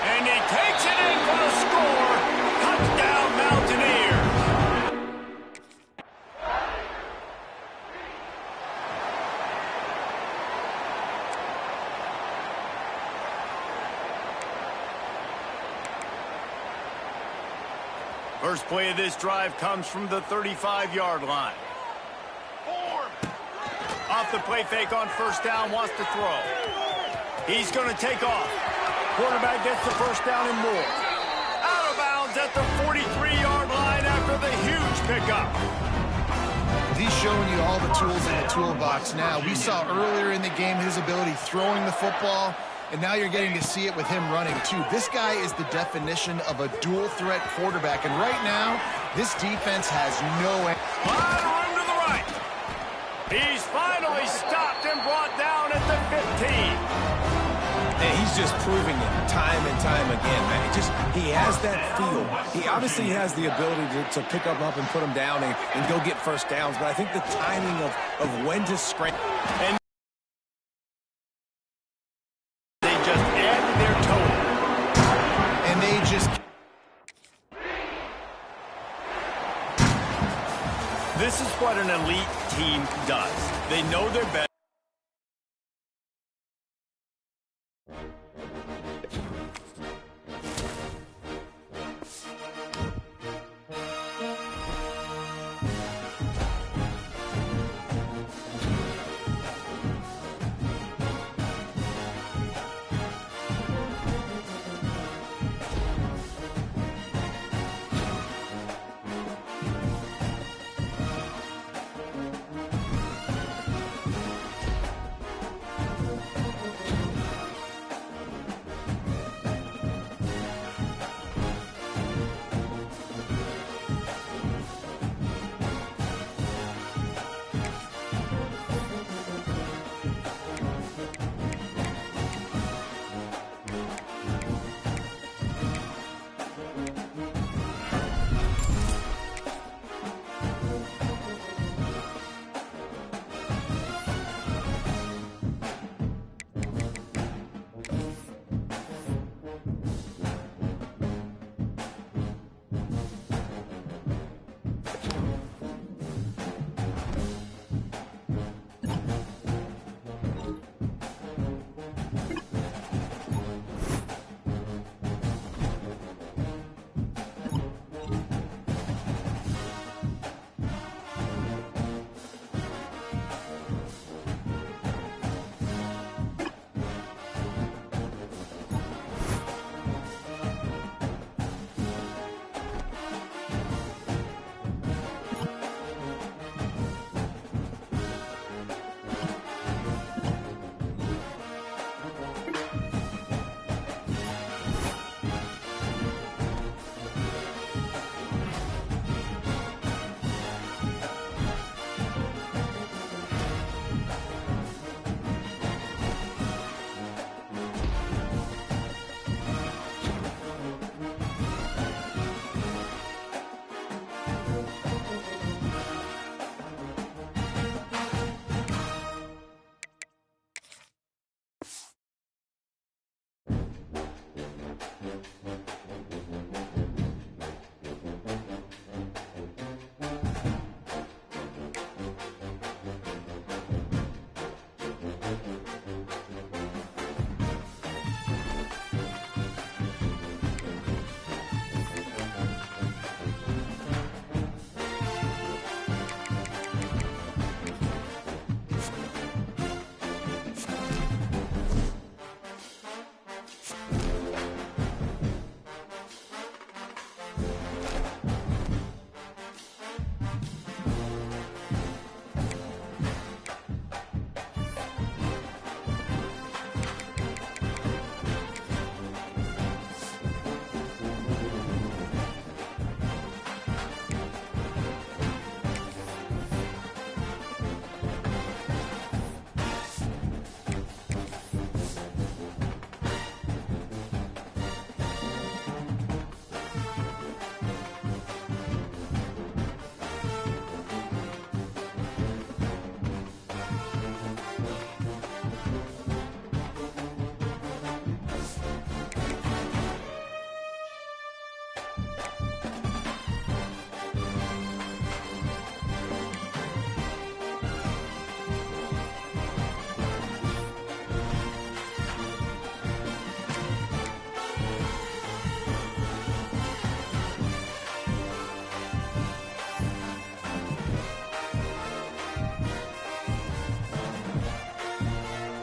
And he takes it in for the score. Touchdown, Mountaineers. First play of this drive comes from the 35-yard line. Off the play fake on 1st down, wants to throw. He's going to take off. Quarterback gets the 1st down and more. Out of bounds at the 43-yard line after the huge pickup. He's showing you all the tools in the toolbox now. We saw earlier in the game his ability throwing the football, and now you're getting to see it with him running, too. This guy is the definition of a dual-threat quarterback, and right now, this defense has no... Lot of room to the right. He's finally stopped and brought down at the 15. And he's just proving it time and time again, man. He has that feel. He obviously has the ability to pick up and put him down and go get 1st downs, but I think the timing of when to scramble... And this is what an elite team does. They know their best.